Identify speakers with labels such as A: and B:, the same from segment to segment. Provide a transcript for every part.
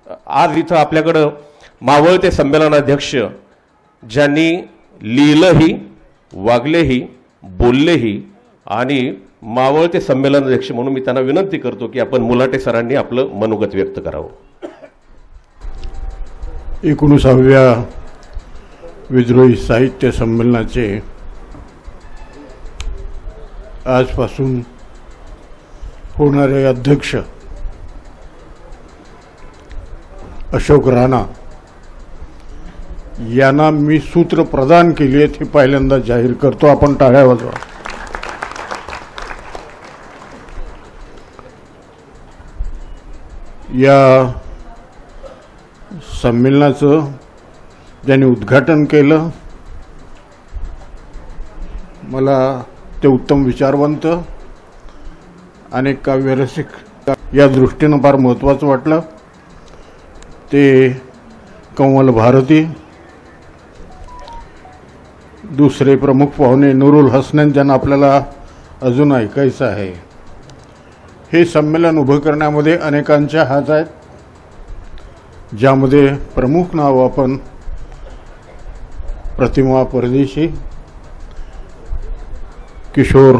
A: आज इथं आपल्याकडं मावळते संमेलनाध्यक्ष ज्यांनी लिहिलंही, वागलेही, बोललेही आणि मावळते संमेलनाध्यक्ष म्हणून मी त्यांना विनंती करतो की आपण मुलाटे सरांनी आपलं मनोगत व्यक्त करावं.
B: 19व्या विद्रोही साहित्य संमेलनाचे आजपासून होणारे अध्यक्ष अशोक राणा यांना मी सूत्र प्रदान केली आहेत हे पहिल्यांदा जाहीर करतो. आपण टाळ्या वाजवा. या संमेलनाचं ज्यांनी उद्घाटन केलं, मला ते उत्तम विचारवंत आणि काव्यरसिक या दृष्टीनं फार महत्त्वाचं वाटलं. ते कंवल भारती. दुसरे प्रमुख पाहुणे नूरुल हसनैन, ज्यांना आपल्याला अजून ऐकायचं आहे. हे संमेलन उभं करण्यामध्ये अनेकांच्या हात आहेत, ज्यामध्ये प्रमुख नाव आपण प्रतिमा परदेशी, किशोर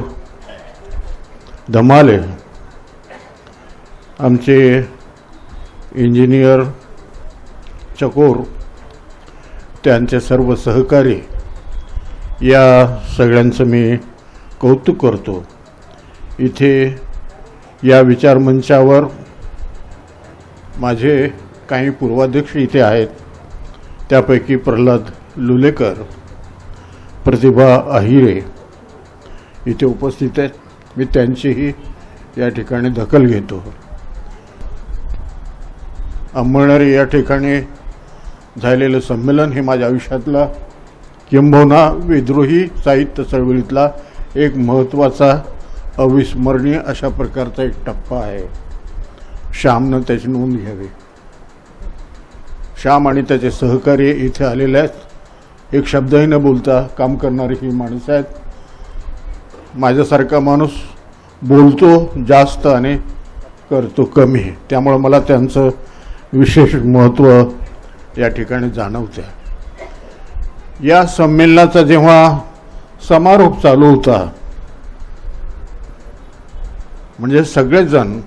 B: धमाले, आमचे इंजिनियर चकोर, त्यांचे सर्व सहकारी, या सगळ्यांचं मी कौतुक करतो. इथे या विचारमंचावर माझे काही पूर्वाध्यक्ष इथे आहेत. त्यापैकी प्रल्हाद लुलेकर, प्रतिभा आहिरे इथे उपस्थित आहेत. मी त्यांचीही या ठिकाणी दखल घेतो. अंमळनेर या ठिकाणी झालेलं संमेलन हे माझ्या आयुष्यातला किंबहुना विद्रोही साहित्य चळवळीतला एक महत्त्वाचा, अविस्मरणीय अशा प्रकारचा एक टप्पा आहे. श्यामनं त्याची नोंद घ्यावी. श्याम आणि त्याचे सहकारी इथे आलेले आहेत. एक शब्दही न बोलता काम करणारी ही माणसं आहेत. माझ्यासारखा माणूस बोलतो जास्त आणि करतो कमी, त्यामुळे मला त्यांचं विशेष महत्त्व या ठिकाणी जाणवतं. या संमेलनाचा जेव्हा समारोप चालू होता, म्हणजे सगळेच जण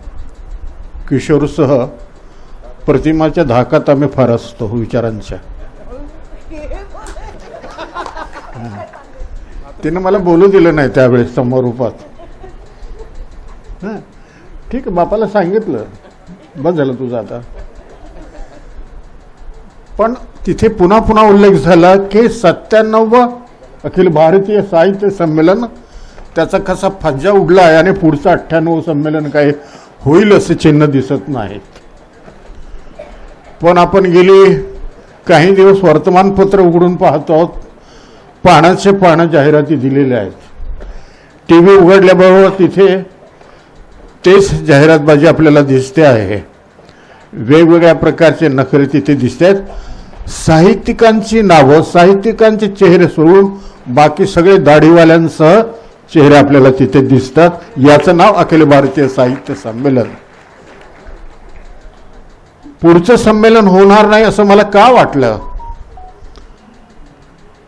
B: किशोरसह प्रतिमाच्या धाकात आम्ही फार असतो विचारांच्या. तिनं मला बोलू दिलं नाही त्यावेळेस समारोपात. हां ठीक आहे, बापाला सांगितलं, बस झालं तुझं आता. पण तिथे पुन्हा पुन्हा उल्लेख झाला की 97वं अखिल भारतीय साहित्य संमेलन, त्याचा कसा फज्जा उडला आहे आणि पुढचं 98वं संमेलन काय होईल असं चिन्ह दिसत नाहीत. पण आपण गेली काही दिवस वर्तमानपत्र उघडून पाहतो आहोत, पानाचे पानं जाहिराती दिलेल्या आहेत. टी व्ही उघडल्याबरोबर तिथे तेच जाहिरातबाजी आपल्याला दिसते आहे. वेगवेगळ्या प्रकारचे नखरे तिथे दिसत आहेत. साहित्यिकांची नावं, साहित्यिकांचे चेहरे सोडून बाकी सगळे दाढीवाल्यांसह चेहरे आपल्याला तिथे दिसतात. याचं नाव अखिल भारतीय साहित्य संमेलन. पुढचं संमेलन होणार नाही असं मला का वाटलं?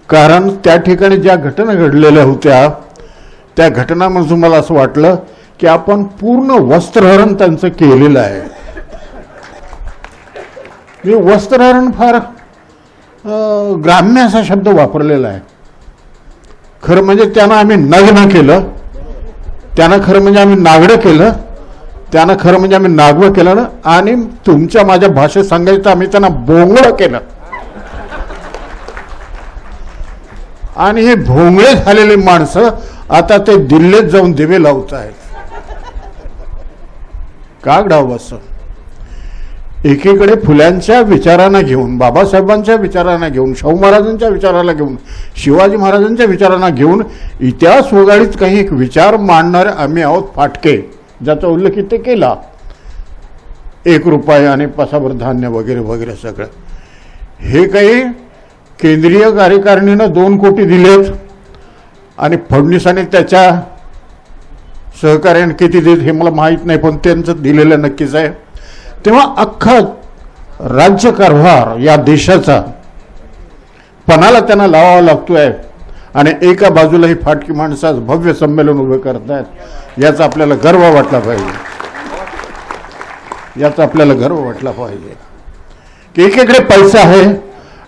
B: कारण त्या ठिकाणी ज्या घटना घडलेल्या होत्या, त्या घटनांमधून मला असं वाटलं की आपण पूर्ण वस्त्रहरण त्यांचं केलेलं आहे. मी वस्त्रहरण फार ग्राम्य असा शब्द वापरलेला आहे. खरं म्हणजे त्यांना आम्ही नग्न केलं, त्यांना खरं म्हणजे आम्ही नागडं केलं, त्यांना खरं म्हणजे आम्ही नागवं केलं, आणि तुमच्या माझ्या भाषेत सांगायचं तर आम्ही त्यांना भोंगळं केलं. आणि हे भोंगळे झालेले माणसं आता ते दिल्लीत जाऊन दिवे लावत आहेत. का डाव असं? एकीकडे फुल्यांच्या विचारांना घेऊन, बाबासाहेबांच्या विचारांना घेऊन, शाहू महाराजांच्या विचाराला घेऊन, शिवाजी महाराजांच्या विचारांना घेऊन इतिहास वगाडीत काही एक विचार मांडणारे आम्ही आहोत फाटके, ज्याचा उल्लेख इथे केला. 1 रुपया आणि पसाभर धान्य वगैरे वगैरे सगळं. हे काही केंद्रीय कार्यकारिणीनं 2 कोटी दिलेत आणि फडणवीसांनी त्याच्या सहकार्याने किती देत हे मला माहीत नाही, पण त्यांचं दिलेलं नक्कीच आहे. तेव्हा अख्खा राज्यकारभार या देशाचा पणाला त्यांना लावावा लागतोय आणि एका बाजूला ही फाटकी माणसं आज भव्य संमेलन उभे करतायत, याचा आपल्याला गर्व वाटला पाहिजे. याचा आपल्याला गर्व वाटला पाहिजे की एकीकडे पैसा आहे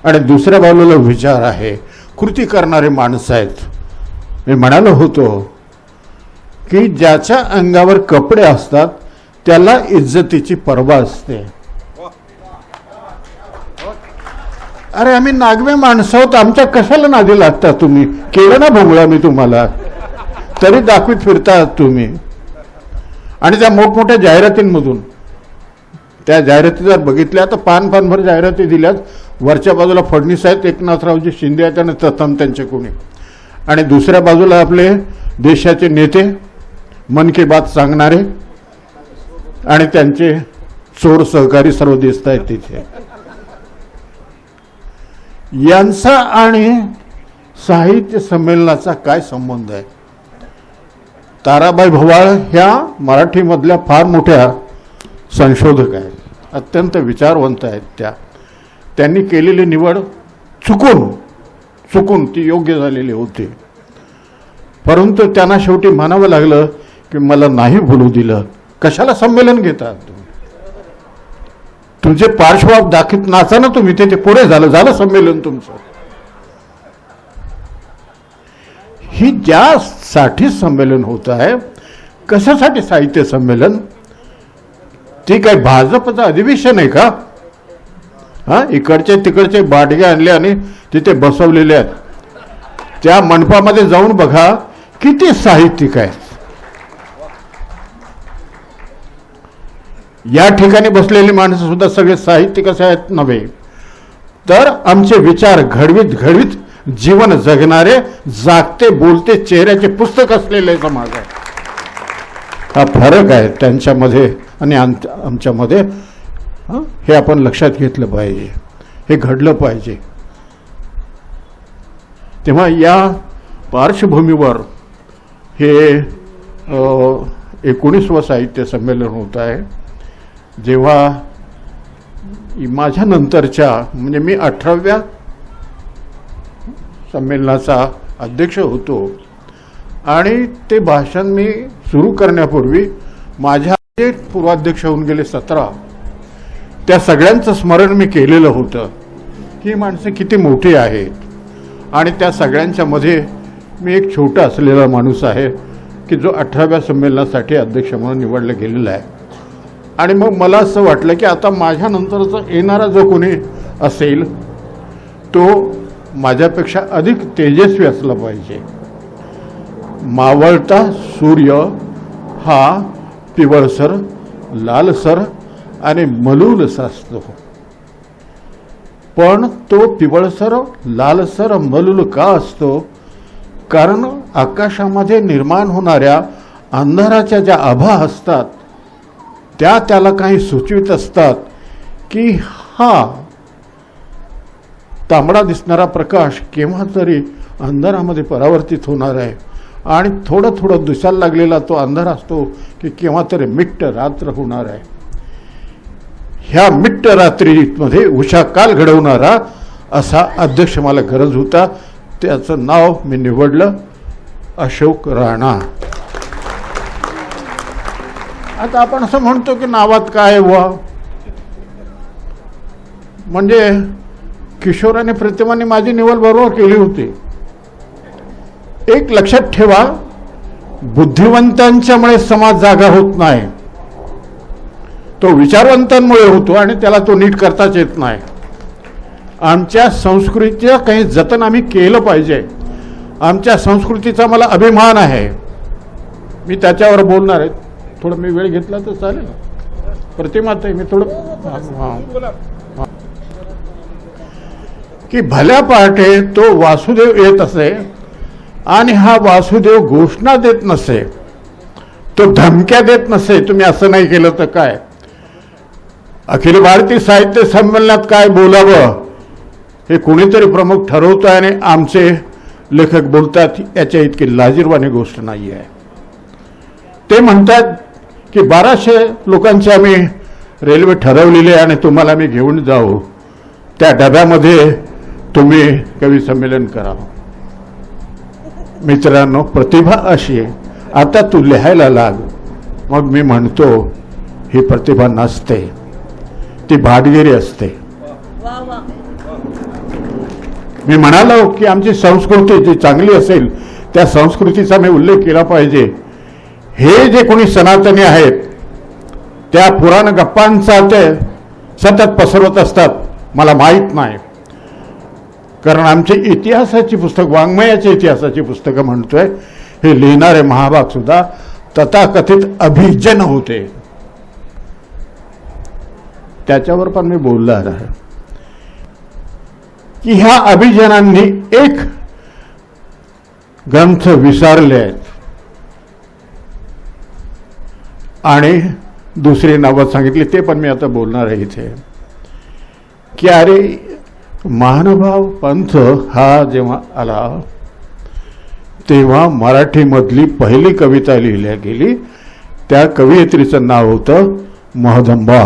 B: आणि दुसऱ्या बाजूला विचार आहे, कृती करणारे माणसं आहेत. मी म्हणालो होतो की ज्याच्या अंगावर कपडे असतात त्याला इज्जतीची पर्वा असते. अरे आम्ही नागवे माणसं आहोत, आमच्या कशाला नादी लागता तुम्ही? केलं ना भोंगळा मी तुम्हाला, तरी दाखवीत फिरता तुम्ही. आणि त्या मोठमोठ्या जाहिरातींमधून, त्या जाहिराती जर बघितल्या तर पानभर जाहिराती दिल्यात. वरच्या बाजूला फडणवीस आहेत, एकनाथरावजी शिंदे आहेत आणि प्रथम त्यांचे कोणी, आणि दुसऱ्या बाजूला आपले देशाचे नेते, मन की बात सांगणारे आणि त्यांचे चोर सहकारी सर्व दिसत आहेत तिथे. यांचा आणि साहित्य संमेलनाचा काय संबंध आहे? ताराबाई भोवाळ ह्या मराठीमधल्या फार मोठ्या संशोधक आहेत, अत्यंत विचारवंत आहेत. त्यांनी केलेली निवड चुकून ती योग्य झालेली होती, परंतु त्यांना शेवटी म्हणावं लागलं की मला नाही बोलू दिलं. कशाला संमेलन घेतात? तुमचे पार्श्वभाव दाखवत नाचा ना तुम्ही, ते पुढे झालं संमेलन तुमचं. ही ज्यासाठी संमेलन होत आहे, कशासाठी साहित्य संमेलन? ते काही भाजपचं अधिवेशन आहे का? हा, इकडचे तिकडचे बाडगे आणले आणि तिथे बसवलेले आहेत. त्या मंडपामध्ये जाऊन बघा किती साहित्यिक आहेत. या ठिकाणी बसलेली माणसं सुद्धा सगळे साहित्यिकच आहेत नव्हे, तर आमचे विचार घडवीत जीवन जगणारे, जागते बोलते चेहऱ्याचे पुस्तक असलेले समाज आहे. हा फरक आहे त्यांच्यामध्ये आणि आमच्यामध्ये. हे आपण लक्षात घेतलं पाहिजे, हे घडलं पाहिजे. तेव्हा या पार्श्वभूमीवर हे 19वं साहित्य संमेलन होत आहे. जेव्हा माझ्या नंतरच्या, म्हणजे मी 18व्या संमेलनाचा अध्यक्ष होतो आणि ते भाषण मी सुरू करण्यापूर्वी माझ्या जे पूर्वाध्यक्ष होऊन गेले 17, त्या सगळ्यांचं स्मरण मी केलेलं होतं की माणसं किती मोठी आहेत. आणि त्या सगळ्यांच्या मध्ये मी एक छोटा असलेला माणूस आहे की जो 18व्या संमेलनासाठी अध्यक्ष म्हणून निवडला गेलेला आहे. आणि मग मला असं वाटलं की आता माझ्यानंतरचा येणारा जो कोणी असेल तो माझ्यापेक्षा अधिक तेजस्वी असला पाहिजे. मावळता सूर्य हा पिवळसर, लालसर आणि मलूलसा असतो. पण तो पिवळसर, लालसर, मलूल का असतो? कारण आकाशामध्ये निर्माण होणाऱ्या अंधाराच्या ज्या आभा असतात त्याला काही सूचित असतात की हा तांबडा दिसणारा प्रकाश केव्हा तरी अंधारामध्ये परावर्तित होणार आहे. आणि थोडं दिसायला लागलेला तो अंधार असतो की केव्हा तरी मिट्ट रात्र होणार आहे. ह्या मिट्ट रात्रीमध्ये उषा काल घडवणारा असा अध्यक्ष मला गरज होता. त्याचं नाव मी निवडलं, अशोक राणा. आता आपण असं म्हणतो की नावात काय म्हणजे किशोर आणि प्रतिमाने माझी निवड बरोबर केली होती. एक लक्षात ठेवा, बुद्धिवंतांच्यामुळे समाज जागा होत नाही, तो विचारवंतांमुळे होतो आणि त्याला तो नीट करताच येत नाही. आमच्या संस्कृतीचं काही जतन आम्ही केलं पाहिजे. आमच्या संस्कृतीचा मला अभिमान आहे. मी त्याच्यावर बोलणार आहे. थोडं मी वेळ घेतला तर चालेल. प्रतिमात मी थोडं की भल्या पहाटे तो वासुदेव येत असे आणि हा वासुदेव घोषणा देत नसे, तो धमक्या देत नसे, तुम्ही असं नाही केलं तर काय. अखिल भारतीय साहित्य संमेलनात काय बोलावं हे कोणीतरी प्रमुख ठरवतं आणि आमचे लेखक बोलतात, याच्या इतकी लाजिरवाणी गोष्ट नाही आहे. ते म्हणतात की 1200 लोकांची आम्ही रेल्वे ठरवलेली आहे आणि तुम्हाला मी घेऊन जाऊ, त्या डब्यामध्ये तुम्ही कवी संमेलन करा. मित्रांनो, प्रतिभा अशी आहे, आता तू लिहायला लाग. मग मी म्हणतो ही प्रतिभा नसते, ती भाटगिरी असते. मी म्हणालो की आमची संस्कृती जी चांगली असेल त्या संस्कृतीचा मी उल्लेख केला पाहिजे. हे जे कोणी सनातनी आहेत त्या पुराण गप्पांचा ते सतत पसरवत असतात, मला माहीत नाही. कारण आमची इतिहासाची पुस्तक, वाङ्मयाच्या इतिहासाची पुस्तकं म्हणतोय, हे लिहिणारे महाभाग सुद्धा तथाकथित अभिजन होते. त्याच्यावर पण मी बोलणार आहे की ह्या अभिजनांनी एक ग्रंथ विसरले आहेत आणि दुसरी नावं सांगितली, ते पण मी आता बोलणार आहे इथे. की अरे महानुभाव पंथ हा जेव्हा आला तेव्हा मराठीमधली पहिली कविता लिहिल्या गेली. त्या कवयित्रीचं नाव होतं महदंबा.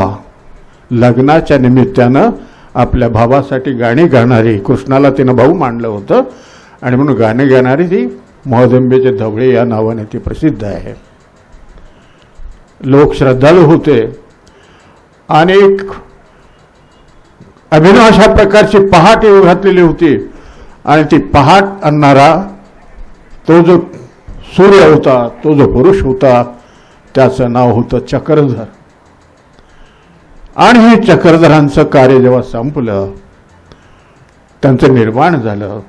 B: लग्नाच्या निमित्तानं आपल्या भावासाठी गाणी गाणारी, कृष्णाला तिनं भाऊ मानलं होतं आणि म्हणून गाणी गाणारी ती महदंबेचे धवळे या नावाने ती प्रसिद्ध आहे. लोक श्रद्धाळू होते आणि अभिनव अशा प्रकारची पहाट येऊ घातलेली होती आणि ती पहाट आणणारा तो जो सूर्य होता, तो जो पुरुष होता, त्याचं नाव होतं चक्रधर. आणि हे चक्रधरांचं कार्य जेव्हा संपलं, त्यांचं निर्माण झालं,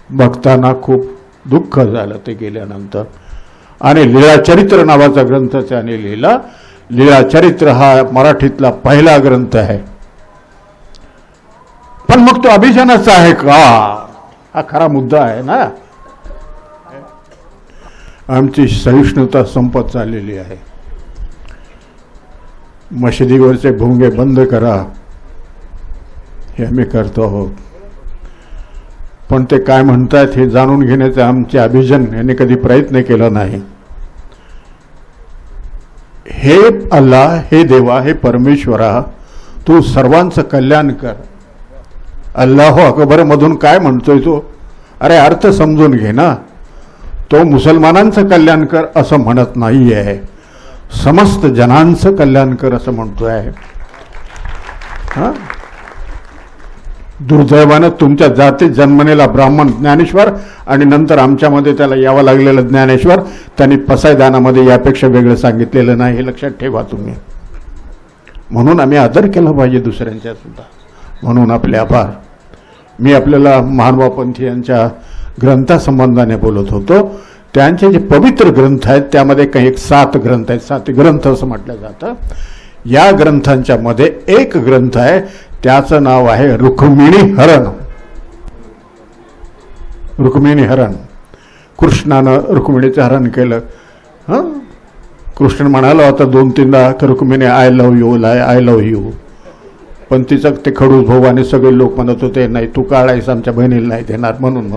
B: भक्तांना खूप दुःख झालं ते गेल्यानंतर. आणि लीळाचरित्र नावाचा ग्रंथ त्याने लिहिला. लीळाचरित्र हा मराठीतला पहिला ग्रंथ आहे. पण मग तो अभिजनाचा आहे का, हा खरा मुद्दा आहे ना. आमची सहिष्णुता संपत चाललेली आहे. मशिदीवरचे भोंगे बंद करा हे आम्ही करतो आहोत, पण ते काय म्हणतात हे जाणून घेण्याचे आमचे अभिजन यांनी कधी प्रयत्न केला नाही. हे अल्लाह, हे देवा, हे परमेश्वरा, तू सर्वांचं कल्याण कर. अल्लाह अकबर मधून काय म्हणतोय तो? अरे अर्थ समजून घे ना. तो मुसलमानांचं कल्याण कर असं म्हणत नाही आहे, समस्त जनांचं कल्याण कर असं म्हणतोय. हा, दुर्दैवानं तुमच्या जातीत जन्मलेला ब्राह्मण ज्ञानेश्वर आणि नंतर आमच्यामध्ये त्याला यावं लागलेलं ज्ञानेश्वर, त्यांनी पसायदानामध्ये यापेक्षा वेगळं सांगितलेलं नाही, हे लक्षात ठेवा तुम्ही. म्हणून आम्ही आदर केला पाहिजे दुसऱ्यांच्या सुद्धा. म्हणून आपले आभार. मी आपल्याला महानुभावपंथी यांच्या ग्रंथासंबंधाने बोलत होतो. त्यांचे जे पवित्र ग्रंथ आहेत त्यामध्ये काही 7 ग्रंथ आहेत, 7 ग्रंथ असं म्हटलं जातं. या ग्रंथांच्या मध्ये एक ग्रंथ आहे, त्याचं नाव आहे रुक्मिणी हरण. रुक्मिणी हरण, कृष्णानं रुक्मिणीचं हरण केलं. हां, कृष्ण म्हणाला होता 2-3दा की Rukmini I love you, I love you. पण तिचं ते खडूस भाऊ आणि सगळे लोक म्हणत होते नाही तू काढायस, आमच्या बहिणीला नाही देणार म्हणून.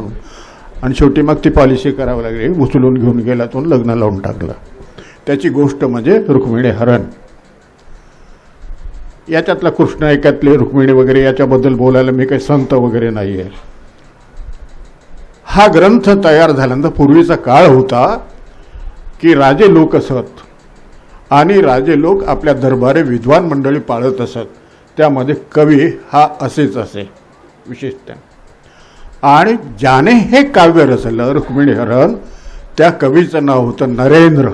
B: आणि शेवटी मग ती पॉलिसी करावी लागली, उचलून घेऊन गेला, तो लग्न लावून टाकलं. त्याची गोष्ट म्हणजे रुक्मिणी हरण. याच्यातला कृष्ण ऐकातले रुक्मिणी वगैरे याच्याबद्दल बोलायला मी काही संत वगैरे नाही आहे. हा ग्रंथ तयार झाल्यानंतर पूर्वीचा काळ होता की राजे लोक असत आणि राजे लोक आपल्या दरबारी विद्वान मंडळी पाळत असत. त्यामध्ये कवी हा असेच असे विशेषतः. आणि ज्याने हे काव्य रचलं रुक्मिणी हरण, त्या कवीचं नाव होतं नरेंद्र.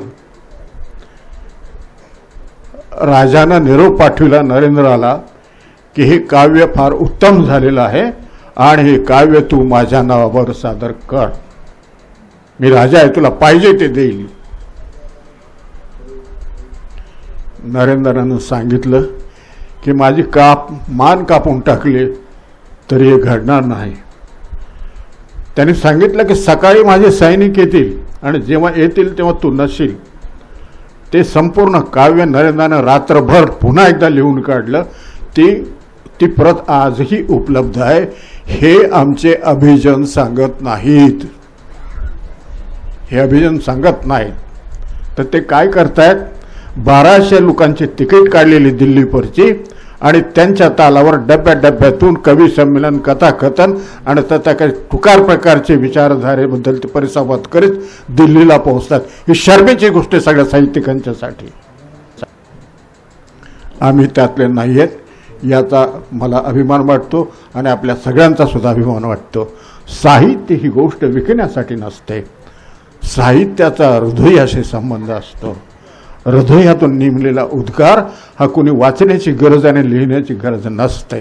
B: राजानं निरोप पाठविला नरेंद्राला की हे काव्य फार उत्तम झालेलं आहे आणि हे काव्य तू माझ्या नावावर सादर कर. मी राजा आहे, तुला पाहिजे ते देईल. नरेंद्रानं सांगितलं की माझी मान कापून टाकली तरी हे घडणार नाही. त्यांनी सांगितलं की सकाळी माझे सैनिक येतील आणि जेव्हा येतील तेव्हा तू नसशील. ते संपूर्ण काव्य नरेंद्रानं रात्रभर पुन्हा एकदा लिहून काढलं. ती प्रत आजही उपलब्ध आहे. हे आमचे अभिजन सांगत नाहीत, हे अभिजन सांगत नाहीत. तर ते काय करतायत, 1200 लोकांची तिकीट काढलेली दिल्लीवरची आणि त्यांच्या तालावर डब्यातून कवी संमेलन, कथाकथन आणि त्या काही तुकार प्रकारचे विचारधारेबद्दल ते परिसंवाद करीत दिल्लीला पोहोचतात. ही शर्मेची गोष्ट आहे सगळ्या साहित्यिकांच्यासाठी. आम्ही त्यातले नाही आहेत याचा मला अभिमान वाटतो आणि आपल्या सगळ्यांचा सुद्धा अभिमान वाटतो. साहित्य ही गोष्ट विकण्यासाठी नसते. साहित्याचा हृदयाशी संबंध असतो. हृदयातून नेमलेला उद्गार हा कोणी वाचण्याची गरज आणि लिहिण्याची गरज नसते.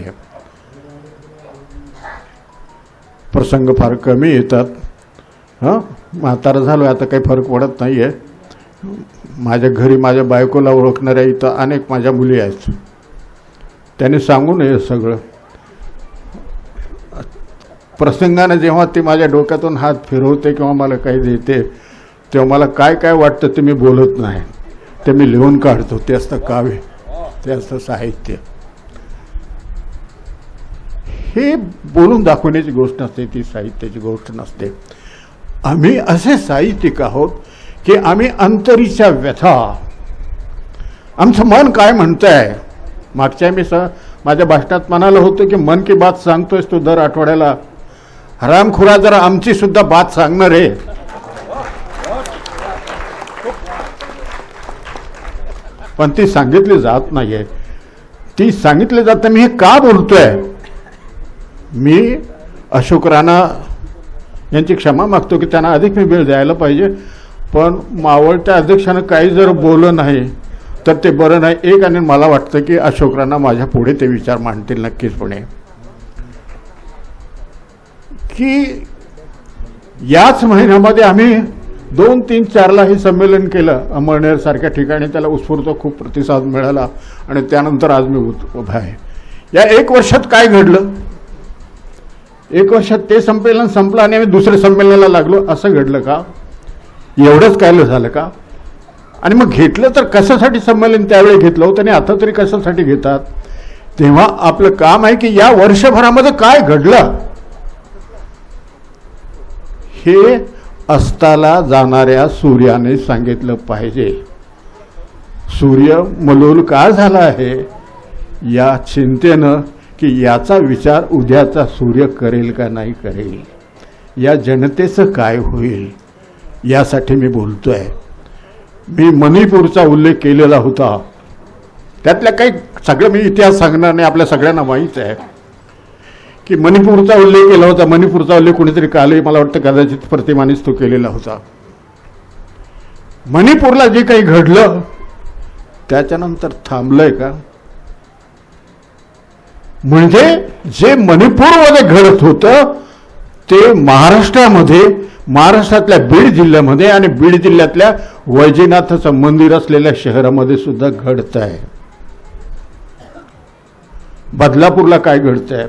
B: प्रसंग फार कमी येतात. म्हातारा झालो आता काही फरक पडत नाही आहे. माझ्या घरी माझ्या बायकोला ओळखणाऱ्या इथं अनेक माझ्या मुली आहेत. त्याने सांगू नये सगळं. प्रसंगाने जेव्हा ती माझ्या डोक्यातून हात फिरवते किंवा मला काही देते तेव्हा मला काय काय वाटतं ते मी बोलत नाही. ते मी लिहून काढतो. ते असतं काव्य, ते असतं साहित्य. हे बोलून दाखवण्याची गोष्ट नसते, ती साहित्याची गोष्ट नसते. आम्ही असे साहित्यिक आहोत की आम्ही अंतरीच्या व्यथा, आमचं मन काय म्हणतंय. मागच्या मी माझ्या भाषणात म्हणालं होतं की मन की बात सांगतोयस तो दर आठवड्याला. हरामखोरा जरा आमची सुद्धा बात सांगणार आहे. पण ती सांगितली जात नाहीये. ती सांगितली जात मी हे का बोलतोय. मी अशोक राणा यांची क्षमा मागतो की त्यांना अधिक मी वेळ द्यायला पाहिजे. पण मावळत्या अध्यक्षानं काही जर बोललं नाही तर ते बरं नाही. एक आणि मला वाटतं की अशोक राणा माझ्या पुढे ते विचार मांडतील नक्कीचपणे की याच महिन्यामध्ये आम्ही 2, 3, 4ला हे संमेलन केलं. अमळनेर सारख्या ठिकाणी त्याला उत्स्फूर्त खूप प्रतिसाद मिळाला आणि त्यानंतर आज मी उभा आहे. या 1 वर्षात काय घडलं. 1 वर्षात ते संमेलन संपलं आणि आम्ही दुसऱ्या संमेलनाला लागलो. असं घडलं का. एवढंच काय झालं का. आणि मग घेतलं तर कशासाठी संमेलन त्यावेळी घेतलं होतं आणि आता तरी कशासाठी घेतात. तेव्हा आपलं काम आहे की या वर्षभरामध्ये काय घडलं हे अस्ताला जाणाऱ्या सूर्याने सांगितलं पाहिजे. सूर्य मलोल का झाला आहे या चिंतेनं की याचा विचार उद्याचा सूर्य करेल का नाही करेल, या जनतेचं काय होईल यासाठी मी बोलतोय. मी मणिपूरचा उल्लेख केलेला होता. त्यातल्या काही सगळं मी इतिहास सांगणार नाही. आपल्या सगळ्यांना माहीत आहे की मणिपूरचा उल्लेख केला होता. मणिपूरचा उल्लेख कोणीतरी कालही मला वाटतं कदाचित प्रतिमानेच तो केलेला होता. मणिपूरला जे काही घडलं त्याच्यानंतर थांबलंय का. म्हणजे जे मणिपूरमध्ये घडत होतं ते महाराष्ट्रातल्या बीड जिल्ह्यामध्ये आणि बीड जिल्ह्यातल्या वैजनाथाचं मंदिर असलेल्या शहरामध्ये सुद्धा घडत आहे. बदलापूरला काय घडतंय.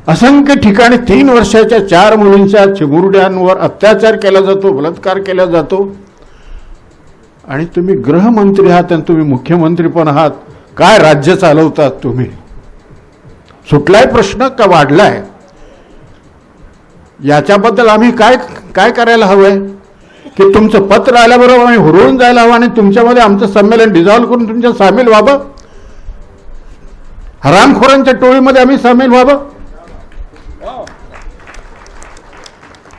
B: असंख्य ठिकाणी 3 वर्षाच्या 4 मुलींच्या चिमुरड्यांवर अत्याचार केला जातो, बलात्कार केला जातो. आणि तुम्ही गृहमंत्री आहात आणि तुम्ही मुख्यमंत्री पण आहात. काय राज्य चालवतात तुम्ही. सुटलाय प्रश्न का वाढलाय. याच्याबद्दल आम्ही काय करायला हवंय की तुमचं पत्र आल्याबरोबर आम्ही हुरळून जायला हवं आणि तुमच्यामध्ये आमचं संमेलन डिझॉल्व्ह करून तुमच्या सामील व्हावं. हरामखोरांच्या टोळीमध्ये आम्ही सामील व्हावं.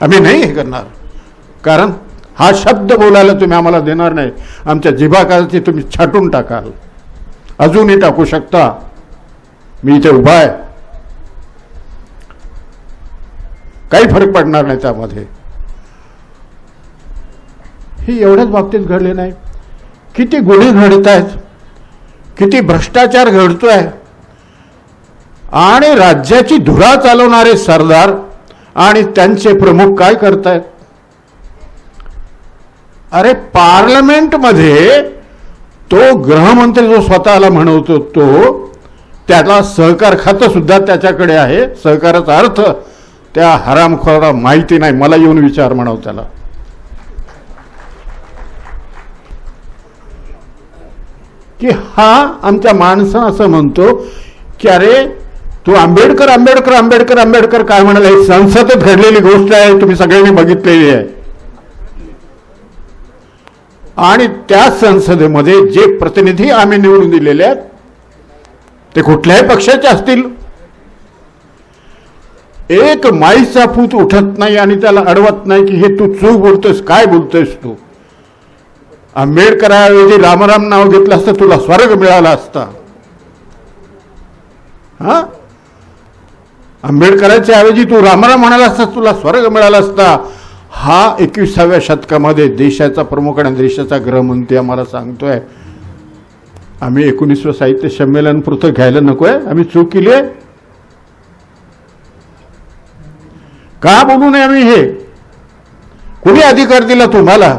B: आम्ही नाही हे करणार. कारण हा शब्द बोलायला तुम्ही आम्हाला देणार नाही. आमच्या जिभाकाची तुम्ही छाटून टाकाल. अजूनही टाकू शकता. मी इथे उभा आहे. काही फरक पडणार नाही त्यामध्ये. हे एवढ्याच बाबतीत घडले नाही. किती गुन्हे घडत आहेत, किती भ्रष्टाचार घडतोय आणि राज्याची धुरा चालवणारे सरदार आणि त्यांचे प्रमुख काय करतायत. अरे पार्लमेंटमध्ये तो गृहमंत्री जो स्वतःला म्हणवतो तो त्याला सहकार खातं सुद्धा त्याच्याकडे आहे. सहकाराचा अर्थ त्या हरामखोराला माहिती नाही. मला येऊन विचार म्हणाव त्याला. की हा आमच्या माणसं असं म्हणतो की अरे तू आंबेडकर आंबेडकर आंबेडकर आंबेडकर काय म्हणाला. ही संसदेत घडलेली गोष्ट आहे. तुम्ही सगळ्यांनी बघितलेली आहे. आणि त्या संसदेमध्ये जे प्रतिनिधी आम्ही निवडून दिलेले आहेत ते कुठल्याही पक्षाचे असतील, एक माईचा पूत उठत नाही आणि त्याला अडवत नाही की हे तू चूक बोलतोस, काय बोलतोयस तू. आंबेडकरांऐवजी रामराम नाव घेतलं असतं तुला स्वर्ग मिळाला असता. हा, आंबेडकरांच्या ऐवजी तू रामराम म्हणाला असतास तुला स्वर्ग मिळाला असता. हा 21व्या शतकामध्ये देशाचा प्रमुख आणि देशाचा गृहमंत्री आम्हाला सांगतोय. आम्ही 19वं साहित्य संमेलन पुरतं घ्यायला नकोय? आम्ही चूक केली आहे का? बोलू नये आम्ही? हे कुणी अधिकार दिला तुम्हाला?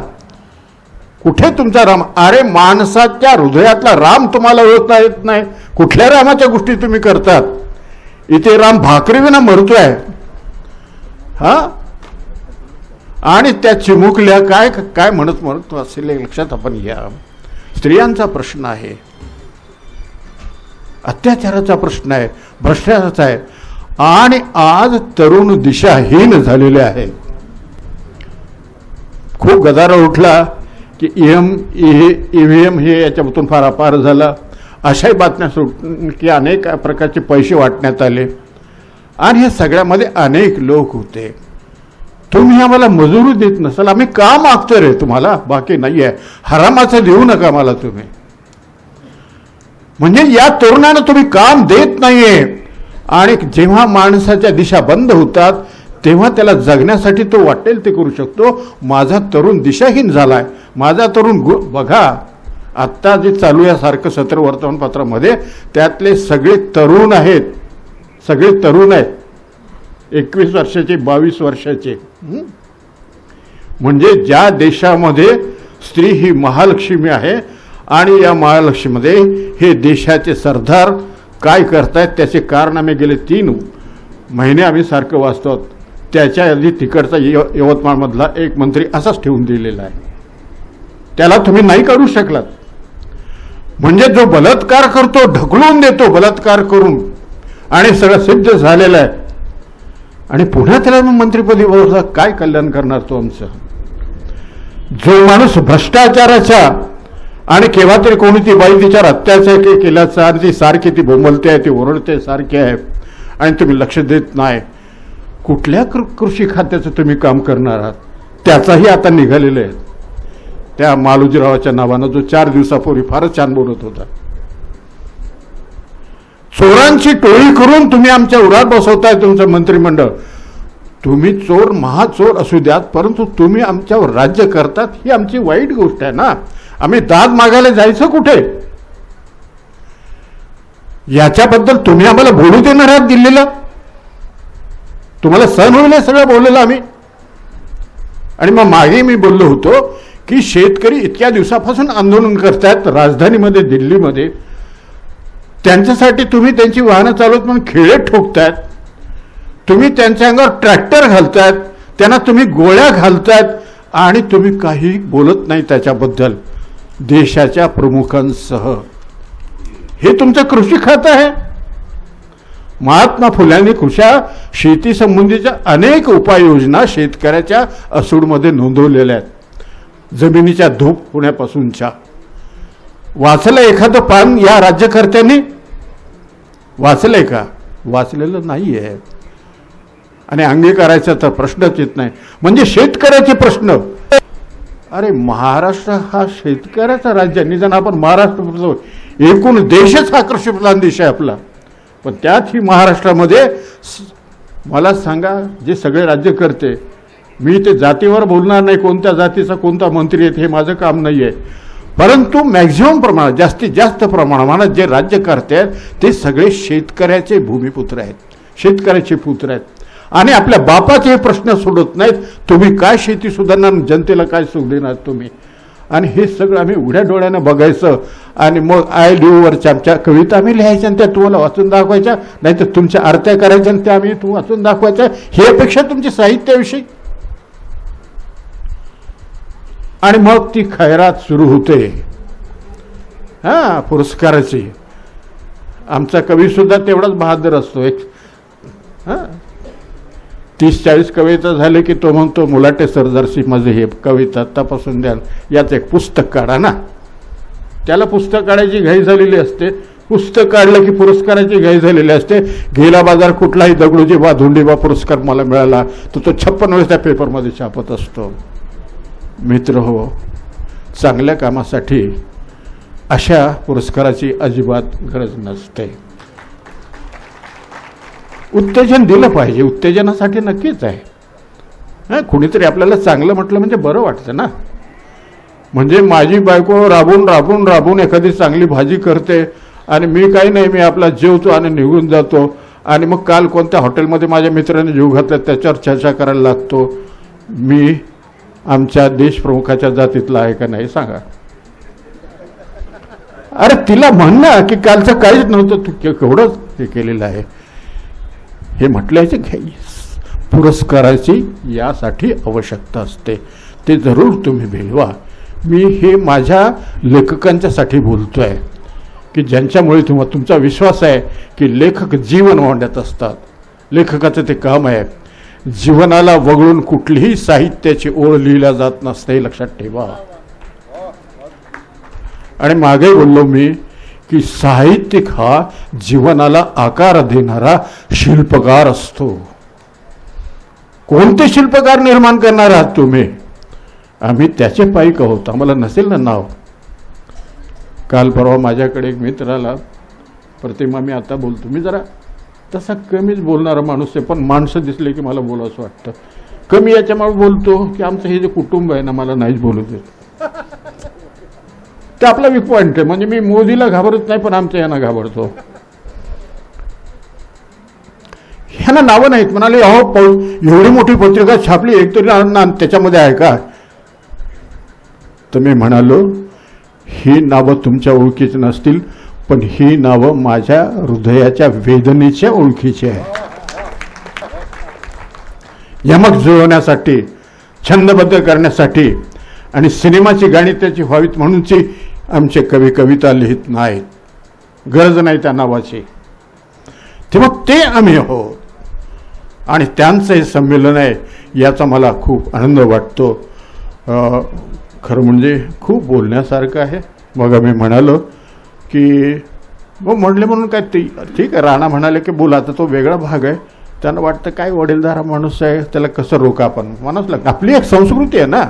B: कुठे तुमचा राम? अरे माणसाच्या हृदयातला राम तुम्हाला ओळखता येत नाही. कुठल्या रामाच्या गोष्टी तुम्ही करतात? इथे राम भाकरी विना मरतोय. हा, आणि त्या चिमुकल्या काय काय म्हणत म्हणत असेल लक्षात आपण घ्या. स्त्रियांचा प्रश्न आहे, अत्याचाराचा प्रश्न आहे, भ्रष्टाचाराचा आहे, आणि आज तरुण दिशाहीन झालेले आहे. खूप गदारा उठला की ईव्हीएम हे याच्यातून फार अपार झाला, अशाही बातम्या की अनेक प्रकारचे पैसे वाटण्यात आले, आणि हे सगळ्यामध्ये अनेक लोक होते. तुम्ही आम्हाला मजुरी देत नसाल, आम्ही का मागतो रे तुम्हाला? बाकी नाही आहे, हरामाचं देऊ नका मला तुम्ही. म्हणजे या तरुणांना तुम्ही काम देत नाहीये, आणि जेव्हा माणसाच्या दिशा बंद होतात तेव्हा त्याला जगण्यासाठी तो वाटेल ते करू शकतो. माझा तरुण दिशाहीन झालाय, माझा तरुण बघा आत्ता जे चालू आहे सारखं सत्र वर्तमानपत्रामध्ये, त्यातले सगळे तरुण आहेत, सगळे तरुण आहेत, 21 वर्षाचे 22 वर्षाचे. म्हणजे ज्या देशामध्ये स्त्री ही महालक्ष्मी आहे, आणि या महालक्ष्मीमध्ये हे देशाचे सरदार काय करतायत त्याचे कारनामे गेले 3 महिने आम्ही सारखं वाचतो. त्याच्या आधी तिकडचा यवतमाळमधला एक मंत्री असाच ठेवून दिलेला आहे, त्याला तुम्ही नाही काढू शकलात. म्हणजे जो बलात्कार करतो, ढकलून देतो बलात्कार करून, आणि सगळं सिद्ध झालेलं आहे, आणि पुन्हा त्याला मंत्रिपदी बरोबर काय कल्याण करणार तो आमचं? जो माणूस भ्रष्टाचाराचा, आणि केव्हा तरी कोणी ती बाई तिच्यावर अत्याचार केल्याचा, आणि ती सारखी ती बोंबलते आहे, ती ओरडते सारखी आहे, आणि तुम्ही लक्ष देत नाही. कुठल्या कृषी खात्याचं तुम्ही काम करणार आहात? त्याचाही आता निघालेलं आहे. त्या मालोजीरावाच्या नावानं जो 4 दिवसापूर्वी फारच छान बोलत होता. चोरांची टोळी करून तुम्ही आमच्या उरात बसवताय तुमचं मंत्रिमंडळ. तुम्ही चोर महाचोर असू द्यात, परंतु तुम्ही आमच्यावर राज्य करतात ही आमची वाईट गोष्ट आहे ना. आम्ही दाद मागायला जायचं कुठे? याच्याबद्दल तुम्ही आम्हाला बोलू देणार आहात दिल्लीला? तुम्हाला सहन होईल सगळं बोललेलं आम्ही? आणि मग मागे मी बोललो होतो की शेतकरी इतक्या दिवसापासून आंदोलन करतायत राजधानीमध्ये दिल्लीमध्ये, त्यांच्यासाठी तुम्ही त्यांची वाहनं चालवत म्हणून खेळे ठोकतायत, तुम्ही त्यांच्या अंगावर ट्रॅक्टर घालतायत, त्यांना तुम्ही गोळ्या घालतायत, आणि तुम्ही काही बोलत नाही त्याच्याबद्दल देशाच्या प्रमुखांसह. हे तुमचं कृषी खातं आहे. महात्मा फुल्यांनी शेती संबंधीच्या अनेक उपाययोजना शेतकऱ्याच्या असूडमध्ये नोंदवलेल्या आहेत, जमिनीच्या धूप होण्यापासूनच्या. वाचलं एखादं पान या राज्यकर्त्यांनी? वाचलंय का? वाचलेलं नाही आहे, आणि अंगीकारायचा तर प्रश्नच येत नाही. म्हणजे शेतकऱ्याचे प्रश्न. अरे महाराष्ट्र हा शेतकऱ्याचा राज्य आहे. निदान आपण महाराष्ट्र, एकूण देशच हा कृषीप्रधान देश आहे आपला, पण त्यात ही महाराष्ट्रामध्ये मला सांगा जे सगळे राज्यकर्ते, मी ते जातीवर बोलणार नाही, कोणत्या जातीचा कोणता मंत्री आहेत हे माझं काम नाही आहे, परंतु मॅक्झिमम प्रमाणात जास्तीत जास्त प्रमाणात जे राज्यकर्ते आहेत ते सगळे शेतकऱ्याचे भूमिपुत्र आहेत, शेतकऱ्याचे पुत्र आहेत, आणि आपल्या बापाचे प्रश्न सोडत नाहीत. तुम्ही काय शेती सुधारणार, जनतेला काय सुख देणार तुम्ही? आणि हे सगळं आम्ही उघड्या डोळ्यानं बघायचं, आणि मग ILDOवरच्या आमच्या कविता आम्ही लिहायच्या आणि त्या तुम्हाला वाचून दाखवायच्या, नाहीतर तुमच्या आरत्या करायच्या आणि त्या आम्ही वाचून दाखवायच्या. ही अपेक्षा तुमची साहित्याविषयी. आणि मग ती खैरात सुरू होते पुरस्काराची. आमचा कवी सुद्धा तेवढाच बहादर असतो. 30-40 कविता झाले की तो म्हणतो मुलाटे सरदारसी माझे हे कविता आत्तापासून द्याल, याचं एक पुस्तक काढा ना. त्याला पुस्तक काढायची घाई झालेली असते. पुस्तक काढलं की पुरस्काराची घाई झालेली असते. गेला बाजार कुठलाही दगडूजी बा धोंडीबा पुरस्कार मला मिळाला तर तो 56 वेळेस त्या पेपरमध्ये छापत असतो. मित्र हो, चांगल्या कामासाठी अशा पुरस्काराची अजिबात गरज नसते. उत्तेजन दिलं पाहिजे, उत्तेजनासाठी नक्कीच आहे. कुणीतरी आपल्याला चांगलं म्हटलं म्हणजे बरं वाटतं ना. म्हणजे माझी बायको राबून राबून राबून एखादी चांगली भाजी करते आणि मी काही नाही, मी आपला जेवतो आणि निघून जातो. आणि मग काल कोणत्या हॉटेलमध्ये माझ्या मित्राने जीव घातला त्याच्यावर चर्चा करायला लागतो. मी आमच्या देशप्रमुखाच्या जातीतला आहे का नाही सांगा. अरे तिला म्हण ना की कालचं काहीच नव्हतं, तू केवढं हे केलेलं आहे. हे म्हटल्याचे घ्याई पुरस्काराची यासाठी आवश्यकता असते. ते जरूर तुम्ही मिळवा. मी हे माझ्या लेखकांच्यासाठी बोलतोय की ज्यांच्यामुळे तुमचा विश्वास आहे की लेखक जीवन मांडत असतात. लेखकाचं ते काम आहे. जीवनाला वगळून कुठलीही साहित्याची ओळ लिहिल्या जात नसते, हे लक्षात ठेवा. आणि मागे बोललो मी की साहित्यिक हा जीवनाला आकार देणारा शिल्पकार असतो. कोणते शिल्पकार निर्माण करणार आहात तुम्ही? आम्ही त्याचे पाईक आहोत, आम्हाला नसेल ना नाव. काल परवा माझ्याकडे एक मित्र आला, प्रतिमा मी आता बोलतो, मी जरा तसा कमीच बोलणारा माणूस आहे, पण माणसं दिसले की मला बोलावंसं वाटतं. कमी याच्यामुळे बोलतो की आमचं हे जे कुटुंब आहे ना मला नाहीच बोलू देत. ते आपला वीक पॉईंट आहे. म्हणजे मी मोदीला घाबरत नाही पण आमच्या यांना घाबरतो. ह्यांना नावं नाहीत. म्हणाले अहो एवढी मोठी पत्रिका छापली, एक तरी त्याच्यामध्ये आहे का? तर मी म्हणालो ही नावं तुमच्या ओळखीची नसतील, पण ही नावं माझ्या हृदयाच्या वेदनेच्या ओळखीची आहे. यमक जुळवण्यासाठी, छंदबद्ध करण्यासाठी आणि सिनेमाची गाणी त्याची व्हावीत म्हणूनची आमचे कवी कविता लिहित नाहीत. गरज नाही त्या नावाची. तेव्हा ते आम्ही आहोत आणि त्यांचं हे संमेलन आहे याचा मला खूप आनंद वाटतो. खरं म्हणजे खूप बोलण्यासारखं आहे. मग आम्ही म्हणालो की मग म्हणले म्हणून काय ते ठीक आहे. राणा म्हणाले की बोला, आता तो वेगळा भाग आहे. त्यांना वाटतं काय वडीलधारा माणूस आहे, त्याला कसं रोका आपण म्हणाच लागतं. आपली एक संस्कृती आहे ना.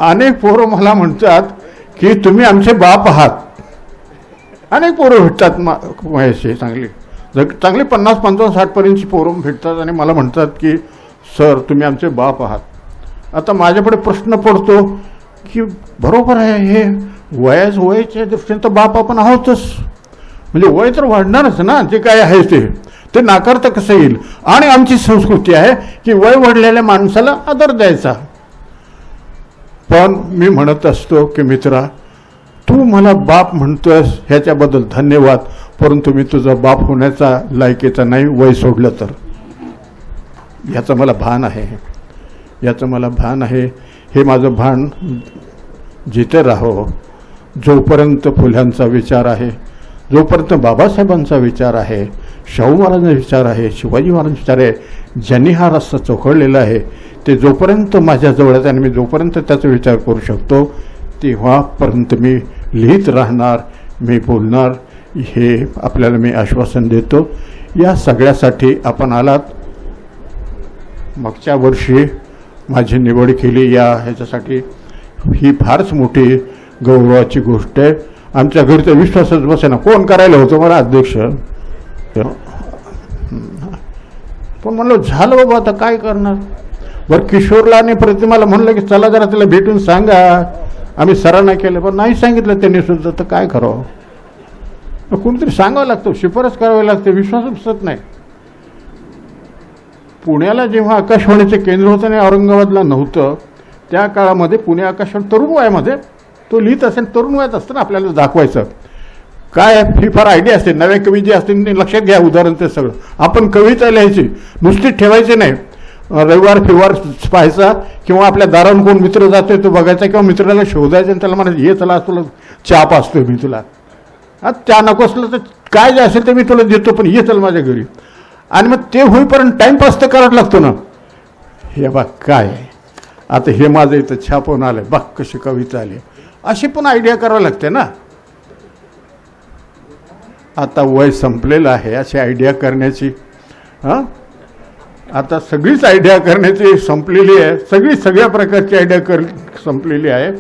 B: अनेक पोरं मला म्हणतात की तुम्ही आमचे बाप आहात. अनेक पोरं भेटतात माझ्याशी, चांगली 50-55-60 पर्यंतची पोरं भेटतात आणि मला म्हणतात की सर तुम्ही आमचे बाप आहात. आता माझ्याकडे प्रश्न पडतो की बरोबर आहे, हे वयाच्या दृष्टीने तर बाप आपण आहोतच. म्हणजे वय तर वाढणारच ना, जे काय आहे ते नाकारता कसं येईल. आणि आमची संस्कृती आहे की वय वाढलेल्या माणसाला आदर द्यायचा. पण मी म्हणत असतो की मित्रा, तू मला बाप म्हणतोयस ह्याच्याबद्दल धन्यवाद, परंतु मी तुझा बाप होण्याचा लायकीचा नाही वय सोडलं तर. याचं मला भान आहे, याचं मला भान आहे. हे माझं भान जिथे राहो. जोपर्यंत फुल्यांचा विचार आहे, जोपर्यंत बाबासाहेबांचा विचार आहे, शाहू महाराजांचा विचार आहे, शिवाजी महाराजांचा विचार आहे, ज्यांनी हा रस्ता चोखळलेला आहे, ते जोपर्यंत माझ्याजवळ आहे आणि मी जोपर्यंत त्याचा विचार करू शकतो तेव्हापर्यंत मी लिहित राहणार, मी बोलणार. हे आपल्याला मी आश्वासन देतो. या सगळ्यासाठी आपण आलात. मागच्या वर्षी माझी निवड केली या ह्याच्यासाठी, ही फारच मोठी गौरवाची गोष्ट आहे. आमच्या घरी तर विश्वासच बसेना. कोण करायला होतं मला अध्यक्ष, पण म्हणलं झालं बाबा आता काय करणार. बरं किशोरला आणि प्रतिमाला म्हणलं की चला जरा तिला भेटून सांगा. आम्ही सरांना केलं पण नाही सांगितलं त्यांनी सुद्धा. तर काय करावं, कोणीतरी सांगावं लागतं, शिफारस करावी लागते. विश्वास बसत नाही. पुण्याला जेव्हा आकाशवाणीचं केंद्र होतं आणि औरंगाबादला नव्हतं, त्या काळामध्ये पुणे आकाशवाणी तरुण वयामध्ये तो लिहित असेल. तरुण वयात असतं ना, आपल्याला दाखवायचं काय ही फार आयडिया असते. नव्या कवी जे असतील ते लक्षात घ्या. उदाहरण ते सगळं आपण कविता लिहायची, नुसतीच ठेवायची नाही. रविवार फिवार पाहायचा किंवा आपल्या दारावरून कोण मित्र जातोय तो बघायचा किंवा मित्राला शोधायचं आणि त्याला म्हणायचं ये चला तुला चहा पाचतोय मी तुला. त्या नको असलं तर काय जे असेल ते मी तुला देतो पण ये चल माझ्या घरी. आणि मग ते होईपर्यंत टाइमपास तर करावा लागतो ना. हे बघ काय आहे, आता हे माझं इथं छापून आलं, बघ कशी कविता आली, अशी पण आयडिया करावं लागते ना. आता वय संपलेलं आहे अशी आयडिया करण्याची. हां, आता सगळीच आयडिया करण्याची संपलेली आहे, सगळ्या प्रकारची आयडिया संपलेली आहे.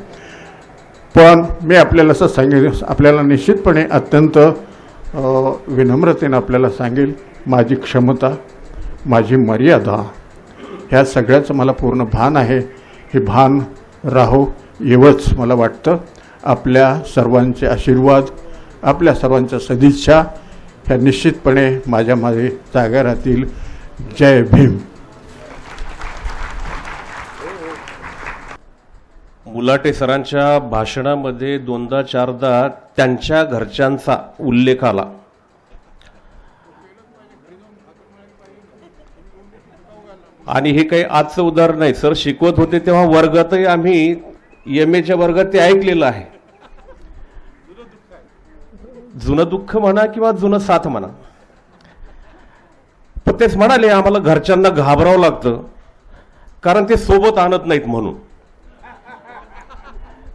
B: पण मी आपल्याला असं सांगेल, आपल्याला निश्चितपणे अत्यंत विनम्रतेने आपल्याला सांगेल, माझी क्षमता, माझी मर्यादा, ह्या सगळ्याचं मला पूर्ण भान आहे. हे भान राहो एवढंच मला वाटतं. आपल्या सर्वांचे आशीर्वाद, आपल्या सर्वांच्या सदिच्छा ह्या निश्चितपणे माझ्यामध्ये जागा राहतील. जय भीम.
A: मुलाटे सरांच्या भाषणामध्ये दोनदा चारदा त्यांच्या घरच्यांचा उल्लेख आला. आणि हे काही आजचं उदाहरण नाही. सर शिकवत होते तेव्हा वर्गातही आम्ही एमएच्या वर्गात ते ऐकलेलं आहे. जुनं दुःख म्हणा किंवा जुनं साथ म्हणा, पण तेच म्हणाले आम्हाला घरच्यांना घाबरावं लागतं कारण ते सोबत आणत नाहीत म्हणून.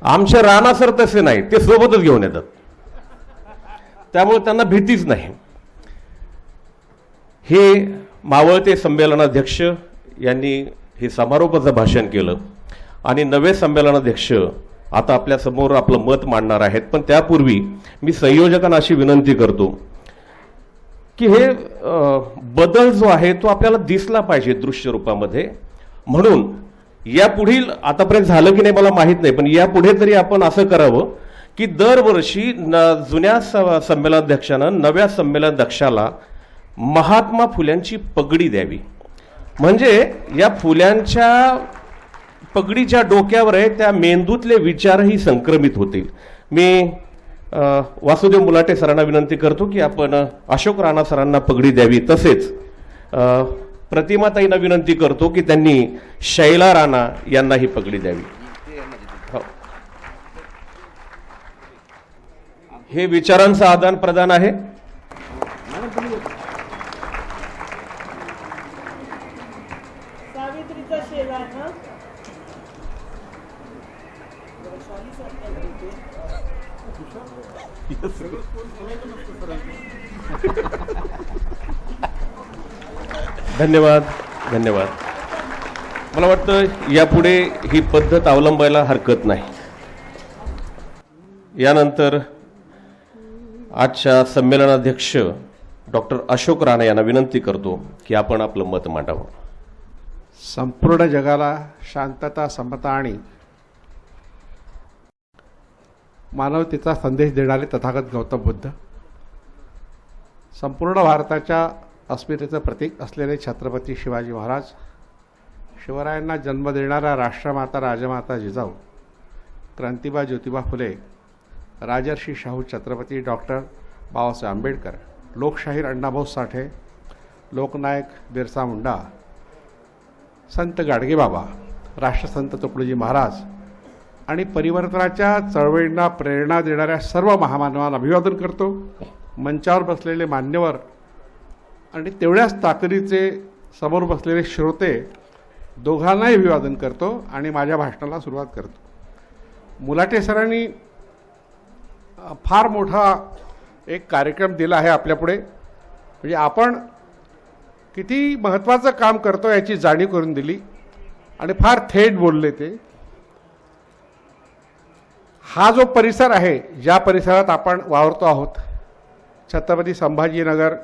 A: आमचे राणा सर तसे नाही, ते सोबतच घेऊन येतात, त्यामुळे त्यांना भीतीच नाही. हे मावळते संमेलनाध्यक्ष यांनी हे समारोपाचं भाषण केलं आणि नवे संमेलनाध्यक्ष आता आपल्या समोर आपलं मत मांडणार आहेत. पण त्यापूर्वी मी संयोजकांना अशी विनंती करतो की हे बदल जो आहे तो आपल्याला दिसला पाहिजे दृश्य रूपामध्ये. म्हणून यापुढील, आतापर्यंत झालं की नाही मला माहीत नाही, पण यापुढे तरी आपण असं करावं की दरवर्षी जुन्या संमेलनाध्यक्षानं नव्या संमेलनाध्यक्षाला महात्मा फुल्यांची पगडी द्यावी. म्हणजे या फुल्यांच्या पगडीच्या डोक्यावर आहे त्या मेंदूतले विचारही संक्रमित होतील. मी वासुदेव मुलाटे सरांना विनंती करतो की आपण अशोक राणा सरांना पगडी द्यावी. तसेच प्रतिमाताईंना विनंती करतो की त्यांनी शैला राणा यांना ही पगडी द्यावी. हे विचारांचं आदान प्रदान आहे. धन्यवाद धन्यवाद. मला वाटतं यापुढे ही पद्धत अवलंबायला हरकत नाही. यानंतर आजच्या संमेलनाध्यक्ष डॉक्टर अशोक राणा यांना विनंती करतो की आपण आपलं मत मांडावं.
C: संपूर्ण जगाला शांतता, समता आणि मानवतेचा संदेश देणारे तथागत गौतम बुद्ध, संपूर्ण भारताच्या अस्मितेचं प्रतीक असलेले छत्रपती शिवाजी महाराज, शिवरायांना जन्म देणारा राष्ट्रमाता राजमाता जिजाऊ, क्रांतिबा ज्योतिबा फुले, राजर्षी शाहू छत्रपती डॉक्टर बाबासाहेब आंबेडकर, लोकशाहीर अण्णाभाऊ साठे, लोकनायक बिरसा मुंडा, संत गाडगेबाबा, राष्ट्रसंत तुकडोजी महाराज आणि परिवर्तनाच्या चळवळींना प्रेरणा देणाऱ्या सर्व महामानवांना अभिवादन करतो. मंचावर बसलेले मान्यवर आणि तेवढ्याच ताकदीचे समोर बसलेले श्रोते दोघांनाही अभिवादन करतो आणि माझ्या भाषणाला सुरुवात करतो. मुलाटे सरांनी फार मोठा एक कार्यक्रम दिला आहे आपल्यापुढे. म्हणजे आपण किती महत्त्वाचं काम करतो याची जाणीव करून दिली आणि फार थेट बोलले ते. हा जो परिसर आहे, ज्या परिसरात आपण वावरतो आहोत, छत्रपती संभाजीनगर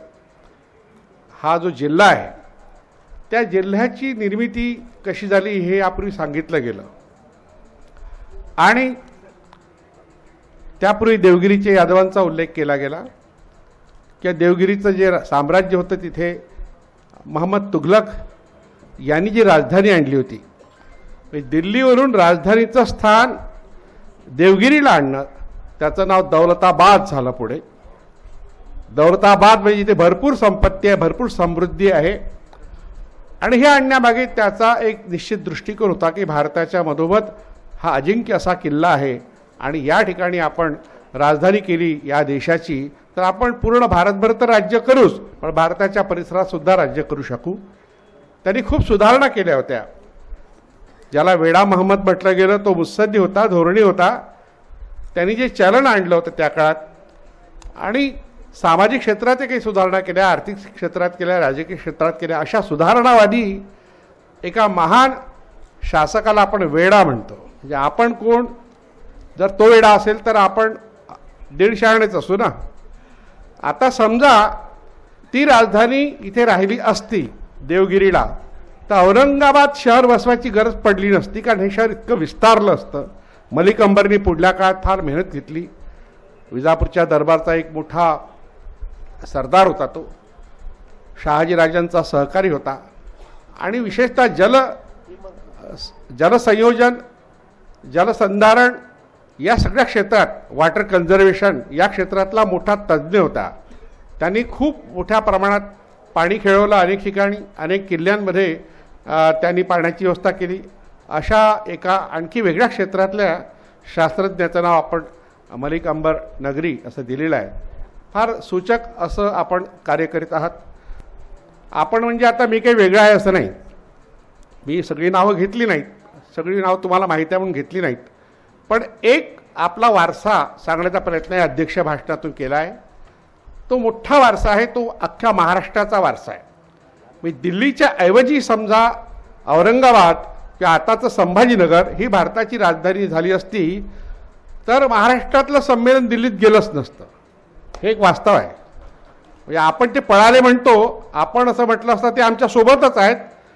C: हा जो जिल्हा आहे, त्या जिल्ह्याची निर्मिती कशी झाली हे यापूर्वी सांगितलं गेलं. आणि त्यापूर्वी देवगिरीचे यादवांचा उल्लेख केला गेला की देवगिरीचं जे साम्राज्य होतं तिथे मोहम्मद तुघलक यांनी जी राजधानी आणली होती, दिल्लीवरून राजधानीचं स्थान देवगिरीला आणणं, त्याचं नाव दौलताबाद झालं. पुढे दौलताबाद म्हणजे इथे भरपूर संपत्ती आहे, भरपूर समृद्धी आहे. आणि हे आणण्यामागे त्याचा एक निश्चित दृष्टिकोन होता की भारताच्या मधोमध हा अजिंक्य असा किल्ला आहे आणि या ठिकाणी आपण राजधानी केली या देशाची, तर आपण पूर्ण भारतभर तर राज्य करूच, पण भारताच्या परिसरात सुद्धा राज्य करू शकू. त्यांनी खूप सुधारणा केल्या होत्या. ज्याला वेडा महम्मद म्हटलं गेलं तो मुत्सद्दी होता, धोरणी होता. त्यांनी जे चलन आणलं होतं त्या काळात आणि सामाजिक क्षेत्रात काही सुधारणा केल्या, आर्थिक क्षेत्रात केल्या, राजकीय क्षेत्रात केल्या, अशा सुधारणावादी एका महान शासकाला आपण वेडा म्हणतो. म्हणजे आपण कोण, जर तो वेडा असेल तर आपण दीड शहाणेच असू ना. आता समजा ती राजधानी इथे राहिली असती देवगिरीला, तर औरंगाबाद शहर बसवायची गरज पडली नसती, कारण हे शहर इतकं विस्तारलं असतं. मलिक अंबरनी पुढल्या काळात फार मेहनत घेतली. विजापूरच्या दरबारचा एक मोठा सरदार होता, तो शहाजीराजांचा सहकारी होता आणि विशेषतः जलसंयोजन, जलसंधारण या सगळ्या क्षेत्रात, वॉटर कन्झर्वेशन या क्षेत्रातला मोठा तज्ज्ञ होता. त्यांनी खूप मोठ्या प्रमाणात पाणी खेळवलं. अनेक ठिकाणी, अनेक किल्ल्यांमध्ये त्यांनी पाण्याची व्यवस्था केली. अशा एका आणखी वेगळ्या क्षेत्रातल्या शास्त्रज्ञाचं नाव आपण मलिक अंबर नगरी असं दिलेलं आहे. फार सूचक असं आपण कार्य करीत आहात. आपण म्हणजे आता मी काही वेगळं आहे असं नाही. मी सगळी नावं घेतली नाहीत, सगळी नावं तुम्हाला माहिती आहे म्हणून घेतली नाहीत, पण एक आपला वारसा सांगण्याचा प्रयत्न या अध्यक्ष भाषणातून केला आहे. तो मोठा वारसा आहे, तो अख्ख्या महाराष्ट्राचा वारसा आहे. मी दिल्लीच्या ऐवजी समजा औरंगाबाद किंवा आताचं संभाजीनगर ही भारताची राजधानी झाली असती तर महाराष्ट्रातलं संमेलन दिल्लीत गेलंच नसतं. हे एक वास्तव आहे. म्हणजे आपण ते पळाले म्हणतो, आपण असं म्हटलं असतं ते आमच्या सोबतच आहेत,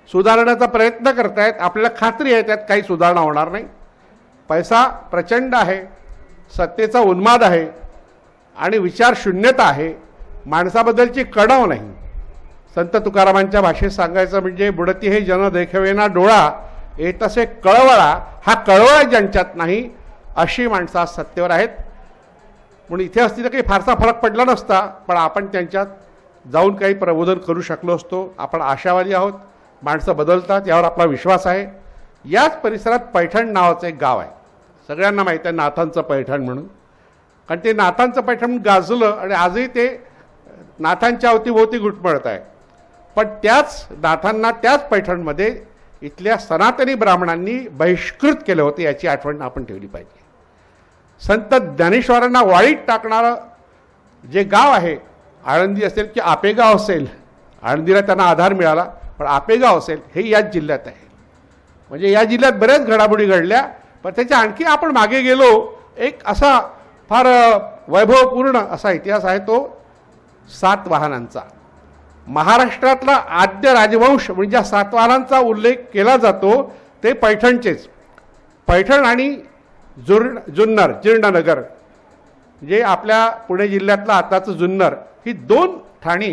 C: सुधारण्याचा प्रयत्न करतायत, आपल्याला खात्री आहे त्यात काही सुधारणा होणार नाही. पैसा प्रचंड आहे, सत्तेचा उन्माद आहे आणि विचारशून्यता आहे, माणसाबद्दलची कणव नाही. संत तुकारामांच्या भाषेत सांगायचं म्हणजे बुडती हे जन देखवेना डोळा, येतसे कळवळा, हा कळवळा ज्यांच्यात नाही अशी माणसं आज सत्तेवर आहेत. म्हणून इथे असतील तर काही फारसा फरक पडला नसता, पण आपण त्यांच्यात जाऊन काही प्रबोधन करू शकलो असतो. आपण आशावादी आहोत, माणसं बदलतात यावर आपला विश्वास आहे. याच परिसरात पैठण नावाचं एक गाव आहे, सगळ्यांना माहीत आहे नाथांचं पैठण म्हणून, कारण ते नाथांचं पैठण गाजलं आणि आजही ते नाथांच्या अवतीभोवती घुटमळत आहे. पण त्याच नाथांना त्याच पैठणमध्ये इथल्या सनातनी ब्राह्मणांनी बहिष्कृत केलं होतं, याची आठवण आपण ठेवली पाहिजे. संत ज्ञानेश्वरांना वाळीत टाकणारं जे गाव आहे, आळंदी असेल की आपेगाव असेल, आळंदीला त्यांना आधार मिळाला, पण आपेगाव असेल हे याच जिल्ह्यात आहे. म्हणजे या जिल्ह्यात बऱ्याच घडामोडी घडल्या, पण त्याच्या आणखी आपण मागे गेलो, एक असा फार वैभवपूर्ण असा इतिहास आहे तो सातवाहनांचा. महाराष्ट्रातला आद्य राजवंश म्हणजे ज्या सातवाहनांचा उल्लेख केला जातो ते पैठणचेच. पैठण आणि जुन्नर, जीर्णनगर, जे आपल्या पुणे जिल्ह्यातलं आताचं जुन्नर, ही दोन ठाणी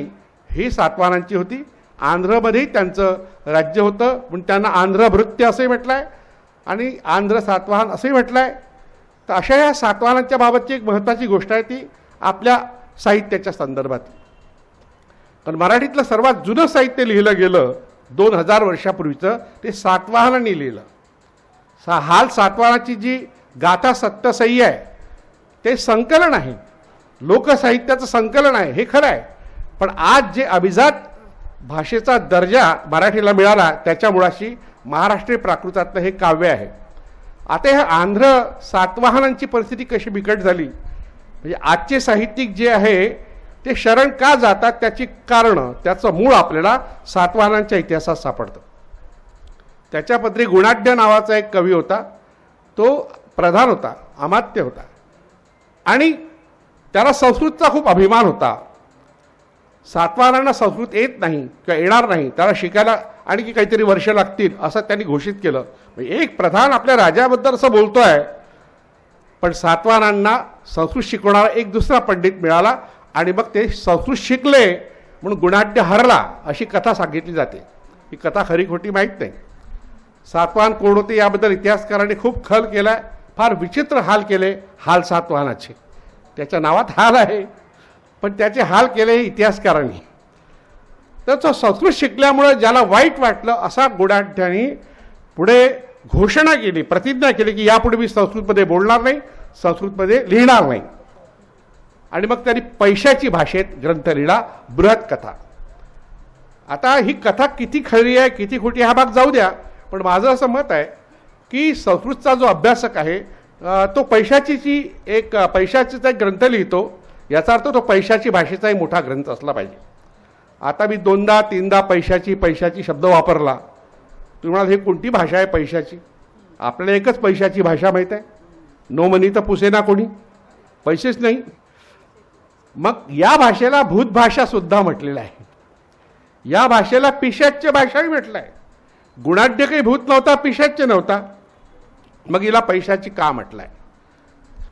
C: ही सातवाहनांची होती. आंध्रमध्येही त्यांचं राज्य होतं, म्हणून त्यांना आंध्रभृत्य असंही म्हटलं आहे आणि आंध्र सातवाहन असंही म्हटलं आहे. तर अशा या सातवाहनांच्या बाबतची एक महत्त्वाची गोष्ट आहे ती आपल्या साहित्याच्या संदर्भात. कारण मराठीतलं सर्वात जुनं साहित्य लिहिलं गेलं 2000 वर्षापूर्वीचं ते सातवाहनांनी लिहिलं. हाल सातवाहनाची जी गाथा सप्तसह्य आहे ते संकलन आहे, लोकसाहित्याचं संकलन आहे, हे खरं आहे. पण आज जे अभिजात भाषेचा दर्जा मराठीला मिळाला त्याच्या मुळाशी महाराष्ट्रीय प्राकृतातलं हे काव्य आहे. आता ह्या आंध्र सातवाहनांची परिस्थिती कशी बिकट झाली, म्हणजे आजचे साहित्यिक जे आहे ते शरण का जातात त्याची कारणं, त्याचं मूळ आपल्याला सातवाहनांच्या इतिहासात सापडतं. त्याच्या पत्री गुणाढ्य नावाचा एक कवी होता, तो प्रधान होता, अमात्य होता आणि त्याला संस्कृतचा खूप अभिमान होता. सातवाहनांना संस्कृत येत नाही किंवा येणार नाही, त्याला शिकायला आणखी काहीतरी वर्ष लागतील असं त्यांनी घोषित केलं. एक प्रधान आपल्या राजाबद्दल असं बोलतोय, पण सातवाहनांना संस्कृत शिकवणारा एक दुसरा पंडित मिळाला आणि मग ते संस्कृत शिकले म्हणून गुणाढ्य हरला अशी कथा सांगितली जाते. ही कथा खरी खोटी माहीत नाही. सातवाहन कोण होते याबद्दल इतिहासकारांनी खूप खल केला आहे, फार विचित्र हाल केले हाल सातवाहनाचे. त्याच्या नावात हाल आहे पण त्याचे हाल केले इतिहासकारांनी. तर तो संस्कृत शिकल्यामुळे ज्याला वाईट वाटलं असा गुणाढ्याने पुढे घोषणा केली, प्रतिज्ञा केली की यापुढे मी संस्कृतमध्ये बोलणार नाही, संस्कृतमध्ये लिहिणार नाही. आणि मग त्यांनी पैशाची भाषेत ग्रंथ लिहिला बृहत कथा. आता ही कथा किती खरी आहे किती खोटी हा भाग जाऊ द्या, पण माझं असं मत आहे की संस्कृतचा जो अभ्यासक आहे तो पैशाची एक ग्रंथ लिहितो, याचा अर्थ तो पैशाची भाषेचाही मोठा ग्रंथ असला पाहिजे. आता मी 2दा-3दा पैशाची शब्द वापरला. तुम्ही म्हणाल हे कोणती भाषा आहे पैशाची? आपल्याला एकच पैशाची भाषा माहीत आहे, नो मनी तर पुसेना कोणी, पैसेच नाही. मग या भाषेला भूत भाषा सुद्धा म्हटलेलं आहे. या भाषेला पिशाच्य भाषाही म्हटलं आहे. गुणाढ्य काही भूत नव्हता, पिशाच्य नव्हता, मग हिला पैशाची का म्हटलं आहे?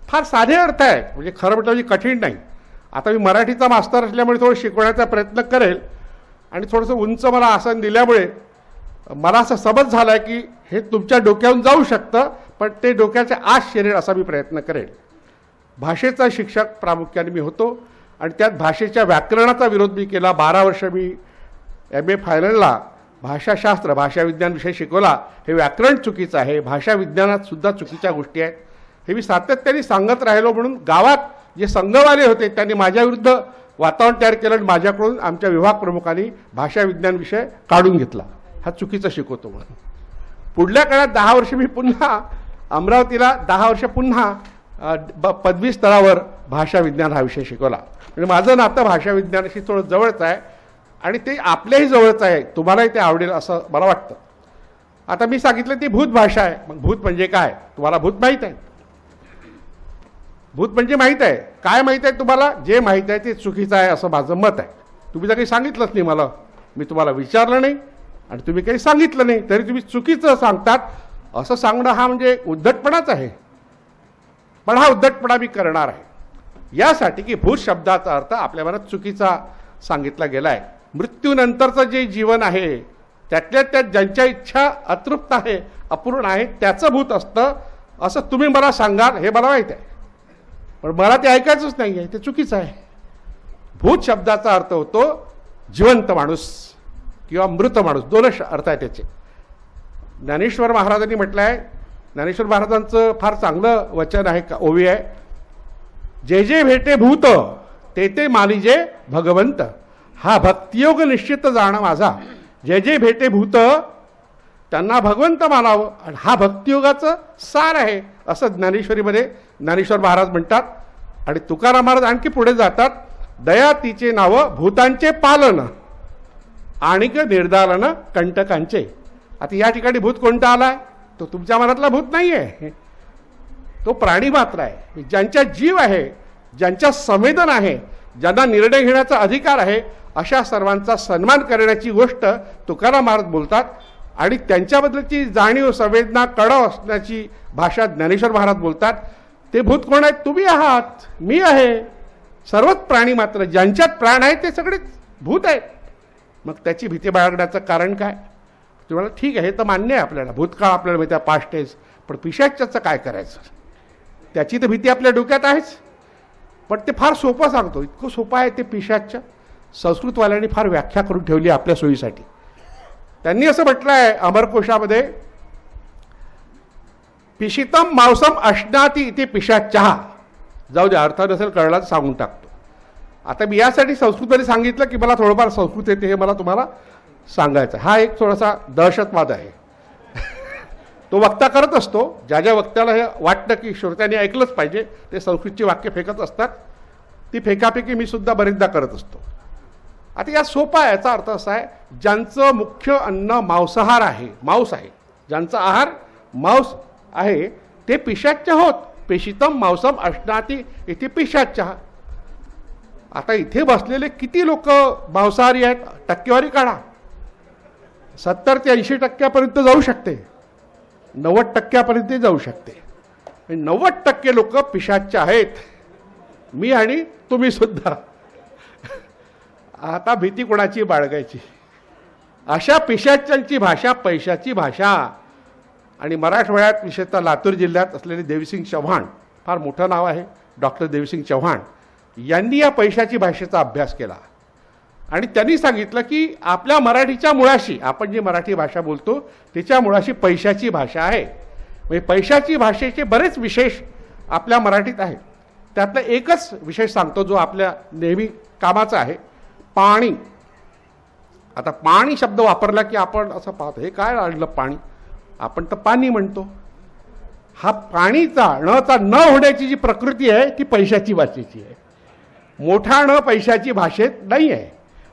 C: फार साधे अर्थ आहे, म्हणजे खरं म्हटलं म्हणजे कठीण नाही. आता मी मराठीचा मास्तर असल्यामुळे थोडं शिकवण्याचा प्रयत्न करेल, आणि थोडंसं उंच मला आसन दिल्यामुळे मला असं समज झालं आहे की हे तुमच्या डोक्यावरून जाऊ शकतं, पण ते डोक्याच्या आत शिरेल असा मी प्रयत्न करेल. भाषेचा शिक्षक प्रामुख्याने मी होतो, आणि त्यात भाषेच्या व्याकरणाचा विरोध मी केला. 12 वर्ष मी MA फायनलला भाषाशास्त्र भाषा विज्ञान विषय शिकवला. हे व्याकरण चुकीचं आहे, भाषा विज्ञानात सुद्धा चुकीच्या गोष्टी आहेत, हे मी सातत्याने सांगत राहिलो. म्हणून गावात जे संघवाले होते त्यांनी माझ्याविरुद्ध वातावरण तयार केलं, आणि माझ्याकडून आमच्या विभाग प्रमुखांनी भाषा विज्ञान विषय काढून घेतला, हा चुकीचं शिकवतो म्हणून. पुढल्या काळात 10 वर्ष मी पुन्हा अमरावतीला 10 वर्ष पुन्हा पदवी स्तरावर भाषा विज्ञान हा विषय शिकवला. म्हणजे माझं नातं भाषा विज्ञानाशी थोडं जवळचं आहे, आणि ते आपल्याही जवळचं आहे, तुम्हालाही ते आवडेल असं मला वाटतं. आता मी सांगितलं ती भूत भाषा आहे. मग भूत म्हणजे काय? तुम्हाला भूत माहीत आहे? भूत म्हणजे माहीत आहे. काय माहीत आहे तुम्हाला? जे माहीत आहे ते चुकीचं आहे असं माझं मत आहे. तुम्ही तर काही सांगितलंच नाही मला, मी तुम्हाला विचारलं नाही आणि तुम्ही काही सांगितलं नाही, तरी तुम्ही चुकीचं सांगतात. असं सांगणं हा म्हणजे उद्धटपणाच आहे. पण हा उद्धटपणा मी करणार आहे यासाठी की भूत शब्दाचा अर्थ आपल्या मनात चुकीचा सांगितला गेला आहे. मृत्यूनंतरचं जे जीवन आहे त्यातल्या त्यात ज्यांच्या इच्छा अतृप्त आहे, अपूर्ण आहे, त्याचं भूत असतं असं तुम्ही मला सांगाल, हे मला माहीत आहे, पण मला ते ऐकायचंच नाही आहे, ते चुकीचं आहे. भूत शब्दाचा अर्थ होतो जिवंत माणूस किंवा मृत माणूस, दोनच अर्थ आहे त्याचे. ज्ञानेश्वर महाराजांनी म्हटलं आहे, ज्ञानेश्वर महाराजांचं फार चांगलं वचन आहे, ओवी आहे, जे जे भेटे भूत ते ते मानिजे भगवंत, हा भक्तियोग निश्चित जाणं माझा. जे जे भेटे भूत त्यांना भगवंत मानावं, आणि हा भक्तियोगाचं सार आहे असं ज्ञानेश्वरीमध्ये ज्ञानेश्वर महाराज म्हणतात. आणि तुकाराम महाराज आणखी पुढे जातात, दया तिचे नावं भूतांचे पालन आणिक निर्दालन कंटकांचे. आता या ठिकाणी भूत कोणता आलाय? तो तुमच्या मनातला भूत नाही आहे, तो प्राणी मात्र आहे. ज्यांच्या जीव आहे, ज्यांच्या संवेदन आहे, ज्यांना निर्णय घेण्याचा अधिकार आहे, अशा सर्वांचा सन्मान करण्याची गोष्ट तुकाराम महाराज बोलतात. आणि त्यांच्याबद्दलची जाणीव संवेदना कळव असण्याची भाषा ज्ञानेश्वर महाराज बोलतात. ते भूत कोण आहेत? तुम्ही आहात, मी आहे, सर्वच प्राणी मात्र ज्यांच्यात प्राण आहे ते सगळेच भूत आहेत. मग त्याची भीती बाळगण्याचं कारण काय? तुम्हाला ठीक आहे, हे तर मान्य आहे आपल्याला, भूतकाळ आपल्याला माहिती आहे, पास्ट टेन्स, पण पिशाच्याचं काय करायचं? त्याची तर भीती आपल्या डोक्यात आहेच, पण ते फार सोपं सांगतो, इतकं सोपं आहे ते पिशाच्य. संस्कृतवाल्यांनी फार व्याख्या करून ठेवली आपल्या सोयीसाठी. त्यांनी असं म्हटलं आहे अमरकोशामध्ये, पिशितम मांसम अश्नाती इथे पिशाच्चहा. जाऊ दे, अर्थ नसेल कळला तर सांगून टाकतो. आता मी यासाठी संस्कृतमध्ये सांगितलं की मला थोडंफार संस्कृत येते, हे मला तुम्हाला सांगायचं. हा एक थोडासा दहशतवाद आहे. तो वक्ता करत असतो, ज्या ज्या वक्त्याला हे वाटतं की श्रोत्यांनी ऐकलंच पाहिजे ते संस्कृतची वाक्य फेकत असतात. ती फेकाफेकी मी सुद्धा बरेचदा करत असतो. आता या सोपा याचा अर्थ असा आहे, ज्यांचं मुख्य अन्न मांसाहार आहे, मांस आहे, ज्यांचा आहार मांस आहे ते पिशाच्य होत. पेशितम मांसम अश्नाती इथे पिशाच्य. आता इथे बसलेले किती लोक मांसाहारी आहेत? टक्केवारी काढा. 70 ते 80% जाऊ शकते, 90% जाऊ शकते. 90% लोक पिशाच्य आहेत, मी आणि तुम्ही सुद्धा. आता भीती कोणाची बाळगायची? अशा पिशाच्यांची भाषा पैशाची भाषा. आणि मराठवाड्यात विशेषतः लातूर जिल्ह्यात असलेले देवीसिंग चव्हाण, फार मोठं नाव आहे, डॉक्टर देवीसिंग चव्हाण, यांनी या पैशाची भाषेचा अभ्यास केला. आणि त्यांनी सांगितलं की आपल्या मराठीच्या मुळाशी, आपण जी मराठी भाषा बोलतो त्याच्या मुळाशी पैशाची भाषा आहे. म्हणजे पैशाची भाषेचे बरेच विशेष आपल्या मराठीत आहेत. त्यातला एकच विषय सांगतो जो आपल्या नेहमी कामाचा आहे, पाणी. आता पाणी शब्द वापरला की आपण असं पाहतो, हे काय आणलं पाणी, आपण तर पाणी म्हणतो. हा पाणीचा णचा न होण्याची जी प्रकृती आहे ती पैशाची भाषेची आहे. मोठा ण पैशाची भाषेत नाही आहे,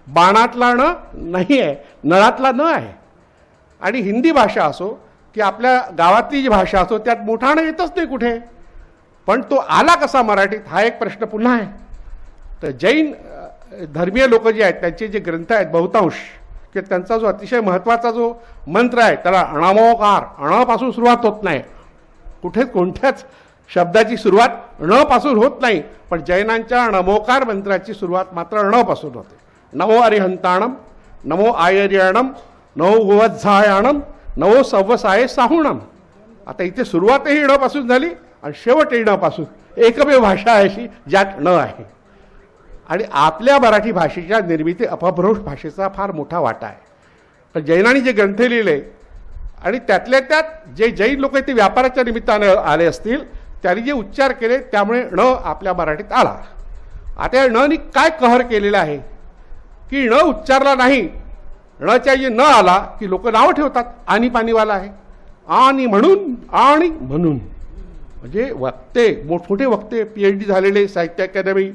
C: बाणातला ण नाही आहे, नळातला न आहे. आणि हिंदी भाषा असो की आपल्या गावातली जी भाषा असो त्यात मोठा ण येतच नाही कुठे. पण तो आला कसा मराठीत हा एक प्रश्न पुन्हा आहे. तर जैन धर्मीय लोक जे आहेत त्यांचे जे ग्रंथ आहेत बहुतांश, की त्यांचा जो अतिशय महत्त्वाचा जो मंत्र आहे त्याला अणमोकार, अणपासून सुरुवात होत नाही. कुठेच कोणत्याच शब्दाची सुरुवात णपासून होत नाही. पण जैनांच्या नमोकार मंत्राची सुरुवात मात्र णपासून होते. नमो अरिहंताणम, नमो आयर्याणम, नमो गोवत्सायाणम, नमो सव्वसाये साहुणम. आता इथे सुरुवातही णपासून झाली आणि शेवटही णपासून. एकमेव भाषा आहे अशी ज्यात ण आहे. आणि आपल्या मराठी भाषेच्या निर्मिती अपभ्रंश भाषेचा फार मोठा वाटा आहे. तर जैनांनी जे ग्रंथ लिहिले आणि त्यातल्या त्यात जे जैन लोक ते व्यापाराच्या निमित्तानं आले असतील त्यांनी जे उच्चार केले त्यामुळे ण आपल्या मराठीत आला. आता या णनी काय कहर केलेला आहे की ण उच्चारला नाही, णच्या जे न आला की लोक नावं ठेवतात, आणि पाणीवाला आहे, आणि म्हणून, आणि म्हणून. म्हणजे वक्ते, मोठमोठे वक्ते, PhD झालेले, साहित्य अकादमी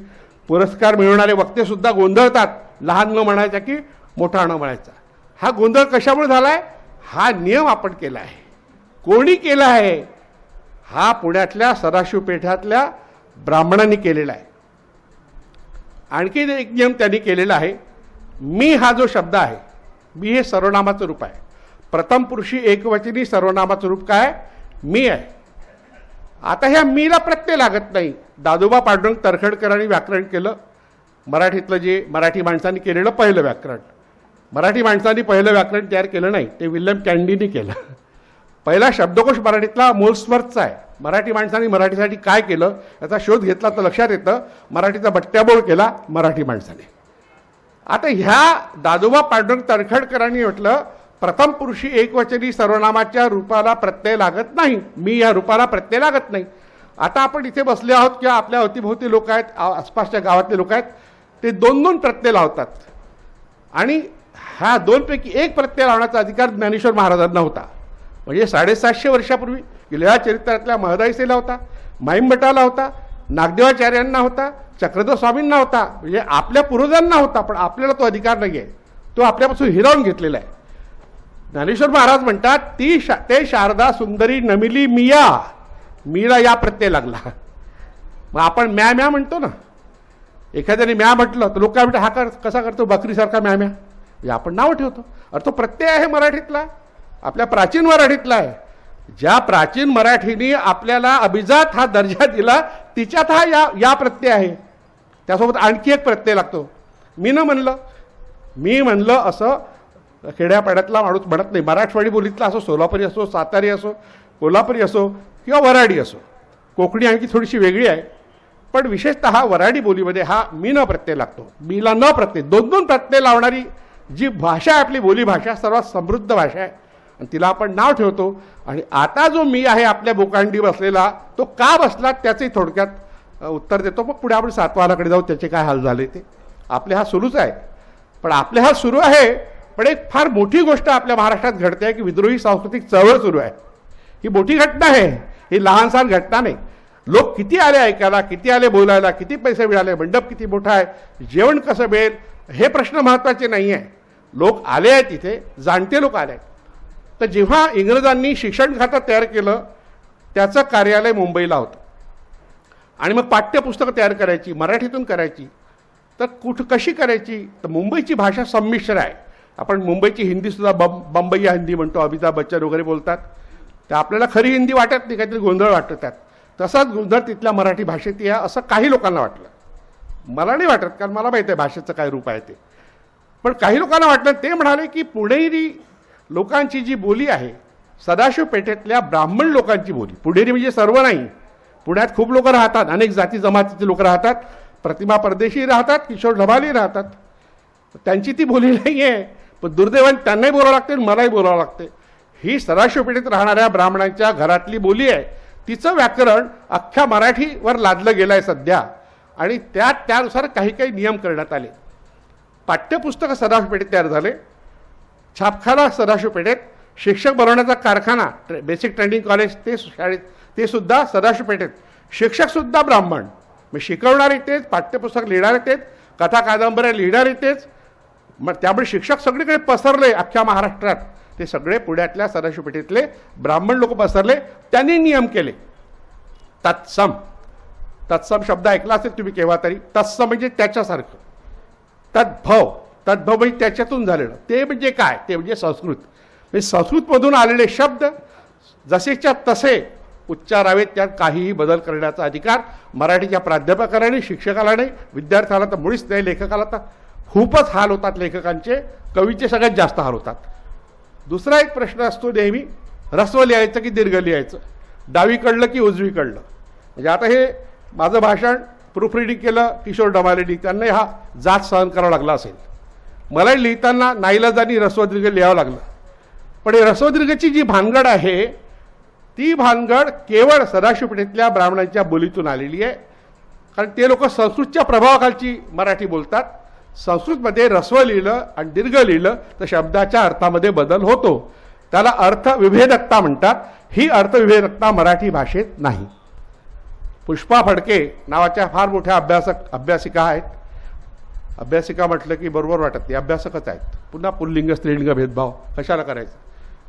C: पुरस्कार मिळवणारे वक्ते सुद्धा गोंधळतात, लहान न म्हणायचा की मोठा न म्हणायचा. हा गोंधळ कशामुळे झाला आहे? हा नियम आपण केला आहे. कोणी केला आहे? हा पुण्यातल्या सदाशिव पेठातल्या ब्राह्मणांनी केलेला आहे. आणखी एक नियम त्यांनी केलेला आहे. मी हा जो शब्द आहे, मी हे सर्वनामाचं रूप आहे. प्रथम पुरुषी एकवचनी सर्वनामाचं रूप काय? मी आहे. आता ह्या मीला प्रत्यय लागत नाही. दादोबा पांडुरंग तरखडकरांनी व्याकरण केलं, मराठीतलं जे मराठी माणसांनी केलेलं पहिलं व्याकरण. मराठी माणसांनी पहिलं व्याकरण तयार केलं नाही, ते विल्यम कॅन्डीनी केलं. पहिला शब्दकोश मराठीतला मोल्सवर्थचा आहे. मराठी माणसांनी मराठीसाठी काय केलं याचा शोध घेतला तर लक्षात येतं, मराठीचा बट्ट्याबोळ केला मराठी माणसाने. आता ह्या दादोबा पांडुरंग तरखडकरांनी म्हटलं प्रथम पुरुषी एकवचनी सर्वनामाच्या रूपाला प्रत्यय लागत नाही, मी या रूपाला प्रत्यय लागत नाही. आता आपण इथे बसले आहोत किंवा आपल्या अवतीभोवती लोक आहेत, आसपासच्या गावातले लोक आहेत, ते दोन दोन प्रत्यय लावतात. आणि हा दोनपैकी एक प्रत्यय लावण्याचा अधिकार ज्ञानेश्वर महाराजांना होता. म्हणजे 750 वर्षापूर्वी लीळा चरित्रातल्या महदाईसेला होता, माईंभटाला होता, नागदेवाचार्यांना होता, चक्रधर स्वामींना होता, म्हणजे आपल्या पूर्वजांना होता. पण आपल्याला तो अधिकार नाही आहे, तो आपल्यापासून हिरावून घेतलेला आहे. ज्ञानेश्वर महाराज म्हणतात ते शारदा सुंदरी नमिली मिया, मीला या प्रत्यय लागला. मग आपण म्या म्या म्हणतो ना, एखाद्याने म्या म्हटलं तर लोक काय म्हणतात, हा कसा करतो बकरीसारखा म्या म्या, म्हणजे आपण नावं ठेवतो. अरे तो प्रत्यय आहे मराठीतला, आपल्या प्राचीन मराठीतला आहे. ज्या प्राचीन मराठीने आपल्याला अभिजात हा दर्जा दिला तिच्यात हा या प्रत्यय आहे. त्यासोबत आणखी एक प्रत्यय लागतो. मी म्हणलं असं खेड्यापाड्यातला माणूस म्हणत नाही. मराठवाडी बोलीतला असो, सोलापुरी असो, सातारी असो, कोल्हापुरी असो किंवा वराडी असो. कोकणी आणखी थोडीशी वेगळी आहे, पण विशेषतः वराडी बोलीमध्ये हा मी न प्रत्यय लागतो. मीला न प्रत्यय, दोन दोन प्रत्यय लावणारी जी भाषा आहे आपली बोली भाषा, सर्वात समृद्ध भाषा आहे आणि तिला आपण नाव ठेवतो. आणि आता जो मी आहे आपल्या बोकांडी बसलेला, तो का बसला त्याचंही थोडक्यात उत्तर देतो. मग पुढे आपण सातवाराकडे जाऊ, त्याचे काय हाल झाले ते. आपले हा सुरूच आहे. पण आपले हा सुरू आहे, पण एक फार मोठी गोष्ट आपल्या महाराष्ट्रात घडते आहे की विद्रोही सांस्कृतिक चळवळ सुरू आहे. ही मोठी घटना आहे, ही लहानसहान घटना नाही. लोक किती आले ऐकायला, किती आले बोलायला, किती पैसे मिळाले, मंडप किती मोठा आहे, जेवण कसं मिळेल, हे प्रश्न महत्त्वाचे नाही आहे. लोक आले आहेत, तिथे जाणते लोक आले आहेत. तर जेव्हा इंग्रजांनी शिक्षण खातं तयार केलं, त्याचं कार्यालय मुंबईला होतं. आणि मग पाठ्यपुस्तकं तयार करायची, मराठीतून करायची. तर कशी करायची? तर मुंबईची भाषा संमिश्र आहे. आपण मुंबईची हिंदीसुद्धा बंबईया हिंदी म्हणतो, अमिताभ बच्चन वगैरे बोलतात. तर आपल्याला खरी हिंदी वाटत नाही, काहीतरी गोंधळ वाटतं त्यात. तसाच गोंधळ तिथल्या मराठी भाषेत आहे असं काही लोकांना वाटलं. मला नाही वाटत, कारण मला माहीत आहे भाषेचं काय रूप आहे ते. पण काही लोकांना वाटलं. ते म्हणाले की पुणेरी लोकांची जी बोली आहे, सदाशिव पेठेतल्या ब्राह्मण लोकांची बोली, पुणेरी म्हणजे सर्व नाही, पुण्यात खूप लोक राहतात, अनेक जाती जमातीचे लोक राहतात, प्रतिमा परदेशी राहतात, किशोर ढबाली राहतात, त्यांची ती बोली नाही आहे. पण दुर्दैवाने त्यांनाही बोलावं लागते, मलाही बोलावं लागते. ही सदाशिव पेठेत राहणाऱ्या ब्राह्मणांच्या घरातली बोली आहे. तिचं व्याकरण अख्ख्या मराठीवर लादलं गेलं आहे सध्या आणि त्यानुसार काही काही नियम करण्यात आले. पाठ्यपुस्तकं सदाशिव पेठेत तयार झाले, छापखाना सदाशिव पेठेत, शिक्षक बनवण्याचा कारखाना बेसिक ट्रेनिंग कॉलेज ते शाळेत ते सुद्धा सदाशिव पेठेत, शिक्षकसुद्धा ब्राह्मण, मग शिकवणारे तेच, पाठ्यपुस्तक लिहिणारे तेच, कथा कादंबऱ्या लिहिणारे तेच. मग त्यामुळे शिक्षक सगळीकडे पसरले अख्ख्या महाराष्ट्रात. ते सगळे पुण्यातल्या सदाशिव पेठेतले ब्राह्मण लोक पसरले. त्यांनी नियम केले. तत्सम तत्सम शब्द ऐकला असेल तुम्ही केव्हा तरी. तत्सम म्हणजे त्याच्यासारखं. तद्भव तद्भव म्हणजे त्याच्यातून झालेलं. ते म्हणजे काय? ते म्हणजे संस्कृत. म्हणजे संस्कृतमधून आलेले शब्द जसेच्या तसे उच्चारावेत, त्यात काहीही बदल करण्याचा अधिकार मराठीच्या प्राध्यापकाला नाही, शिक्षकाला नाही, विद्यार्थ्याला तर मुळीच नाही, लेखकाला तर खूपच हाल होतात. लेखकांचे, कवीचे सगळ्यात जास्त हाल होतात. दुसरा एक प्रश्न असतो नेहमी, ऱ्हस्व लिहायचं की दीर्घ लिहायचं, डावीकडलं की उजवीकडलं. म्हणजे आता हे माझं भाषण प्रूफ रिडिंग केलं किशोर डमालेनी, त्यांना हा जाच सहन करावा लागला असेल. मलाही लिहिताना नाईलाजानी ऱ्हस्व दीर्घ लिहावं लागलं. पण हे ऱ्हस्व दीर्घची जी भानगड आहे ती भानगड केवळ सदाशिव पेठेतल्या ब्राह्मणांच्या बोलीतून आलेली आहे. कारण ते लोक संस्कृतच्या प्रभावाखालची मराठी बोलतात. संस्कृतमध्ये ऱ्हस्व लिहिलं आणि दीर्घ लिहिलं तर शब्दाच्या अर्थामध्ये बदल होतो. त्याला अर्थविभेदकता म्हणतात. ही अर्थविभेदकता मराठी भाषेत नाही. पुष्पा फडके नावाच्या फार मोठ्या अभ्यासिका आहेत. अभ्यासिका म्हटलं की बरोबर वाटत नाही, अभ्यासकच आहेत. पुन्हा पुल्लिंग स्त्रीलिंग भेदभाव कशाला करायचा.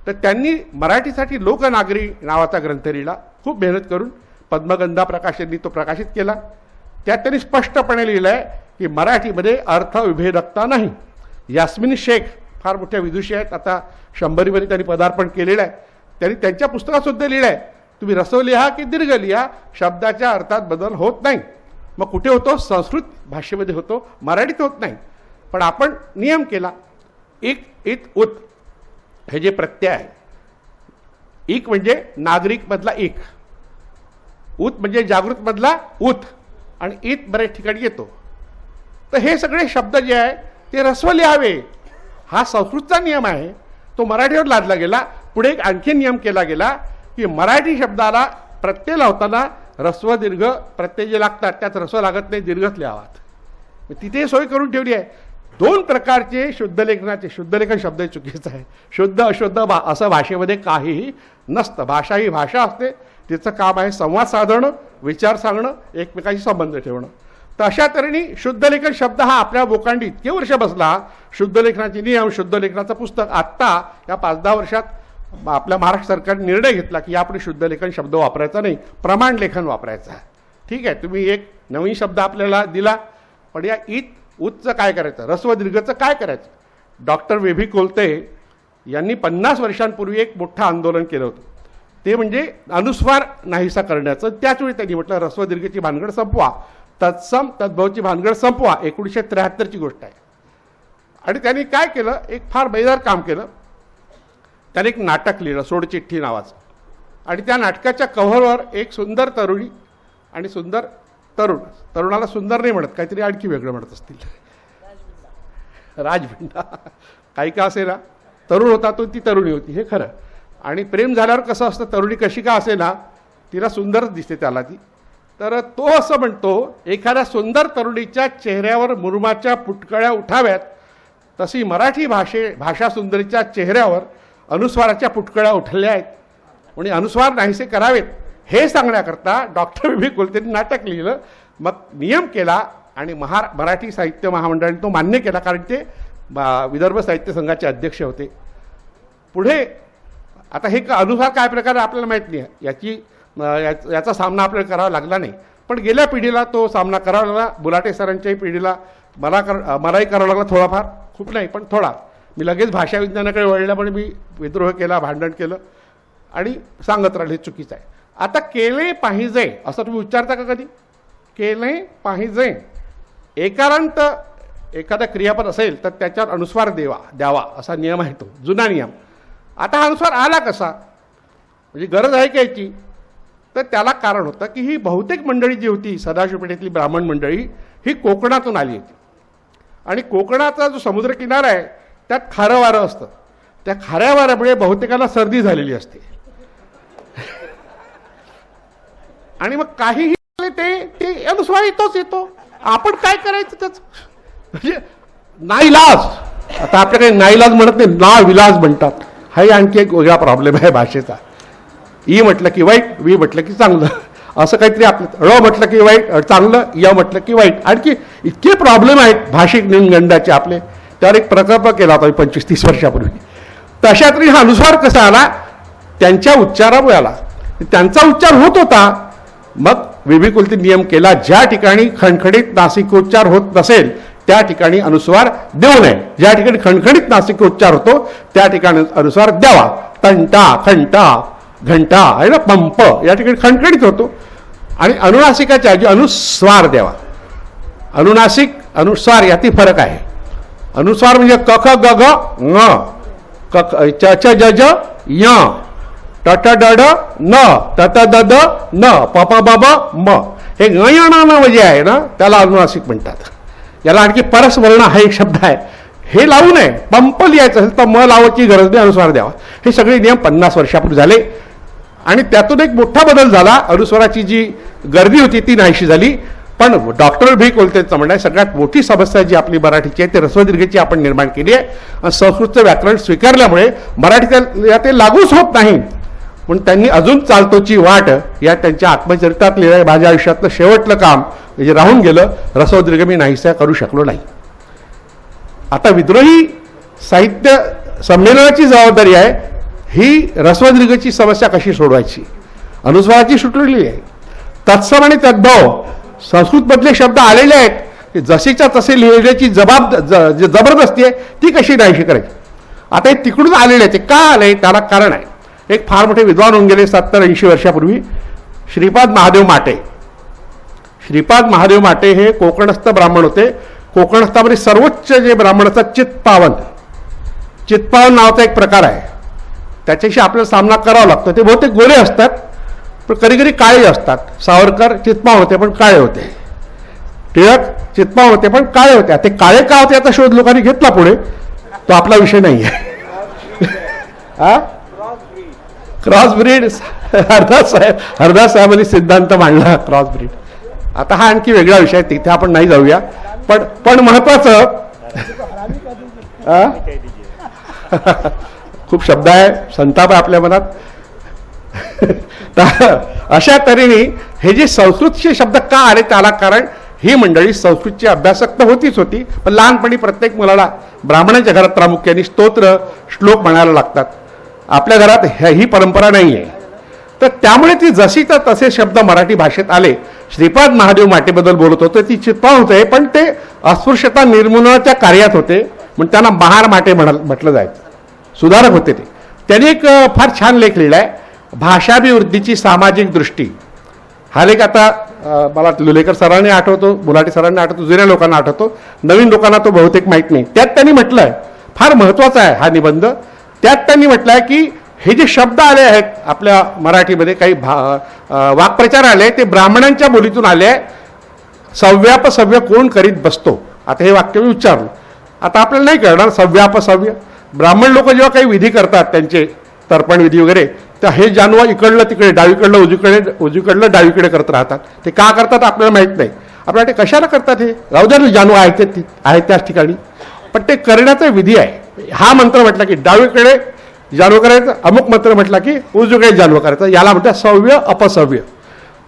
C: तर त्यांनी मराठीसाठी लोकनागरी नावाचा ग्रंथ लिहिला. खूप मेहनत करून पद्मगंधा प्रकाशननी तो प्रकाशित केला. त्यात त्यांनी स्पष्टपणे लिहिलं आहे की मराठीमध्ये अर्थविभेदकता नाही. यास्मिन शेख फार मोठ्या विदुषी आहेत, आता 100मध्ये त्यांनी पदार्पण केलेलं आहे. त्यांनी त्यांच्या पुस्तकातसुद्धा लिहिलं आहे, तुम्ही ऱ्हस्व लिहा की दीर्घ लिहा, शब्दाच्या अर्थात बदल होत नाही. मग कुठे होतो? संस्कृत भाषेमध्ये होतो, मराठीत होत नाही. पण आपण नियम केला, इक इत उत हे जे प्रत्यय आहे, इक म्हणजे नागरिकमधला इक, उत म्हणजे जागृतमधला उत, आणि इत बऱ्याच ठिकाणी येतो. तर हे सगळे शब्द जे आहे ते ऱ्हस्व लिहावे, हा संस्कृतचा नियम आहे. तो मराठीवर लादला गेला. पुढे एक आणखी नियम केला गेला की मराठी शब्दाला प्रत्यय लावताना ऱ्हस्व दीर्घ प्रत्यय जे लागतात त्यात ऱ्हस्व लागत नाही, दीर्घच लिहावात. तिथे सोय करून ठेवली आहे. 2 प्रकारचे शुद्धलेखनाचे, शुद्धलेखन शब्द चुकीचा आहे, शुद्ध अशुद्ध असं भाषेमध्ये काहीही नसतं. भाषा ही भाषा असते, तिचं काम आहे संवाद साधणं, विचार सांगणं, एकमेकांशी संबंध ठेवणं. तर अशा तऱ्हेने शुद्धलेखन शब्द हा आपल्या बोकांडी इतके वर्ष बसला. शुद्धलेखनाचे नियम, शुद्धलेखनाचं पुस्तक. आत्ता या 5-10 वर्षात आपल्या महाराष्ट्र सरकारने निर्णय घेतला की यापुढे शुद्धलेखन शब्द वापरायचा नाही, प्रमाण लेखन वापरायचं आहे. ठीक आहे, तुम्ही एक नवीन शब्द आपल्याला दिला, पण या इत उतचं काय करायचं, ऱ्हस्व दीर्घचं काय करायचं? डॉक्टर वेभी कोलते यांनी 50 वर्षांपूर्वी एक मोठं आंदोलन केलं होतं. ते म्हणजे अनुस्वार नाहीसा करण्याचं. त्याचवेळी त्यांनी म्हटलं ऱ्हस्व दीर्घची भानगड संपवा, तत्सम तद्भवची भानगड संपवा. 1973ची गोष्ट आहे. आणि त्यांनी काय केलं, एक फार मजेदार काम केलं. त्याने एक नाटक लिहिलं सोडचिठ्ठी नावाचं. आणि त्या नाटकाच्या कव्हरवर एक सुंदर तरुणी आणि सुंदर तरुण, तरुणाला सुंदर नाही म्हणत, काहीतरी आणखी वेगळं म्हणत असतील, राजभिंडा काही का असे ना, तरुण होता तो, ती तरुणी होती, हे खरं. आणि प्रेम झाल्यावर कसं असतं, तरुणी कशी का असे ना, तिला सुंदरच दिसते त्याला ती. तर तो असं म्हणतो, एखाद्या सुंदर तरुणीच्या चेहऱ्यावर मुरुमाच्या पुटकळ्या उठाव्यात, तशी मराठी भाषा सुंदरीच्या चेहऱ्यावर अनुस्वाराच्या पुटकळ्या उठल्या आहेत. आणि अनुस्वार नाहीसे करावेत हे सांगण्याकरता डॉक्टर वेभी कोलतेंनी नाटक लिहिलं. मग नियम केला आणि मराठी साहित्य महामंडळाने तो मान्य केला, कारण ते विदर्भ साहित्य संघाचे अध्यक्ष होते. पुढे आता हे अनुसार काय प्रकार आपल्याला माहीत नाही, याचा सामना आपल्याला करावा लागला नाही. पण गेल्या पिढीला तो सामना करावा लागला. बुलाटे सरांच्याही पिढीला मलाही करावा लागला, थोडाफार, खूप नाही पण थोडा. मी लगेच भाषा विज्ञानाकडे वळल्यामुळे मी विद्रोह केला, भांडण केलं आणि सांगत राहिले चुकीचं आहे. आता केले पाहिजे असं तुम्ही उच्चारता का कधी? केले पाहिजे, एकारांत एखादा क्रियापद असेल तर त्याच्यावर अनुस्वार द्यावा असा नियम आहे, तो जुना नियम. आता हा अनुस्वार आला कसा, म्हणजे गरज आहे का याची? तर त्याला कारण होतं की ही बहुतेक मंडळी जी होती सदाशिव पेठेतली ब्राह्मण मंडळी, ही कोकणातून आली होती. आणि कोकणाचा जो समुद्रकिनारा आहे त्यात खारं वारं असतं. त्या खाऱ्या वाऱ्यामुळे बहुतेकांना सर्दी झालेली असते. आणि मग काहीही ते ते अनुस्वार येतो. आपण काय करायचं त्याच म्हणजे नाईलाज. आता आपल्याकडे नाईलाज म्हणत नाही, नाविलाज म्हणतात. हाही आणखी एक वेगळा प्रॉब्लेम आहे भाषेचा. ई म्हटलं की वाईट, वी म्हटलं की चांगलं, असं काहीतरी आपलं. ळ म्हटलं की वाईट चांगलं, य म्हटलं की वाईट. आणखी इतके प्रॉब्लेम आहेत भाषिक न्यूनगंडाचे आपले. त्यावर एक प्रकल्प केला होता 25-30 वर्षापूर्वी. तशा तरी हा अनुस्वार कसा आला, त्यांच्या उच्चारामुळे आला. त्यांचा उच्चार होत होता, मग विभी कुलती नियम केला, ज्या ठिकाणी खणखणीत नासिकोच्चार होत नसेल त्या ठिकाणी अनुस्वार देऊ नये. ज्या ठिकाणी खणखणीत नासिकोच्चार होतो त्या ठिकाणी अनुस्वार द्यावा. तंटा, खंटा, घंटा आहे ना, पंप, या ठिकाणी खणखणीत होतो. आणि अनुनासिकाच्या ऐवजी अनुस्वार द्यावा. अनुनासिक अनुस्वार यातील फरक आहे. अनुस्वार म्हणजे क ख ग घ ङ, च च ज ज य, ट ट ड ड न, त त द द न, प प ब ब म. हे ङ जे आहे ना त्याला अनुनासिक म्हणतात. याला आणखी परस्वर्ण हा एक शब्द आहे, हे लावू नये. पंप लिहायचं असेल तर म लावायची गरज नाही, अनुस्वार द्यावा. हे सगळे नियम 50 वर्षापूर्वी झाले. आणि त्यातून एक मोठा बदल झाला. अनुस्वाराची जी गर्दी होती ती नाहीशी झाली. पण डॉक्टर भी कोलतेचं म्हणणं आहे, सगळ्यात मोठी समस्या जी आपली मराठीची आहे ते ऱ्हस्व-दीर्घाची आपण निर्माण केली आहे. आणि संस्कृतचं व्याकरण स्वीकारल्यामुळे मराठीच्या ते लागूच होत नाही. पण त्यांनी अजून चालतोची वाट या त्यांच्या आत्मचरित्रात लिहिलं आहे. माझ्या आयुष्यातलं शेवटलं काम जे राहून गेलं, ऱ्हस्व-दीर्घ मी नाहीसा करू शकलो नाही. आता विद्रोही साहित्य संमेलनाची जबाबदारी आहे ही ऱ्हस्व-दीर्घची समस्या कशी सोडवायची. अनुस्वाराची सुटलेली आहे. तत्सम आणि तद्भव संस्कृतमधले शब्द आलेले आहेत, जसेच्या तसे लिहिण्याची जबरदस्ती आहे ती कशी नाहीशी करायची. आता हे तिकडून आलेले आहे. ते का आले त्याला कारण आहे. एक फार मोठे विद्वान होऊन गेले 70-80 वर्षापूर्वी, श्रीपाद महादेव माटे. श्रीपाद महादेव माटे हे कोकणस्थ ब्राह्मण होते. कोकणस्थामध्ये सर्वोच्च जे ब्राह्मण असतात चित्पावन नावाचा एक प्रकार आहे. त्याच्याशी आपल्याला सामना करावा लागतो. ते बहुतेक गोरे असतात पण कधी कधी काळे असतात. सावरकर चित्पाव होते पण काळे होते. टिळक चित्पाव होते पण काळे होते. ते काळे का होते याचा शोध लोकांनी घेतला पुढे, तो आपला विषय नाही आहे. क्रॉस ब्रीड हरदास साहेबांनी सिद्धांत मांडला क्रॉस ब्रीड. आता हा आणखी वेगळा विषय आहे, तिथे आपण नाही जाऊया. पण महत्वाचं खूप शब्द आहे, संताप आहे आपल्या मनात. अशा तऱ्हेने हे जे संस्कृतचे शब्द का आले त्याला कारण ही मंडळी संस्कृतची अभ्यासक तर होतीच होती, पण लहानपणी प्रत्येक मुलाला ब्राह्मणांच्या घरात प्रामुख्याने स्तोत्र श्लोक म्हणायला लागतात. आपल्या घरात ही परंपरा नाही आहे. तर त्यामुळे ती जशी तर तसे शब्द मराठी भाषेत आले. श्रीपाद महादेव माटेबद्दल बोलत होते, ती चित्पाव होते पण ते अस्पृश्यता निर्मूलनाच्या कार्यात होते म्हणून त्यांना महार माटे म्हटलं जायचं. सुधारक होते ते. त्यांनी एक फार छान लेख लिहिला आहे, भाषाभिवृद्धीची सामाजिक दृष्टी. हा लेख आता मला लुलेकर सरांनी आठवतो, मुलाटी सरांनी आठवतो, जुन्या लोकांना आठवतो, नवीन लोकांना तो बहुतेक माहीत नाही. त्यात त्यांनी म्हटलं आहे, फार महत्त्वाचा आहे हा निबंध. त्यात त्यांनी म्हटलं आहे की हे जे शब्द आले आहेत आपल्या मराठीमध्ये, काही वाक्प्रचार आले ते ब्राह्मणांच्या बोलीतून आले आहे. सव्यापसव्य कोण करीत बसतो. आता हे वाक्य मी उच्चारलं. आता आपल्याला नाही कळणार सव्यापसव्य. ब्राह्मण लोक जेव्हा काही विधी करतात त्यांचे तर्पण विधी वगैरे, तर हे जानवा इकडलं तिकडे डावीकडलं उजवीकडलं डावीकडे करत राहतात. ते का करतात आपल्याला माहीत नाही. आपल्याला ते कशाला करतात हे राहू द्या, जानवा आहेत त्याच ठिकाणी, पण ते करण्याचा विधी आहे. हा मंत्र म्हटला की डावीकडे जानव करायचं, अमुक मंत्र म्हटला की उजवीकडे जानव करायचं, याला म्हणतात सव्य अपसव्य.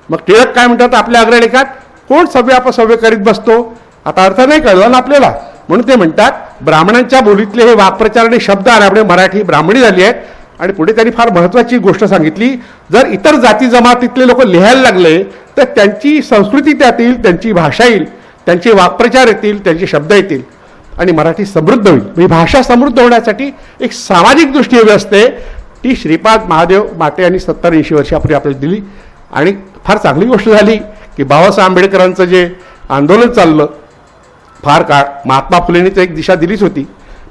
C: मग टिळक काय म्हणतात आपल्या अग्रलेखात, कोण सव्य अपसव्य करीत बसतो. आता अर्थ नाही कळला ना आपल्याला, म्हणून ते म्हणतात ब्राह्मणांच्या बोलीतले हे वाक्प्रचार आणि शब्द आल्यामुळे मराठी ब्राह्मणी झाली आहे. आणि पुढे त्यांनी फार महत्त्वाची गोष्ट सांगितली, जर इतर जाती जमातीतले लोक लिहायला लागले तर त्यांची संस्कृती त्यात येईल, त्यांची भाषा येईल, त्यांचे वाक्प्रचार येतील, त्यांचे शब्द येतील आणि मराठी समृद्ध होईल. म्हणजे भाषा समृद्ध होण्यासाठी एक सामाजिक दृष्टी हवी असते, ती श्रीपाद महादेव माटे यांनी 70-80 वर्षापूर्वी आपल्याला दिली. आणि फार चांगली गोष्ट झाली की बाबासाहेब आंबेडकरांचं जे आंदोलन चाललं फार काळ, महात्मा फुलेंनी तर एक दिशा दिलीच होती,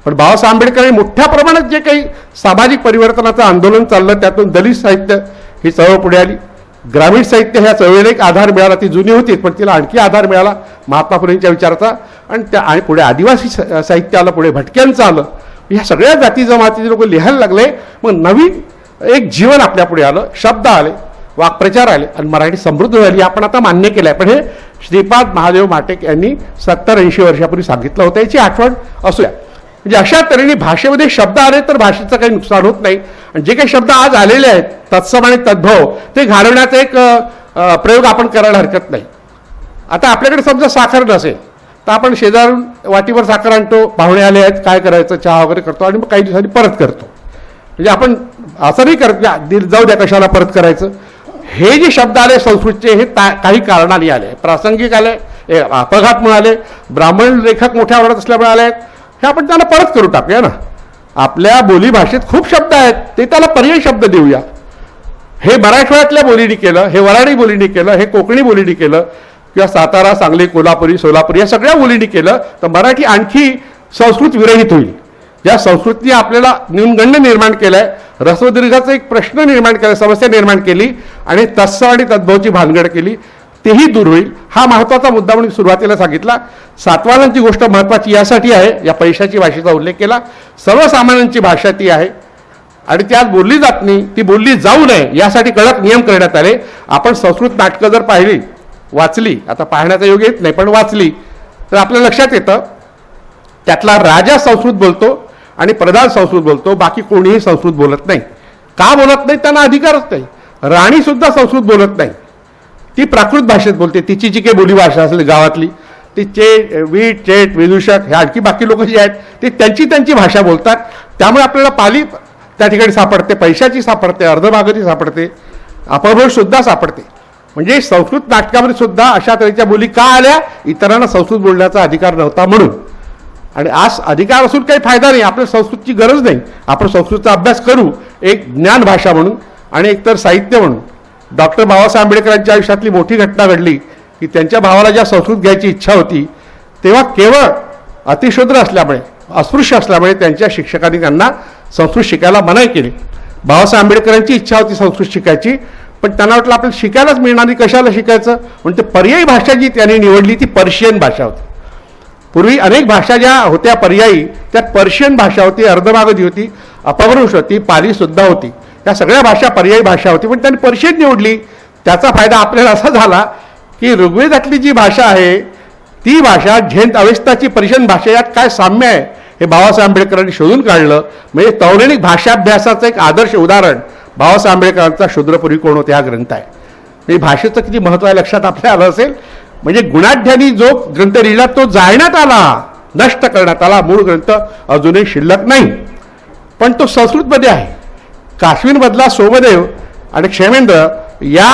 C: पण बाबासाहेब आंबेडकरांनी मोठ्या प्रमाणात जे काही सामाजिक परिवर्तनाचं आंदोलन चाललं त्यातून दलित साहित्य ही चळवळ पुढे आली. ग्रामीण साहित्य ह्या चळवळीला एक आधार मिळाला. ती जुनी होती पण तिला आणखी आधार मिळाला महात्मा फुलेंच्या विचाराचा. आणि पुढे आदिवासी साहित्य आलं, पुढे भटक्यांचं आलं. ह्या सगळ्या जाती जमातीचे लोक लिहायला लागले. मग नवीन एक जीवन आपल्या पुढे आलं, शब्द आले, वाक्प्रचार आले आणि मराठी समृद्ध झाली आपण आता मान्य केलं आहे. पण हे श्रीपाद महादेव माटेक यांनी 70-80 वर्षापूर्वी सांगितलं होतं, याची आठवण असूया. म्हणजे अशा तऱ्हेने भाषेमध्ये शब्द आले तर भाषेचं काही नुकसान होत नाही. आणि जे काही शब्द आज आलेले आहेत तत्सम आणि तद्भव ते घालवण्याचा एक प्रयोग आपण करायला हरकत नाही. आता आपल्याकडे समजा साखर नसेल तर आपण शेजारून वाटीवर साखर आणतो, पाहुणे आले आहेत काय करायचं, चहा वगैरे करतो आणि मग काही दिवसांनी परत करतो. म्हणजे आपण असं नाही करत जाऊ द्या कशाला परत करायचं. हे जे शब्द आले संस्कृतचे हे काही कारणाने आले, प्रासंगिक आले, अपघात मिळाले, ब्राह्मण लेखक मोठ्या आवडत असल्यामुळे आले आहेत, हे आपण त्याला परत करू टाकूया ना. आपल्या बोलीभाषेत खूप शब्द आहेत ते त्याला पर्यायी शब्द देऊया. हे मराठवाड्यातल्या बोलीने केलं, हे वराडी बोलीने केलं, हे कोकणी बोलीने केलं किंवा सातारा, सांगली, कोल्हापुरी, सोलापुरी या सगळ्या बोलीने केलं तर मराठी आणखी संस्कृत विरहित होईल. ज्या संस्कृतीने आपल्याला न्यूनगंड निर्माण केलाय, रस्वदीर्घाचा एक प्रश्न निर्माण केला, समस्या निर्माण केली आणि तत्सम आणि तद्भवची भानगड केली, तेही दूर होईल. हा महत्त्वाचा मुद्दा म्हणून सुरुवातीला सांगितला. सातवाहनांची गोष्ट महत्त्वाची यासाठी आहे, या पैशाची भाषेचा उल्लेख केला. सर्वसामान्यांची भाषा ती आहे आणि ती आज बोलली जात नाही, ती बोलली जाऊ नये यासाठी कडक नियम करण्यात आले. आपण संस्कृत नाटकं जर पाहिली, वाचली, आता पाहण्याचा योग येत नाही पण वाचली तर आपल्या लक्षात येतं त्यातला राजा संस्कृत बोलतो आणि प्रधान संस्कृत बोलतो, बाकी कोणीही संस्कृत बोलत नाही. का बोलत नाही? त्यांना अधिकारच नाही. राणी सुद्धा संस्कृत बोलत नाही, ती प्राकृत भाषेत बोलते. तिची जी काही बोलीभाषा असेल गावातली ती वीट, चेट, विदूषक हे आणखी बाकी लोक जे आहेत ते त्यांची भाषा बोलतात. त्यामुळे आपल्याला पाली त्या ठिकाणी सापडते, पैशाची सापडते, अर्धभागाची सापडते, अपभ्रंश सुद्धा सापडते. म्हणजे संस्कृत नाटकामध्ये सुद्धा अशा तऱ्हेच्या बोली का आल्या? इतरांना संस्कृत बोलण्याचा अधिकार नव्हता म्हणून. आणि आज अधिकार असून काही फायदा नाही, आपल्या संस्कृतची गरज नाही. आपण संस्कृतचा अभ्यास करू एक ज्ञान भाषा म्हणून आणि एकतर साहित्य म्हणून. डॉक्टर बाबासाहेब आंबेडकरांच्या आयुष्यातली मोठी घटना घडली की त्यांच्या भावाला ज्या संस्कृत घ्यायची इच्छा होती तेव्हा केवळ अतिशूद्र असल्यामुळे, अस्पृश्य असल्यामुळे त्यांच्या शिक्षकांनी त्यांना संस्कृत शिकायला मनाई केली. बाबासाहेब आंबेडकरांची इच्छा होती संस्कृत शिकायची, पण त्यांना वाटलं आपल्याला शिकायलाच मिळणार नाही, कशाला शिकायचं. म्हणजे पर्यायी भाषा जी त्यांनी निवडली ती पर्शियन भाषा होती. पूर्वी अनेक भाषा ज्या होत्या पर्यायी त्यात पर्शियन भाषा होती, अर्धमागधी होती, अपभ्रंश होती, पाली सुद्धा होती. या सगळ्या भाषा पर्यायी भाषा होती, पण त्यांनी पर्शियन निवडली. त्याचा फायदा आपल्याला असा झाला की ऋग्वेदातली जी भाषा आहे ती भाषा झेंत अवेस्ताची पर्शियन भाषा, यात काय साम्य आहे हे बाबासाहेब आंबेडकरांनी शोधून काढलं. म्हणजे तौलनिक भाषाभ्यासाचं एक आदर्श उदाहरण बाबासाहेब आंबेडकरांचा शूद्रपुरी कोण होते हा ग्रंथ आहे. म्हणजे भाषेचं किती महत्त्व आहे लक्षात आपल्या आलं असेल. म्हणजे गुणाढ्यानी जो ग्रंथ लिहिला तो जाळण्यात आला, नष्ट करण्यात आला, मूळ ग्रंथ अजूनही शिल्लक नाही, पण तो संस्कृतमध्ये आहे. काश्मीरमधला सोमदेव आणि क्षेमेंद्र या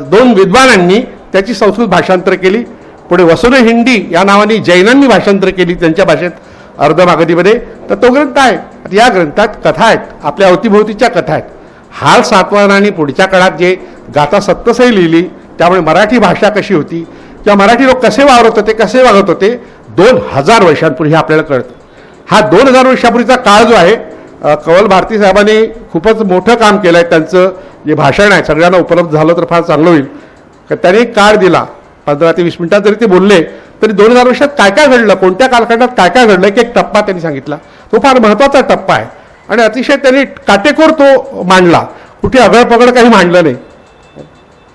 C: दोन विद्वानांनी त्याची संस्कृत भाषांतर केली. पुढे वसुन हिंदी या नावाने जैनांनी भाषांतर केली त्यांच्या भाषेत अर्धमागधीमध्ये. तर तो ग्रंथ आहे. या ग्रंथात कथा आहेत, आपल्या अवतीभोवतीच्या कथा आहेत. हाल सातवाहनांनी पुढच्या काळात जे गाथा सप्तसही लिहिली त्यामुळे मराठी भाषा कशी होती किंवा मराठी लोक कसे वावरत होते, कसे वागत होते 2000 वर्षांपूर्वी आपल्याला कळतं. हा 2000 वर्षापूर्वीचा काळ जो आहे, कवल भारती साहेबांनी खूपच मोठं काम केलं आहे. त्यांचं जे भाषण आहे सगळ्यांना उपलब्ध झालं तर फार चांगलं होईल. त्यांनी एक काळ दिला, 15 ते 20 मिनिटात जरी ते बोलले तरी 2000 वर्षात काय काय घडलं, कोणत्या कालखंडात काय काय घडलं, एक टप्पा त्यांनी सांगितला. तो फार महत्त्वाचा टप्पा आहे आणि अतिशय त्यांनी काटेकोर तो मांडला, कुठे अगळपगळ काही मांडलं नाही.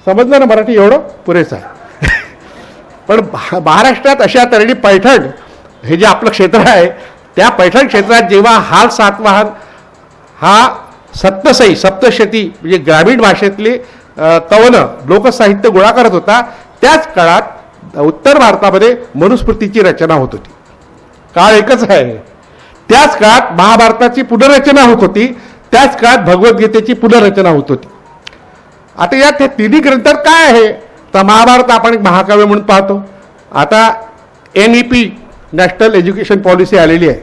C: समजलं ना मराठी? एवढं पुरेसं आहे. पण महाराष्ट्रात अशा तऱ्हेने पैठण हे जे आपलं क्षेत्र आहे त्या पैठण क्षेत्रात जेव्हा हाल सातवाहन हा सप्तसई, सप्तशती म्हणजे ग्रामीण भाषेतली कवनं, लोकसाहित्य गोळा करत होता, त्याच काळात उत्तर भारतामध्ये मनुस्मृतीची रचना होत होती. काळ एकच आहे. त्याच काळात महाभारताची पुनर्रचना होत होती, त्याच काळात भगवद्गीतेची पुनर्रचना होत होती. आता यात हे तिन्ही ग्रंथात काय आहे तर महाभारत आपण एक महाकाव्य म्हणून पाहतो. आता NEP नॅशनल एज्युकेशन पॉलिसी आलेली आहे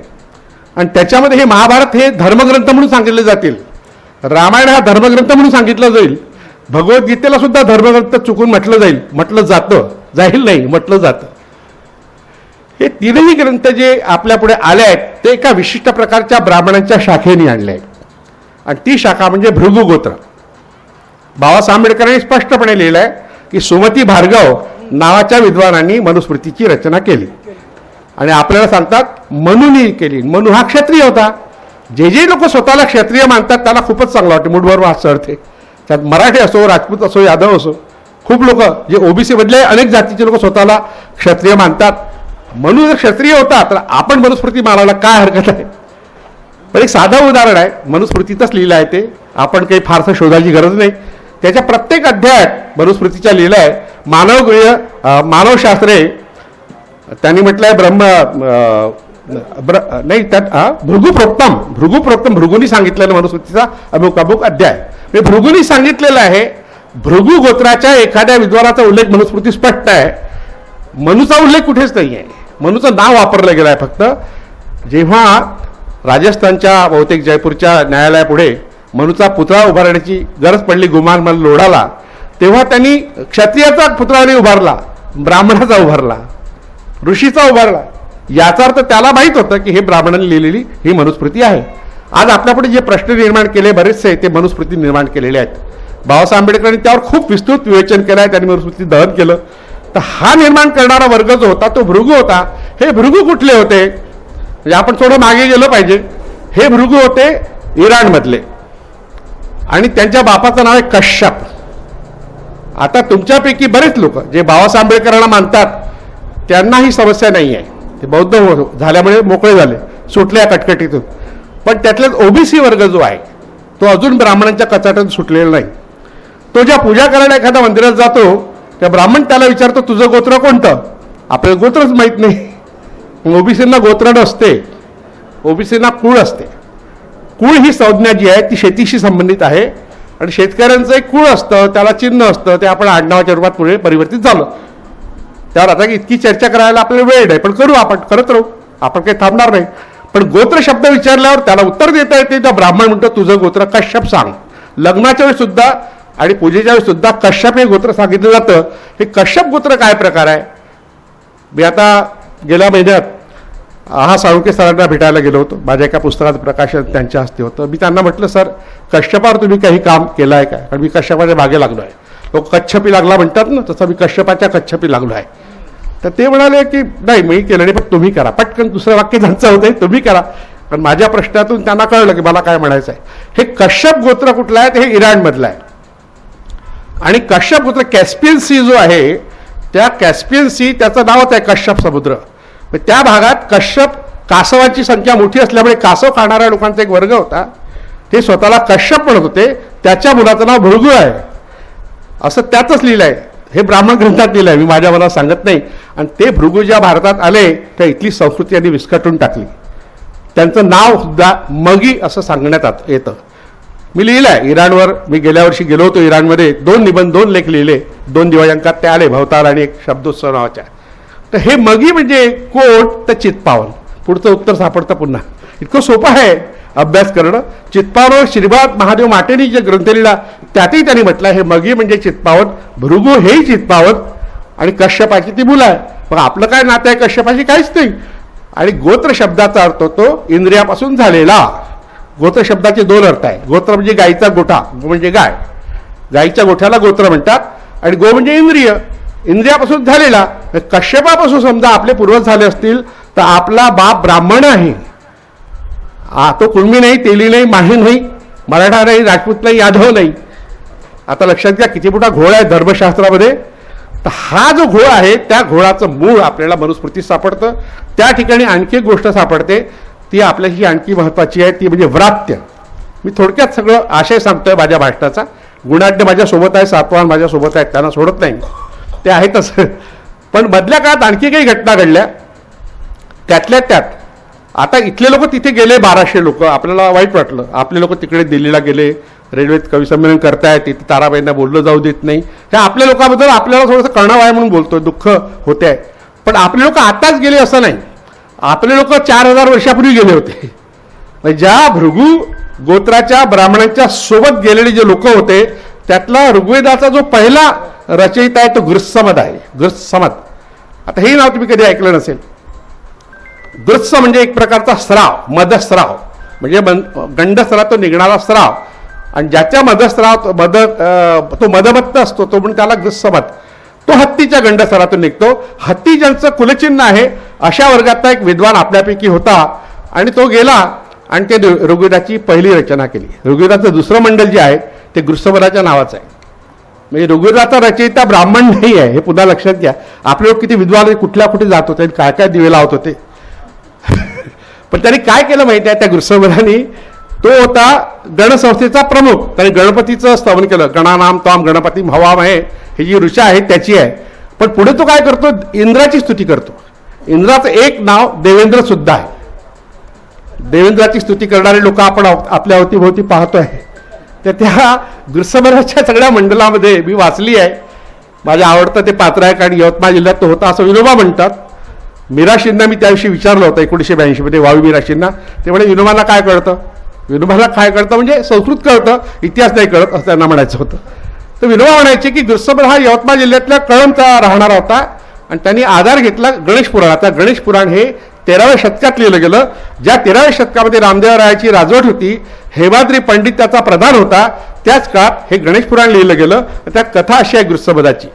C: आणि त्याच्यामध्ये हे महाभारत हे धर्मग्रंथ म्हणून सांगितले जातील, रामायण हा धर्मग्रंथ म्हणून सांगितलं जाईल, भगवद्गीतेला सुद्धा धर्मग्रंथ चुकून म्हटलं जाईल नाही म्हटलं जातं. हे तीनही ग्रंथ जे आपल्या पुढे आले आहेत ते एका विशिष्ट प्रकारच्या ब्राह्मणांच्या शाखेने आणले आहेत आणि ती शाखा म्हणजे भृगु गोत्र. बाबासाहेब आंबेडकरांनी स्पष्टपणे लिहिलं आहे की सुमती भार्गव नावाच्या विद्वानांनी मनुस्मृतीची रचना केली आणि आपल्याला सांगतात मनुनी केली. मनु हा क्षत्रिय होता. जे लोक स्वतःला क्षत्रिय मानतात त्याला खूपच चांगलं वाटतं, मुठभर वास चढते. त्यात मराठी असो, राजपूत असो, यादव असो, खूप लोक जे ओबीसी मधले अनेक जातीचे लोक स्वतःला क्षत्रिय मानतात. म्हणून जर क्षत्रिय होता तर आपण मनुस्मृती मानायला काय हरकत आहे. पण एक साधं उदाहरण आहे, मनुस्मृतीतच लिहिलं आहे ते, आपण काही फारसं शोधायची गरज नाही. त्याच्या प्रत्येक अध्यायात मनुस्मृतीच्या लिहिलं आहे मानवशास्त्रे. त्यांनी म्हटलंय नाही त्यात भृगुप्रोक्तम भृगूंनी सांगितलेलं मनुस्मृतीचा अमुक अमुक अध्याय. हे भृगूंनी सांगितलेलं आहे. भृगु गोत्राच्या एखाद्या विद्वानाचा उल्लेख मनुस्मृती स्पष्ट आहे. मनुचा उल्लेख कुठेच नाही आहे. मनुचं नाव वापरलं गेलं आहे फक्त. जेव्हा राजस्थानच्या बहुतेक जयपूरच्या न्यायालयापुढे मनुचा पुतळा उभारण्याची गरज पडली गुमान लोढाला, तेव्हा त्यांनी क्षत्रियाचा पुतळा नाही उभारला, ब्राह्मणाचा उभारला, ऋषीचा उभारला. याचा अर्थ त्याला माहीत होतं की हे ब्राह्मणांनी लिहिलेली ही मनुस्मृती आहे. आज आपल्यापुढे जे प्रश्न निर्माण केले बरेचसे ते मनुस्मृती निर्माण केलेले आहेत. बाबासाहेब आंबेडकरांनी त्यावर खूप विस्तृत विवेचन केलं आहे. त्यांनी मनुस्मृती दहन केलं. तर हा निर्माण करणारा वर्ग जो होता तो भृगू होता. हे भृगू कुठले होते, म्हणजे आपण थोडं मागे गेलं पाहिजे. हे भृगू होते इराणमधले आणि त्यांच्या बापाचं नाव आहे कश्यप. आता तुमच्यापैकी बरेच लोक जे बाबासाहेब आंबेडकरांना मानतात त्यांना ही समस्या नाही आहे. ते बौद्ध झाल्यामुळे मोकळे झाले, सुटले या कटकटीतून. पण त्यातलाच ओबीसी वर्ग जो आहे तो अजून ब्राह्मणांच्या कचाट्यातून सुटलेला नाही. तो ज्या पूजा करायला एखाद्या मंदिरात जातो त्या ब्राह्मण त्याला विचारतो तुझं गोत्र कोणतं. आपल्याला गोत्रच माहीत नाही. ओबीसींना गोत्र नसते, ओबीसींना कुळ असते. कुळ ही संज्ञा जी आहे ती शेतीशी संबंधित आहे आणि शेतकऱ्यांचं एक कुळ असतं, त्याला चिन्ह असतं. ते आपण आडनावाच्या रूपात पुढे परिवर्तित झालं. त्यावर आता इतकी चर्चा करायला आपल्याला वेळ आहे, पण करू, आपण करत राहू, आपण काही थांबणार नाही. पण गोत्र शब्द विचारल्यावर त्याला उत्तर देता येते. त्या ब्राह्मण म्हणतो तुझं गोत्र कश्यप सांग. लग्नाच्या वेळी सुद्धा आणि पूजेच्या वेळी सुद्धा कश्यप हे गोत्र सांगितलं जातं. हे कश्यप गोत्र काय प्रकार आहे. मी आता गेल्या महिन्यात साळुंखे सरांना भेटायला गेलो होतो. माझ्या एका पुस्तकाचं प्रकाशन त्यांच्या हस्ते होतं. मी त्यांना म्हटलं सर कश्यपावर तुम्ही काही काम केलं आहे काय, कारण मी कश्यपाच्या मागे लागलो आहे. लोक कच्छपी लागला म्हणतात ना, तसं मी कश्यपाच्या कच्छपी लागलो आहे. तर ते म्हणाले की नाही मी केलं नाही, पण तुम्ही करा. पटकन दुसरं वाक्य त्यांचं होतं तुम्ही करा. पण माझ्या प्रश्नातून त्यांना कळलं की मला काय म्हणायचं आहे. हे कश्यप गोत्र कुठलं आहे, हे इराणमधलं आहे. आणि कश्यप गोत्र कॅस्पियन सी जो आहे त्या कॅस्पियन सी त्याचं नावच आहे कश्यप समुद्र. त्या भागात कश्यप कासवांची संख्या मोठी असल्यामुळे कासव खाणाऱ्या लोकांचा एक वर्ग होता. ते स्वतःला कश्यप म्हणत होते. त्याच्या मुलाचं नाव भृगू आहे असं त्यातच लिहिलं आहे. हे ब्राह्मण ग्रंथात लिहिलं आहे, मी माझ्या मला सांगत नाही. आणि ते भृगू ज्या भारतात आले त्या इथली संस्कृती यांनी विस्कटून टाकली. त्यांचं नाव सुद्धा मगी असं सांगण्यात येतं. मी लिहिलं आहे इराणवर. मी गेल्या वर्षी गेलो होतो इराणमध्ये. 2 निबंध 2 लेख लिहिले. 2 दिवाळी ते आले भवताल आणि एक शब्दोत्सव नावाच्या. तर हे मगी म्हणजे कोट तर चित्पावन. पुढचं उत्तर सापडतं पुन्हा. इतकं सोपं आहे अभ्यास करणं. चित्पावन श्रीपाद महादेव माटेनी जे ग्रंथ लिहिला त्यातही त्यांनी म्हटलं हे मगी म्हणजे चित्पावन, भृगू हेही चित्पावन आणि कश्यपाची ती मुलं आहे. मग आपलं काय नातं आहे कश्यपाची, काहीच नाही. आणि गोत्र शब्दाचा अर्थ होतो इंद्रियापासून झालेला. गोत्र शब्दाचे 2 अर्थ आहे. गोत्र म्हणजे गायीचा गोठा, गो म्हणजे गाय, गायीच्या गोठ्याला गोत्र म्हणतात. आणि गो म्हणजे इंद्रिय, इंद्रियापासून झालेला. कश्यपापासून समजा आपले पूर्वज झाले असतील तर आपला बाप ब्राह्मण आहे. तो कुळमी नाही, तेली नाही, माही नाही, मराठा नाही, राजपूत नाही, यादव नाही. आता लक्षात घ्या किती मोठा घोळ आहे धर्मशास्त्रामध्ये. तर हा जो घोळ आहे त्या घोळाचं मूळ आपल्याला मनुस्मृतीत सापडतं. त्या ठिकाणी आणखी एक गोष्ट सापडते ती आपल्याशी आणखी महत्त्वाची आहे, ती म्हणजे व्रात्य. मी थोडक्यात सगळं आशय सांगतोय माझ्या भाषणाचा. गुणाढ्य माझ्यासोबत आहे, सातवाहन माझ्यासोबत आहेत, त्यांना सोडत नाही, ते आहेतच. पण मधल्या काळात आणखी काही घटना घडल्या. त्यातल्या त्यात आता इथले लोक तिथे गेले 1200 लोक. आपल्याला वाईट वाटलं. आपले लोक तिकडे दिल्लीला गेले, रेल्वेत कवी संमेलन करतायत, तिथे ताराबाईंना बोललं जाऊ देत नाही. हे आपल्या लोकांबद्दल आपल्याला थोडंसं कळणावं आहे म्हणून बोलतोय, दुःख होते आहे. पण आपले लोक आताच गेले असं नाही. आपले लोक 4000 वर्षापूर्वी गेले होते. ज्या भृगू गोत्राच्या ब्राह्मणांच्या सोबत गेलेले जे लोक होते त्यातला ऋग्वेदाचा जो पहिला रचयिता आहे तो गृत्समद आहे. गृत्समद. आता हे नाव तुम्ही कधी ऐकलं नसेल. गृत्स म्हणजे एक प्रकारचा स्राव, मदस्राव, म्हणजे गंडस्रावातून निघणारा स्राव. आणि ज्याच्या मदस्राव तो मदमत्त असतो तो म्हणून त्याला गृत्समद. तो हत्तीच्या गंडस्रावातून निघतो. हत्ती ज्यांचं कुलचिन्ह आहे अशा वर्गातला एक विद्वान आपल्यापैकी होता. आणि तो गेला आणि ते ऋग्वेदाची पहिली रचना केली. ऋग्वेदाचं दुसरं मंडल जे आहे ते गृत्समराच्या नावाचं आहे. म्हणजे ऋग्वेदाचा रचयिता ब्राह्मण नाही आहे, हे पुन्हा लक्षात घ्या. आपले लोक किती विद्वान कुठल्या कुठे जात होते, काय काय दिवे लावत होते. पण त्यांनी काय केलं माहिती आहे, त्या गृत्समराने तो होता गणसंस्थेचा प्रमुख. त्याने गणपतीचं स्तवन केलं. गणानाम त्वाम गणपती हवामहे, ही जी ऋचा आहे त्याची आहे. पण पुढे तो काय करतो, इंद्राची स्तुती करतो. इंद्राचं एक नाव देवेंद्र सुद्धा आहे. देवेंद्राची स्तुती करणारे लोक आपण आपल्या अवतीभोवती पाहतोय. तर त्या गृत्समराच्या सगळ्या मंडलामध्ये मी वाचली आहे. माझ्या आवडतं ते पात्र आहे, कारण यवतमाळ जिल्ह्यात तो होता असं विनोबा म्हणतात. मिराशींना मी त्याविषयी विचारलं होतं 1982 मध्ये, वावी मिराशींना. ते म्हणे विनोबाला काय कळतं, विनोबाला काय कळतं म्हणजे संस्कृत कळतं, इतिहास नाही कळत असं त्यांना म्हणायचं होतं. तर विनोबा म्हणायचे की गृत्समर हा यवतमाळ जिल्ह्यातल्या कळंबचा राहणारा होता आणि त्यांनी आधार घेतला गणेश पुराणाचा. गणेश पुराण हे 13व्या शतकात लिहिलं गेलं. ज्या 13व्या शतकामध्ये रामदेवरायाची राजवट होती, हेमाद्री पंडित त्याचा प्रधान होता, त्याच काळात हे गणेश पुराण लिहिलं गेलं. त्यात कथा अशी आहे गृत्समराची,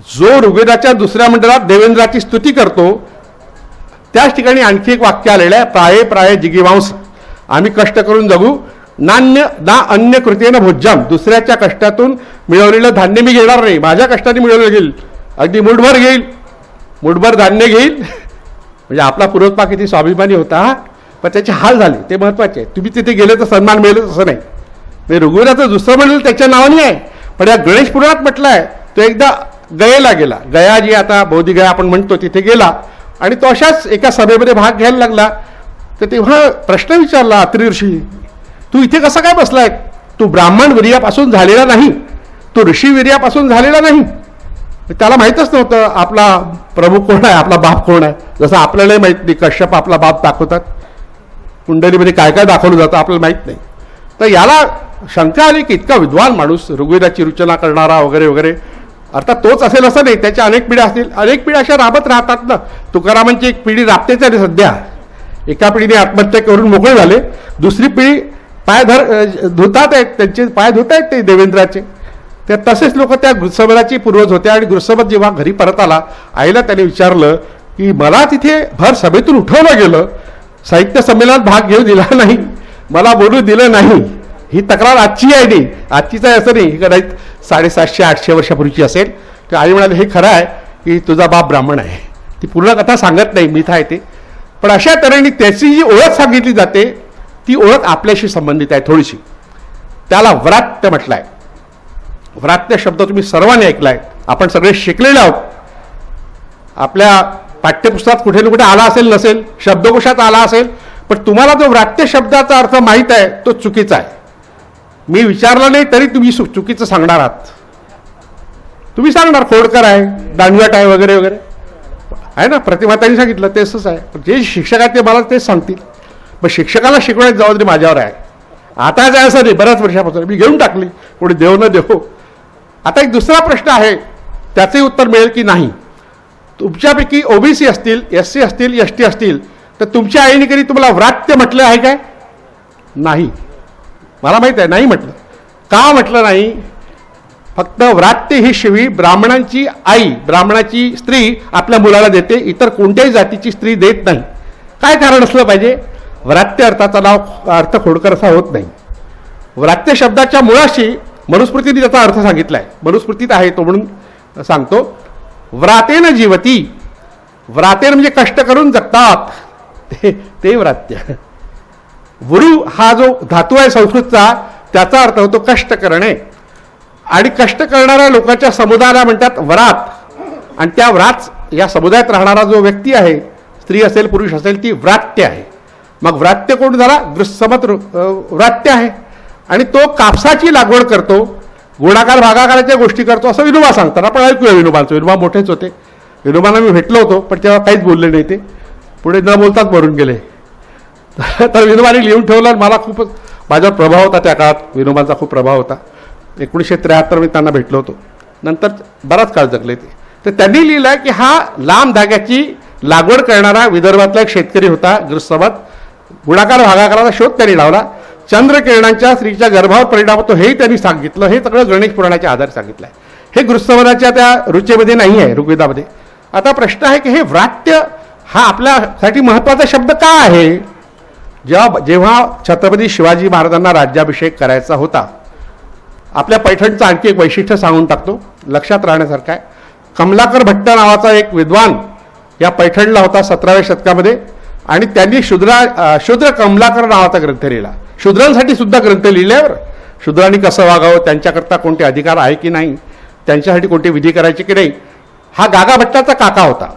C: जो ऋग्वेदाच्या दुसऱ्या मंडलात देवेंद्राची स्तुती करतो त्याच ठिकाणी आणखी एक वाक्य आलेलं आहे, प्राये प्राये जिगीवांस, आम्ही कष्ट करून जगू, नान्य ना अन्य कृतीनं भोज्यम, दुसऱ्याच्या कष्टातून मिळवलेलं धान्य मी घेणार नाही, माझ्या कष्टाने मिळवलं घेईल, अगदी मुठभर घेईल, मुठभर धान्य घेईल. म्हणजे आपला पूर्वजपा किती स्वाभिमानी होता, पण त्याचे हाल झाले ते महत्वाचे आहे. तुम्ही तिथे गेले तर सन्मान मिळेल तसं नाही. म्हणजे ऋग्वेदाचं दुसरं मंडल त्याच्या नावाने आहे, पण या गणेश पुराणात म्हटलं आहे तो एकदा गयेला गेला. गया जी आता बौद्धी गया आपण म्हणतो तिथे गेला आणि तो अशाच एका सभेमध्ये भाग घ्यायला लागला. तर तेव्हा प्रश्न विचारला अत्रि ऋषी, तू इथे कसा काय बसलाय, तू ब्राह्मण वीर्यापासून झालेला नाही, तू ऋषी वीर्यापासून झालेला नाही. त्याला माहीतच नव्हतं आपला प्रभू कोण आहे, आपला बाप कोण आहे. जसं आपल्यालाही माहीत नाही कश्यप आपला बाप दाखवतात, कुंडलीमध्ये काय काय दाखवलं जातं आपल्याला माहीत नाही. तर याला शंका आली की इतका विद्वान माणूस, ऋग्वेदाची रचना करणारा वगैरे वगैरे, अर्थात तोच असेल असं नाही, त्याच्या अनेक पिढ्या असतील, अनेक पिढ्या अशा राबत राहतात ना. तुकारामांची एक पिढी राबतेच आहे सध्या. एका पिढीने आत्महत्या करून मोकळे झाले, दुसरी पिढी पाय धुतात आहेत, त्यांचे पाय धुत आहेत ते देवेंद्राचे. तर तसेच लोक त्या गृत्समराचे पूर्वज होते. आणि गृत्समर जेव्हा घरी परत आला, आईला त्याने विचारलं की मला तिथे भर सभेतून उठवलं गेलं, साहित्य संमेलनात भाग घेऊ दिला नाही, मला बोलू दिलं नाही. ही तक्रार आजची आहे नाही, आजचीच आहे असं नाही, ही कदाचित 750-800 वर्षापूर्वीची असेल. तर आई म्हणाले हे खरं आहे की तुझा बाप ब्राह्मण आहे. ती पूर्ण कथा सांगत नाही, मिथ आहे ते. पण अशा तऱ्हेने त्याची जी ओळख सांगितली जाते ती ओळख आपल्याशी संबंधित आहे थोडीशी. त्याला व्रात्य म्हटलं आहे. व्रात्य शब्द तुम्ही सर्वांनी ऐकला आहे, आपण सगळे शिकलेले आहोत. आपल्या पाठ्यपुस्तकात कुठे ना कुठे आला असेल, नसेल, शब्दकोशात आला असेल, पण तुम्हाला जो व्रात्य शब्दाचा अर्थ माहीत आहे तो चुकीचा आहे. मी विचारलं नाही तरी तुम्ही चुकीचं सांगणार आहात. तुम्ही सांगणार खोडकर आहे, दांडवट आहे वगैरे वगैरे आहे ना. प्रतिमातांनी सांगितलं तेच आहे. पण जे शिक्षक आहेत ते मला तेच सांगतील. पण शिक्षकाला शिकवण्याची जबाबदारी माझ्यावर आहे. आता काय असं नाही, बऱ्याच वर्षापासून मी घेऊन टाकली, कोणी देव न देव. आता एक दुसरा प्रश्न आहे, त्याचंही उत्तर मिळेल की नाही. तुमच्यापैकी ओबीसी असतील, SC असतील, ST असतील, तर तुमच्या आईने कधी तुम्हाला व्रात्य म्हटलं आहे काय? नाही. मला माहित आहे नाही म्हटलं. का म्हटलं नाही? फक्त व्रात्य ही शिवी ब्राह्मणांची आई, ब्राह्मणाची स्त्री आपल्या मुलाला देते, इतर कोणत्याही जातीची स्त्री देत नाही. काय कारण असलं पाहिजे? व्रात्य अर्थाचा नाव अर्थ खोडकर असा होत नाही. व्रात्य शब्दाच्या मुळाशी मनुस्मृतीने त्याचा अर्थ सांगितला आहे. मनुस्मृतीत आहे तो म्हणून सांगतो. व्रातेन जीवती, व्रातेन म्हणजे कष्ट करून जगतात, ते व्रात्य. वृ हा जो धातू आहे संस्कृतचा, त्याचा अर्थ होतो कष्ट करणे. आणि कष्ट करणाऱ्या लोकांच्या समुदायाला म्हणतात व्रात. आणि त्या व्रात या समुदायात राहणारा जो व्यक्ती आहे, स्त्री असेल पुरुष असेल, ती व्रात्य आहे. मग व्रात्य कोण झाला? गृत्समत व्रात्य आहे. आणि तो कापसाची लागवड करतो, गुणाकार भागाकाराच्या गोष्टी करतो असं विनोबा सांगतात. आपण ऐकूया विनोबांचं. विनोबा मोठेच होते. विनोबांना मी भेटलो होतो, पण तेव्हा काहीच बोलले नाही. ते पुढे न बोलताच मरून गेले. तर विनोबाने लिहून ठेवलं. मला खूपच माझ्यावर प्रभाव होता त्या काळात, विनोबांचा खूप प्रभाव होता. 1973 मी त्यांना भेटलो होतो. नंतर बराच काळ जगले ते. तर त्यांनी लिहिलं की हा लांब धाग्याची लागवड करणारा विदर्भातला एक शेतकरी होता गृत्समत. गुणाकार भागाकाराचा शोध त्यांनी लावला. चंद्रकिरणांच्या स्त्रीच्या गर्भावर परिणाम होतो हेही त्यांनी सांगितलं. हे सगळं गणेश पुराणाच्या आधारे सांगितलं आहे. हे गृत्समराच्या त्या रुचेमध्ये नाही आहे, ऋग्वेदामध्ये. आता प्रश्न आहे की हे व्रात्य हा आपल्यासाठी महत्त्वाचा शब्द का आहे? जेव्हा छत्रपती शिवाजी महाराजांना राज्याभिषेक करायचा होता, आपल्या पैठणचं आणखी एक वैशिष्ट्य सांगून टाकतो, लक्षात राहण्यासारखं आहे. कमलाकर भट्ट नावाचा एक विद्वान या पैठणला होता 17व्या शतकामध्ये, आणि त्यांनी शूद्र कमलाकर नावाचा ग्रंथ लिहिला. शूद्रांसाठी सुद्धा ग्रंथ लिहिल्यावर शूद्रांनी कसं वागावं, त्यांच्याकरता कोणते अधिकार आहे की नाही, त्यांच्यासाठी कोणते विधी करायचे की नाही. हा गागा भट्टाचा काका होता.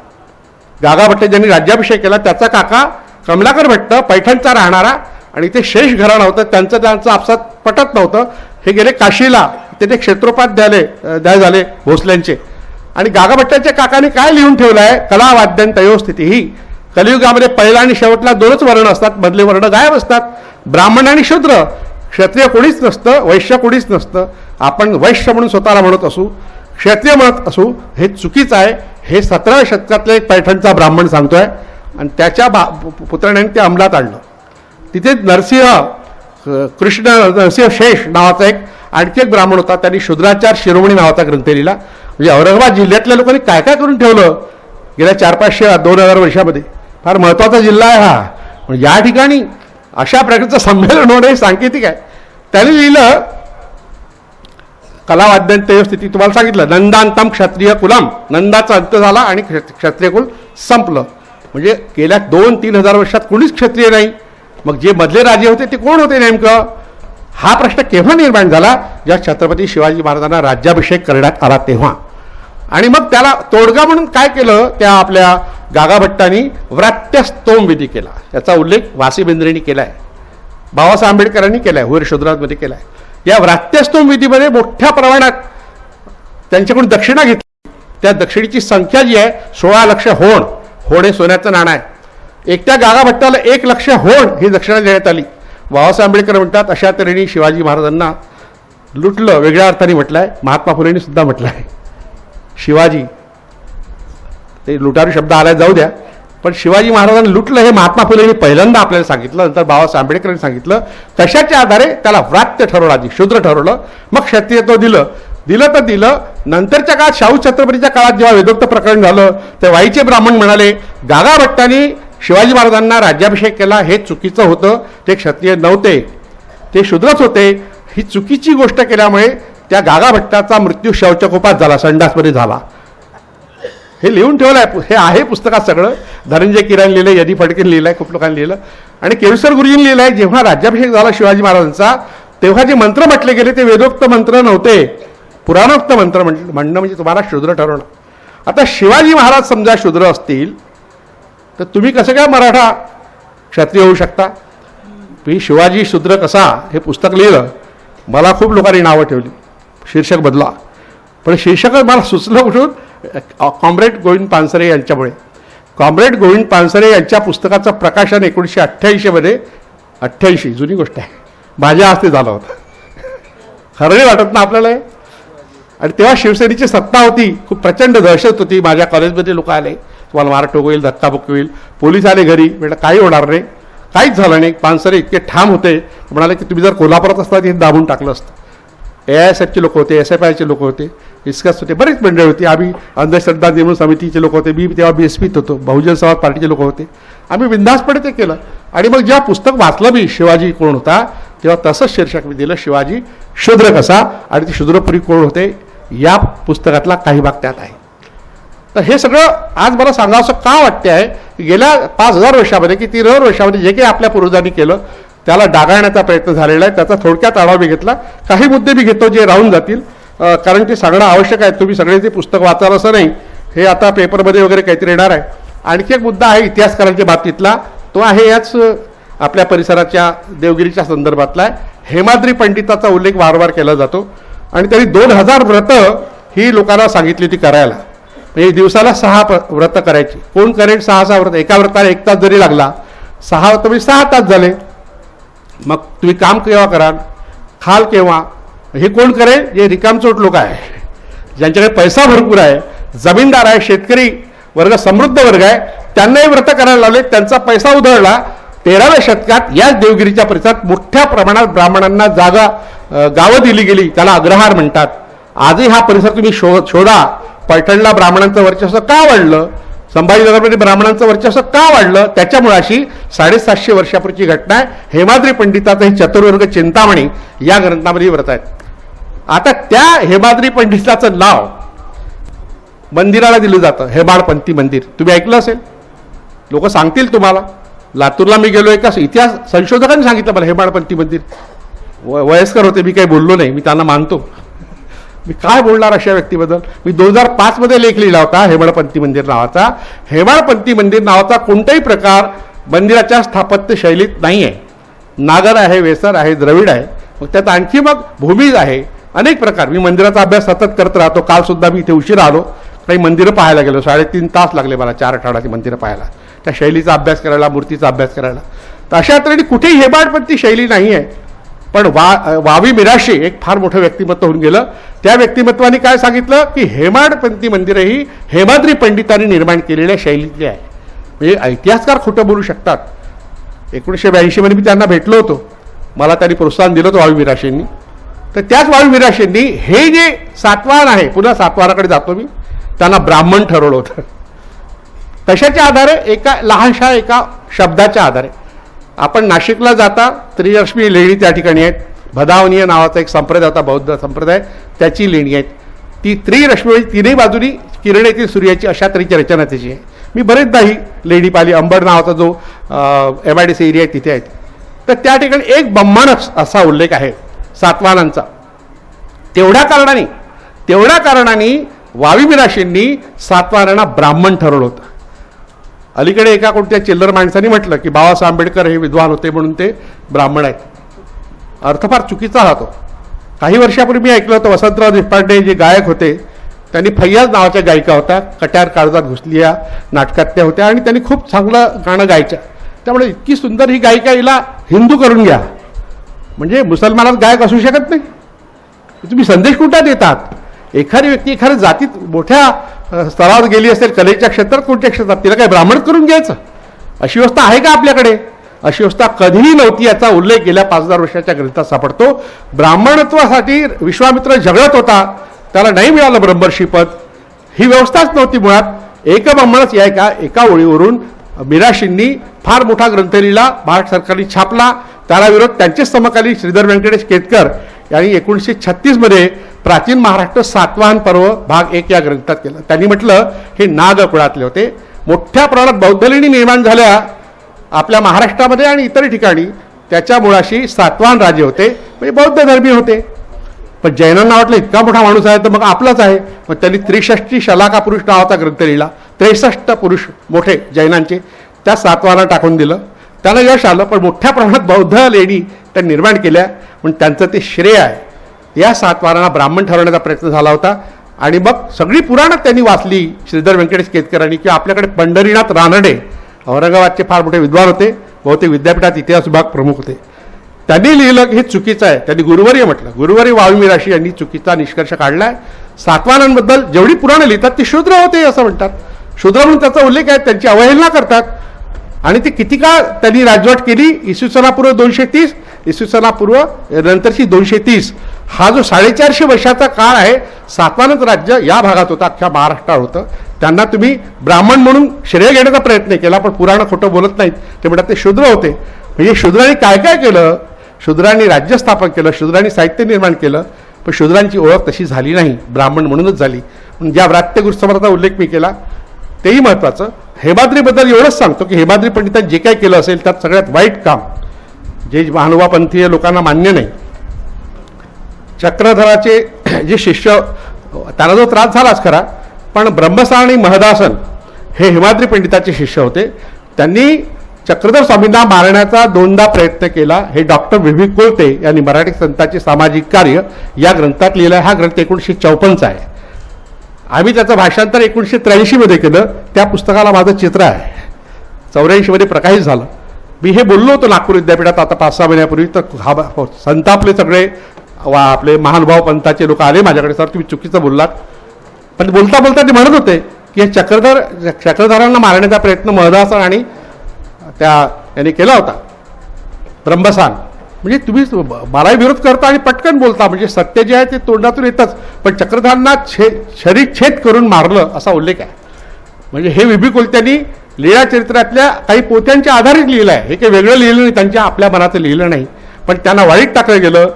C: गागा भट्ट ज्यांनी राज्याभिषेक केला त्याचा काका कमलाकर भट्ट पैठणचा राहणारा, आणि ते शेष घराणं होतं, त्यांचं आपसात पटत नव्हतं. हे गेले काशीला, ते क्षेत्रोपात द्याय झाले भोसल्यांचे. आणि गागा भट्टाच्या काकाने काय लिहून ठेवलं आहे, कला वाद्यंतयो स्थिती. ही कलियुगामध्ये पहिला आणि शेवटला 2च वर्ण असतात, मधले वर्ण गायब असतात. ब्राह्मण आणि शूद्र, क्षत्रिय कोणीच नसतं, वैश्य कोणीच नसतं. आपण वैश्य म्हणून स्वतःला म्हणत असू, क्षत्रिय म्हणत असू, हे चुकीचं आहे. हे 17व्या शतकातले एक पैठणचा ब्राह्मण सांगतोय, आणि त्याच्या पुत्राने ते अंमलात आणलं. तिथे नरसिंह शेष नावाचा एक आणखी एक ब्राह्मण होता, त्यांनी शूद्राचार शिरोमणी नावाचा ग्रंथ लिहिला. म्हणजे औरंगाबाद जिल्ह्यातल्या लोकांनी काय काय करून ठेवलं गेल्या 400-500-2000 वर्षामध्ये. फार महत्त्वाचा जिल्हा आहे हा. म्हणजे या ठिकाणी अशा प्रकारचं संमेलन होणं हे सांकेतिक आहे. त्यांनी लिहिलं कलावाद्यंतयो स्थिती. तुम्हाला सांगितलं नंदांतम क्षत्रिय कुलम, नंदाचा अंत झाला आणि क्षत्रिय कुल संपलं. म्हणजे गेल्या 2-3 हजार वर्षात कोणीच क्षत्रिय नाही. मग जे मधले राजे होते ते कोण होते नेमकं, हा प्रश्न केव्हा निर्माण झाला, जेव्हा छत्रपती शिवाजी महाराजांना राज्याभिषेक करण्यात आला तेव्हा. आणि मग त्याला तोडगा म्हणून काय केलं, त्या आपल्या गागा भट्टांनी व्रात्यस्तोम विधी केला. याचा उल्लेख वासी बेंद्रेंनी केला आहे, बाबासाहेब आंबेडकरांनी केला आहे, हुर शूद्रांमध्ये केला आहे. या व्रात्यस्तोम विधीमध्ये मोठ्या प्रमाणात त्यांच्याकडून दक्षिणा घेतली. त्या दक्षिणेची संख्या जी आहे 16 लक्ष होण. होण हे सोन्याचं नाणं आहे. एकट्या गागा भट्टाला 1 लक्ष होण ही दक्षिणा देण्यात आली. बाबासाहेब आंबेडकर म्हणतात अशा तऱ्हेने शिवाजी महाराजांना लुटलं. वेगळ्या अर्थाने म्हटलं आहे, महात्मा फुलेंनी सुद्धा म्हटलं आहे. शिवाजी, ते लुटारू शब्द आलाय जाऊ द्या, पण शिवाजी महाराजांना लुटलं हे महात्मा फुलेंनी पहिल्यांदा आपल्याला सांगितलं, नंतर बाबासाहेब आंबेडकरांनी सांगितलं. कशाच्या आधारे त्याला व्रात्य ठरवलं, आधी शूद्र ठरवलं, मग क्षत्रियत्व दिलं तर दिलं. नंतरच्या काळात शाहू छत्रपतीच्या काळात जेव्हा वेदोक्त प्रकरण झालं तेव्हा वाईचे ब्राह्मण म्हणाले गागा भट्टांनी शिवाजी महाराजांना राज्याभिषेक केला, हे चुकीचं होतं, ते क्षत्रिय नव्हते, ते शूद्रच होते. ही चुकीची गोष्ट केल्यामुळे त्या गागा भट्टाचा मृत्यू शौचकोपात झाला, संडासमध्ये झाला. हे लिहून ठेवलं आहे, हे आहे पुस्तकात सगळं. धनंजय किरण लिहिलं, यदी फडकेन लिहिलं आहे, खूप लोकांनी लिहिलं, आणि केळुसर गुरुजींनी लिहिलं आहे. जेव्हा राज्याभिषेक झाला शिवाजी महाराजांचा तेव्हा जे मंत्र म्हटले गेले ते वेदोक्त मंत्र नव्हते, पुराणोक्त मंत्र म्हणणं म्हणजे तुम्हाला शूद्र ठरवणं. आता शिवाजी महाराज समजा शूद्र असतील तर तुम्ही कसं काय मराठा क्षत्रिय होऊ शकता. मी शिवाजी शूद्र कसा हे पुस्तक लिहिलं, मला खूप लोकांनी नावं ठेवली, शीर्षक बदला, पण शीर्षक मला सुचलं कुठून, कॉम्रेड गोविंद पानसरे यांच्यामुळे. कॉम्रेड गोविंद पानसरे यांच्या पुस्तकाचं प्रकाशन 1988 88, जुनी गोष्ट आहे, माझ्या हस्ते झालं होतं. खरं नाही वाटत ना आपल्याला. आणि तेव्हा शिवसेनेची सत्ता होती, खूप प्रचंड दहशत होती. माझ्या कॉलेजमध्ये लोक आले, तुम्हाला मारटोक होईल, धक्काबुक्की होईल, पोलीस आले घरी, म्हटलं काही होणार नाही, काहीच झालं नाही. पानसरे इतके ठाम होते, म्हणाले की तुम्ही जर कोल्हापुरात असता ते दाबून टाकलं असतं. AISFचे लोक होते, SFIचे लोक होते, इस्कस होते, बरीच मंडळी होती. आम्ही अंधश्रद्धा निर्मूलन समितीचे लोक होते, मी तेव्हा BSPत होतो, बहुजन समाज पार्टीचे लोक होते. आम्ही बिंदासपणे ते केलं. आणि मग जेव्हा पुस्तक वाचलं मी शिवाजी कोण होता तेव्हा तसंच शीर्षक मी दिलं, शिवाजी शूद्र कसा, आणि ते शूद्रपुरी कोण होते या पुस्तकातला काही भाग त्यात आहे. तर हे सगळं आज मला सांगावंसं का वाटते आहे की गेल्या 5000 वर्षामध्ये की 3000 वर्षामध्ये जे काही आपल्या पूर्वजांनी केलं त्याला डागाळण्याचा प्रयत्न झालेला आहे. त्याचा थोडक्यात आढावा मी घेतला. काही मुद्दे मी घेतो जे राहून जातील, कारण ते सांगणं आवश्यक आहे. तुम्ही सगळे ते पुस्तक वाचाल असं नाही, हे आता पेपरमध्ये वगैरे काहीतरी येणार आहे. आणखी एक मुद्दा आहे इतिहासकारांच्या बाबतीतला, तो आहे याच आपल्या परिसराच्या देवगिरीच्या संदर्भातला आहे. हेमाद्री पंडिताचा उल्लेख वारंवार केला जातो, आणि त्यांनी 2000 व्रतं ही लोकांना सांगितली होती करायला. म्हणजे दिवसाला 6 व्रतं करायची. कोण करेल 6 व्रत, एका व्रताला 1 तास जरी लागला, 6 व्रत म्हणजे 6 तास झाले. मग तुम्ही काम केव्हा कराल, खाल केव्हा, हे कोण करेल, जे रिकामचोट लोक आहे, ज्यांच्याकडे पैसा भरपूर आहे, जमीनदार आहे, शेतकरी वर्ग समृद्ध वर्ग आहे, त्यांनाही व्रत करायला लावले, त्यांचा पैसा उधळला. 13व्या शतकात याच देवगिरीच्या परिसरात मोठ्या प्रमाणात ब्राह्मणांना गावं दिली गेली, त्याला अग्रहार म्हणतात. आजही हा परिसर तुम्ही शोधा. पैठणला ब्राह्मणांचं वर्चस्व का वाढलं, संभाजीनगरमध्ये ब्राह्मणांचं वर्चस्व का वाढलं, त्याच्यामुळे अशी 750 वर्षापूर्वीची घटना आहे. हेमाद्री पंडिताचं हे चतुर्वर्ग चिंतामणी या ग्रंथामध्ये व्रत आहेत. आता त्या हेमाद्री पंडिताचं नाव मंदिराला दिलं जातं, हेमाडपंथी मंदिर. तुम्ही ऐकलं असेल, लोक सांगतील तुम्हाला. लातूरला मी गेलो, एका इतिहास संशोधकांनी सांगितलं मला हेमाडपंथी मंदिर. वयस्कर होते, मी काही बोललो नाही, मी त्यांना मानतो. मी काय बोलणार अशा व्यक्तीबद्दल. मी 2005 लेख लिहिला होता हेमाडपंथी मंदिर नावाचा. हेमाडपंथी मंदिर नावाचा कोणताही प्रकार मंदिराच्या स्थापत्य शैलीत नाही आहे. नागर आहे, वेसर आहे, द्रविड आहे, मग त्यात आणखी मग भूमी आहे, अनेक प्रकार. मी मंदिराचा अभ्यास सतत करत राहतो. काल सुद्धा मी इथे उशिरा आलो, काही मंदिरं पाहायला गेलो. 3.5 तास लागले मला 4 आठवड्याची मंदिरं पाहायला, त्या शैलीचा अभ्यास करायला, मूर्तीचा अभ्यास करायला. तर अशा तऱ्हेने कुठेही हेमाडपंथी शैली नाही आहे. पण वावी मिराशी एक फार मोठं व्यक्तिमत्व होऊन गेलं. त्या व्यक्तिमत्वाने काय सांगितलं की हेमाडपंथी मंदिरं ही हेमाद्री पंडितांनी निर्माण केलेल्या शैलीतली आहे. म्हणजे इतिहासकार खोटं बोलू शकतात. 1982 मी त्यांना भेटलो होतो, मला त्यांनी प्रोत्साहन दिलं होतं वावी मिराशींनी. तर त्याच वावी मिराशींनी हे जे सातवाहन आहे, पुन्हा सातवाहनाकडे जातो मी, त्यांना ब्राह्मण ठरवलं होतं. कशाच्या आधारे? एका लहानशा एका शब्दाच्या आधारे. आपण नाशिकला जाता त्रिरश्मी लेणी त्या ठिकाणी आहेत. भदावनीय नावाचा एक संप्रदाय होता, बौद्ध संप्रदाय, त्याची लेणी आहेत. ती त्रिरश्मी म्हणजे तिन्ही बाजूनी किरण येतील सूर्याची, अशा तऱ्हेची रचना त्याची आहे. मी बरेचदा ही लेणी पाहिली. अंबड नावाचा जो MIDC एरिया आहे तिथे आहेत. तर त्या ठिकाणी एक ब्रह्मांडच असा उल्लेख आहे सातवाहनांचा. तेवढ्या कारणाने वावी मिराशींनी सातवाहनांना ब्राह्मण ठरवलं होतं. अलीकडे एका कोणत्या चिल्लर माणसाने म्हटलं की बाबासाहेब आंबेडकर हे विद्वान होते म्हणून ते ब्राह्मण आहेत. अर्थ फार चुकीचा राहतो. काही वर्षापूर्वी मी ऐकलं होतं, वसंतराव देशपांडे जे गायक होते, त्यांनी फैयाज नावाच्या गायिका होत्या, कट्यार काळजात घुसली या नाटकात त्या होत्या, आणि त्यांनी खूप चांगलं गाणं गायच्या. त्यामुळे इतकी सुंदर ही गायिका, हिला हिंदू करून घ्या. म्हणजे मुसलमानात गायक असू शकत नाही. तुम्ही संदेश कुठं देतात? एखादी व्यक्ती एखाद्या जातीत मोठ्या स्तरावर गेली असेल, कलेच्या क्षेत्रात, कोणत्या क्षेत्रात, तिला काय ब्राह्मण करून घ्यायचं? अशी व्यवस्था आहे का आपल्याकडे? अशी व्यवस्था कधीही नव्हती. याचा उल्लेख गेल्या 5000 वर्षाच्या ग्रंथात सापडतो. ब्राह्मणत्वासाठी विश्वामित्र झगडत होता, त्याला नाही मिळालं ब्रह्मर्षी पद. ही व्यवस्थाच नव्हती मुळात. एक ब्राह्मणच याय का? एका ओळीवरून मिराशींनी फार मोठा ग्रंथ लिहिला, भारत सरकारने छापला. त्याला विरोध त्यांचेच समकालीन श्रीधर व्यंकटेश केतकर यांनी 1936 प्राचीन महाराष्ट्र सातवाहन पर्व भाग 1 या ग्रंथात केलं. त्यांनी म्हटलं हे नाग कुळातले होते. मोठ्या प्रमाणात बौद्ध लेणी निर्माण झाल्या आपल्या महाराष्ट्रामध्ये आणि इतर ठिकाणी. त्याच्या मुळाशी सातवाहन राजे होते, म्हणजे बौद्ध धर्मी होते. पण जैनांना वाटलं इतका मोठा माणूस आहे तर मग आपलाच आहे. मग त्यांनी 63 शलाका पुरुष नावाचा ग्रंथ लिहिला. 63 पुरुष मोठे जैनांचे त्या सातवाहनाला टाकून दिलं. त्यांना यश आलं. पण मोठ्या प्रमाणात बौद्ध लेणी त्या निर्माण केल्या, पण त्यांचं ते श्रेय आहे. या सातवाहनाला ब्राह्मण ठरवण्याचा प्रयत्न झाला होता. आणि मग सगळी पुराणं त्यांनी वाचली श्रीधर व्यंकटेश केतकरांनी. की आपल्याकडे पंढरीनाथ रानडे औरंगाबादचे फार मोठे विद्वान होते, बहुतेक विद्यापीठात इतिहास विभाग प्रमुख होते. त्यांनी लिहिलं की हे चुकीचं आहे. त्यांनी गुरुवर्य म्हटलं. गुरुवर्य वावी मिराशी यांनी चुकीचा निष्कर्ष काढलाय. सातवाहनांबद्दल जेवढी पुराणं लिहितात ती शूद्र होते असं म्हणतात. शूद्र म्हणून त्याचा उल्लेख आहे, त्यांची अवहेलना करतात. आणि ते किती काळ त्यांनी राजवट केली? इसवीसनापूर्व 230, इसवीसनापूर्व नंतरची 230, हा जो 450 वर्षाचा काळ आहे, सातवाहनाचं राज्य या भागात होतं, अख्ख्या महाराष्ट्रात होतं. त्यांना तुम्ही ब्राह्मण म्हणून श्रेय घेण्याचा प्रयत्न केला, पण पुराणं खोटं बोलत नाहीत. ते म्हणतात ते शूद्र होते. म्हणजे शूद्रांनी काय काय केलं? शूद्रांनी राज्य स्थापन केलं, शूद्रांनी साहित्य निर्माण केलं, पण शूद्रांची ओळख तशी झाली नाही, ब्राह्मण म्हणूनच झाली. म्हणून ज्या व्रात्यगुरुसमर्थाचा उल्लेख मी केला तेही महत्त्वाचं. हेमाद्रीबद्दल एवढंच सांगतो की हेमाद्री पंडितांनी जे काही केलं असेल त्यात सगळ्यात वाईट काम, जे महानुभावपंथीय लोकांना मान्य नाही, चक्रधराचे जे शिष्य, त्यांना जो त्रास झालाच खरा, पण ब्रह्मसान आणि महदासन हे हेमाद्री पंडिताचे शिष्य होते. त्यांनी चक्रधर स्वामींना मारण्याचा 2दा प्रयत्न केला. हे डॉक्टर व्ही कोळते यांनी मराठी संतांचे सामाजिक कार्य या ग्रंथात लिहिलं. हा ग्रंथ 1954 आहे. आम्ही त्याचं भाषांतर 1983 केलं. त्या पुस्तकाला माझं चित्र आहे. 84 प्रकाशित झालं. मी हे बोललो होतो नागपूर विद्यापीठात आता 5-6 महिन्यापूर्वी. तर संतापले सगळे आपले महानुभाव पंथाचे लोक आले माझ्याकडे, सर तुम्ही चुकीचं बोललात. पण बोलता बोलता ते म्हणत होते की हे चक्रधरांना मारण्याचा प्रयत्न महदासन आणि यांनी केला होता, ब्रह्मसान. म्हणजे तुम्ही मलाही विरोध करता आणि पटकन बोलता, म्हणजे सत्य जे आहे ते तोंडातून येतच. पण चक्रधरांना शरीरछेद करून मारलं असा उल्लेख आहे. म्हणजे हे व्ही कोलत्यांनी लीळा चरित्रातल्या काही पोथ्यांच्या आधारित लिहिलं आहे. हे काही वेगळं लिहिलं नाही, त्यांच्या आपल्या मनाचं लिहिलं नाही. पण त्यांना वाईट टाकलं गेलं.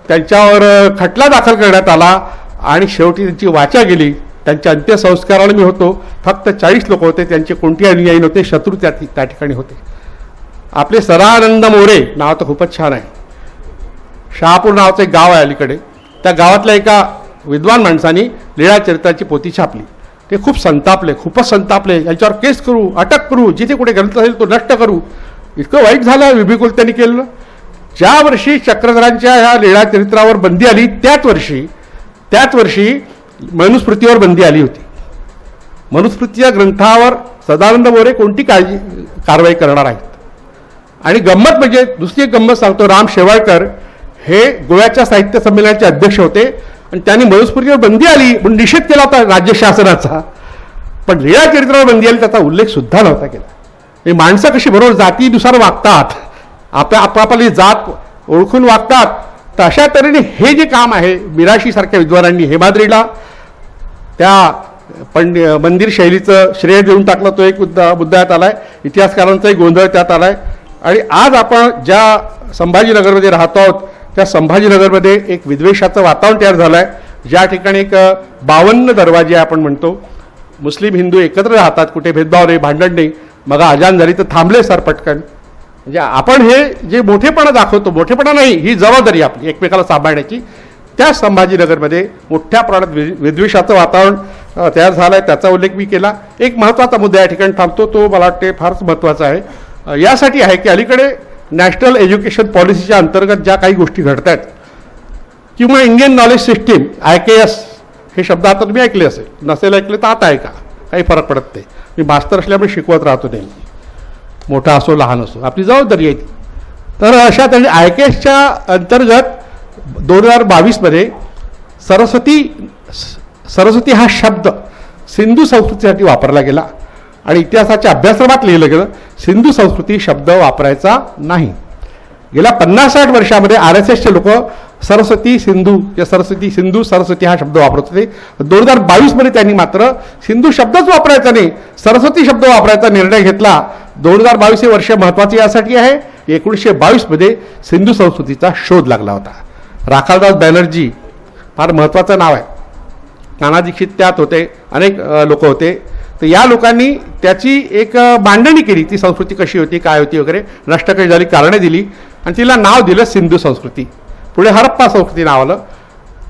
C: त्यांच्यावर खटला दाखल करण्यात आला आणि शेवटी त्यांची वाचा गेली. त्यांच्या अंत्यसंस्काराला मी होतो. फक्त 40 लोक होते, त्यांचे कोणतेही अनुयायी नव्हते, शत्रू त्या ठिकाणी होते. आपले सदानंद मोरे नाव तर खूपच छान आहे. शहापूर नावाचं एक गाव आहे अलीकडे. त्या गावातल्या एका विद्वान माणसाने लीळा चरित्राची पोथी छापली. ते खूप संतापले, खूपच संतापले. यांच्यावर केस करू, अटक करू, जिथे कुठे ग्रंथ असेल तो नष्ट करू. इतकं वाईट झालं विभिकुल त्यांनी केलं. ज्या वर्षी चक्रधरांच्या ह्या लीळा चरित्रावर बंदी आली त्याच वर्षी मनुस्मृतीवर बंदी आली होती. मनुस्मृती या ग्रंथावर सदानंद मोरे कोणती कारवाई करणार आहेत. आणि गंमत म्हणजे दुसरी एक गंमत सांगतो. राम शेवाळकर हे गोव्याच्या साहित्य संमेलनाचे अध्यक्ष होते आणि त्यांनी मनुस्मृतीवर बंदी आली म्हणून निषेध केला होता राज्य शासनाचा. पण लीळा चरित्रावर बंदी आली त्याचा उल्लेख सुद्धा नव्हता केला. ही माणसं कशी बरोबर जातीनुसार वागतात, आपापली जात ओळखून वागतात. तर अशा तऱ्हेने हे जे काम आहे मिराशीसारख्या विद्वानांनी हेमाद्रीला त्या मंदिर शैलीचं श्रेय देऊन टाकलं. तो एक मुद्दा आलाय. इतिहासकारांचाही गोंधळ त्यात आलाय. आणि आज आपण ज्या संभाजीनगरमध्ये राहतो आहोत त्या संभाजीनगरमध्ये एक विद्वेषाचं वातावरण तयार झालं आहे. ज्या ठिकाणी एक 52 दरवाजे आपण म्हणतो, मुस्लिम हिंदू एकत्र राहतात, कुठे भेदभाव नाही, भांडण नाही. मग अजान झाली तर थांबले सर पटकन. म्हणजे आपण हे जे मोठेपणा दाखवतो, मोठेपणा नाही, ही जबाबदारी आपली एकमेकाला सांभाळण्याची. त्या संभाजीनगरमध्ये मोठ्या प्रमाणात विद्वेषाचं वातावरण तयार झालं आहे. त्याचा उल्लेख मी केला. एक महत्त्वाचा मुद्दा या ठिकाणी थांबतो, तो मला वाटते फारच महत्त्वाचा आहे. यासाठी आहे की अलीकडे नॅशनल एज्युकेशन पॉलिसीच्या अंतर्गत ज्या काही गोष्टी घडत आहेत किंवा इंडियन नॉलेज सिस्टीम IKS हे शब्द आता तुम्ही ऐकले असेल, नसेल ऐकले तर आता ऐका, काही फरक पडत नाही. मी मास्तर असल्यामुळे शिकवत राहतो नेहमी, मोठा असो लहान असो, आपली जबाबदारी आहे ती. तर अशा तऱ्हेने IKSच्या अंतर्गत 2022मध्ये सरस्वती हा शब्द सिंधू संस्कृतीसाठी वापरला गेला आणि इतिहासाच्या अभ्यासक्रमात लिहिलं गेलं सिंधू संस्कृती शब्द वापरायचा नाही. गेल्या 50-60 वर्षामध्ये RSSचे लोक सरस्वती सरस्वती हा शब्द वापरत होते. 2022मध्ये त्यांनी मात्र सिंधू शब्दच वापरायचा नाही, सरस्वती शब्द वापरायचा निर्णय घेतला. 2022 हे वर्ष महत्त्वाचे यासाठी आहे. 1922मध्ये सिंधू संस्कृतीचा शोध लागला होता. राखालदास बॅनर्जी फार महत्त्वाचं नाव आहे. नाना दीक्षित त्यात होते, अनेक लोक होते. तर या लोकांनी त्याची एक मांडणी केली, ती संस्कृती कशी होती, काय होती वगैरे, नष्ट कशी झाली, कारणे दिली आणि तिला नाव दिलं सिंधू संस्कृती. पुढे हरप्पा संस्कृती नाव आलं.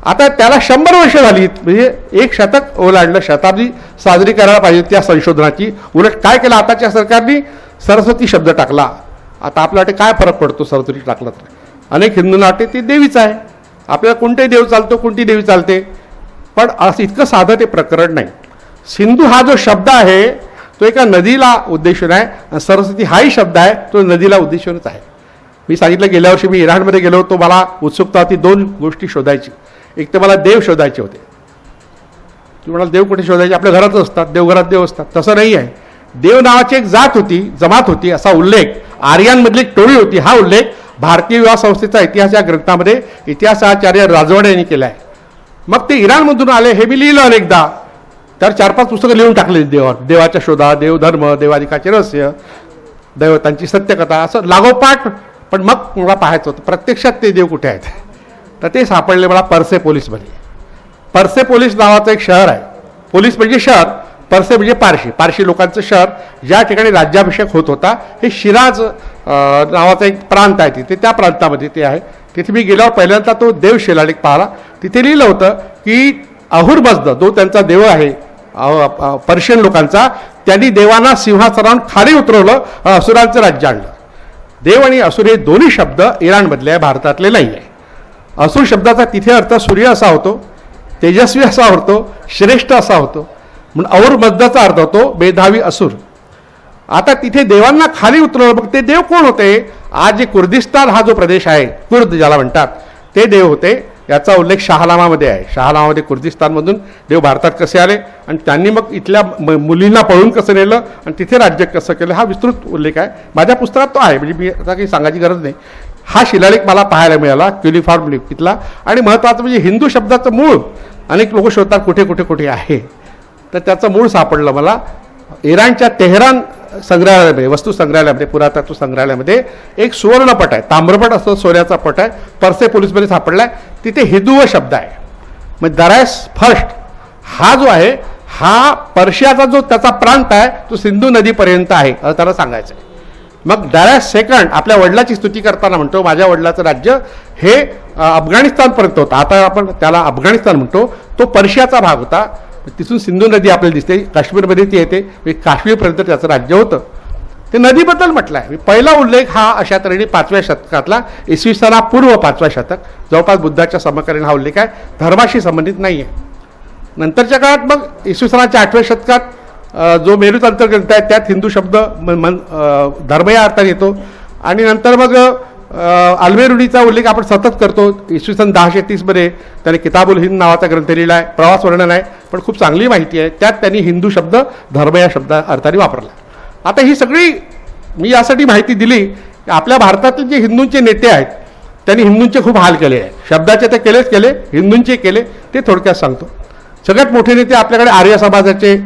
C: आता त्याला 100 वर्ष झाली, म्हणजे 1 शतक ओलांडलं, शताब्दी साजरी करायला पाहिजे त्या संशोधनाची. उलट काय केलं आताच्या सरकारने, सरस्वती शब्द टाकला. आता आपल्याला काय फरक पडतो सरस्वती टाकला तर? अनेक हिंदूंना वाटते ती देवीच आहे, आपल्याला कोणतेही देव चालतो, कोणती देवी चालते. पण असं इतकं साधं ते प्रकरण नाही. सिंधू हा जो शब्द आहे तो एका नदीला उद्देशून आहे. सरस्वती हाही शब्द आहे तो नदीला उद्देशूनच आहे. मी सांगितलं गेल्या वर्षी मी इराणमध्ये गेलो होतो, मला उत्सुकता होती 2 गोष्टी शोधायची. एक तर मला देव शोधायचे होते. तुम्हाला देव कुठे शोधायचे? आपल्या घरातच असतात, देवघरात देव असतात. तसं नाही आहे. देव नावाची एक जात होती, जमात होती असा उल्लेख, आर्यांमधली एक टोळी होती हा उल्लेख भारतीय विवाह संस्थेचा इतिहास या ग्रंथामध्ये इतिहासाचार्य राजवाडे यांनी केला आहे. मग ते इराणमधून आले हे मी लिहिलं अनेकदा. तर 4-5 पुस्तकं लिहून टाकले देवाच्या शोधा, देवधर्म, देवाधिकाचे रहस्य, दैवतांची सत्यकथा, असं लागोपाठ. पण मग मला पाहायचं होतं प्रत्यक्षात ते देव कुठे आहेत. तर ते सापडले मला पर्सेपोलिसमध्ये. पर्सेपोलिस नावाचं एक शहर आहे. पोलिस म्हणजे शहर, पर्से म्हणजे पारशी लोकांचं शहर, ज्या ठिकाणी राज्याभिषेक होत होता. हे शिराज नावाचा एक प्रांत आहे, तिथे त्या प्रांतामध्ये ते आहे. तिथे मी गेल्यावर पहिल्यांदा तो देव शिलालेख पाहिला. तिथे लिहिलं होतं की अहुरमज्द जो त्यांचा देव आहे पर्शियन लोकांचा, त्यांनी देवांना सिंहासनावरून खाली उतरवलं, असुरांचं राज्य आणलं. देव आणि असुर हे दोन्ही शब्द इराणमधले आहे, भारतातले नाही आहे. असुर शब्दाचा तिथे अर्थ सूर्य असा होतो, तेजस्वी असा होतो, श्रेष्ठ असा होतो. म्हणून अहुरमज्दचा अर्थ होतो मेधावी असुर. आता तिथे देवांना खाली उतरवलं. मग ते देव कोण होते? आज जे कुर्दिस्तान हा जो प्रदेश आहे, कुर्द ज्याला म्हणतात, ते देव होते. याचा उल्लेख शहानामामध्ये आहे. शहानामामध्ये कुर्दिस्तानमधून देव भारतात कसे आले आणि त्यांनी मग इथल्या मुलींना पळून कसं नेलं आणि तिथे राज्य कसं केलं, हा विस्तृत उल्लेख आहे. माझ्या पुस्तकात तो आहे, म्हणजे मी आता काही सांगायची गरज नाही. हा शिलालेख मला पाहायला मिळाला क्युलिफॉर्म लिप तिथला. आणि महत्त्वाचं म्हणजे हिंदू शब्दाचं मूळ अनेक लोक शोधतात कुठे आहे. तर त्याचं मूळ सापडलं मला. इराणच्या तेहरान संग्रहालयामध्ये, वस्तू संग्रहालयामध्ये, पुरातत्व संग्रहालयामध्ये एक सुवर्णपट आहे, ताम्रपट असतो, सोन्याचा पट आहे, परसे पोलीसमध्ये सापडलाय. तिथे हिंदू शब्द आहे. मग दरास फर्स्ट हा जो आहे हा पर्शियाचा जो त्याचा प्रांत आहे तो सिंधू नदीपर्यंत आहे असं त्याला सांगायचं आहे. मग दरास सेकंड आपल्या वडिलाची स्तुती करताना म्हणतो माझ्या वडिलाचं राज्य हे अफगाणिस्तानपर्यंत होतं. आता आपण त्याला अफगाणिस्तान म्हणतो. तो पर्शियाचा भाग होता. तिथून सिंधू नदी आपल्याला दिसते, काश्मीरमध्ये ती येते. काश्मीरपर्यंत त्याचं राज्य होतं. ते नदीबद्दल म्हटलं आहे. पहिला उल्लेख हा अशा तऱ्हेने 5व्या शतकातला, इसवी सनापूर्व 5व्या शतक, जवळपास बुद्धाच्या समकालीन हा उल्लेख आहे, धर्माशी संबंधित नाही आहे. नंतरच्या काळात मग इसवी सनाच्या 8व्या शतकात जो मेरू तंत्र ग्रंथ आहे त्यात हिंदू शब्द धर्म या अर्थाने येतो. आणि नंतर मग अल्मेरुनीचा उल्लेख आपण सतत करतो. इसवी सन 1030मध्ये त्याने किताबुल हिंद नावाचा ग्रंथ लिहिला आहे, प्रवास वर्णन आहे, पण खूप चांगली माहिती आहे. त्यात त्यांनी हिंदू शब्द धर्म या शब्द अर्थाने वापरला. आता ही सगळी मी यासाठी माहिती दिली की आपल्या भारतातील जे हिंदूंचे नेते आहेत त्यांनी हिंदूंचे खूप हाल केले आहे. शब्दाचे ते केलेच केले, हिंदूंचे केले, ते थोडक्यात सांगतो. सगळ्यात मोठे नेते आपल्याकडे आर्य समाजाचे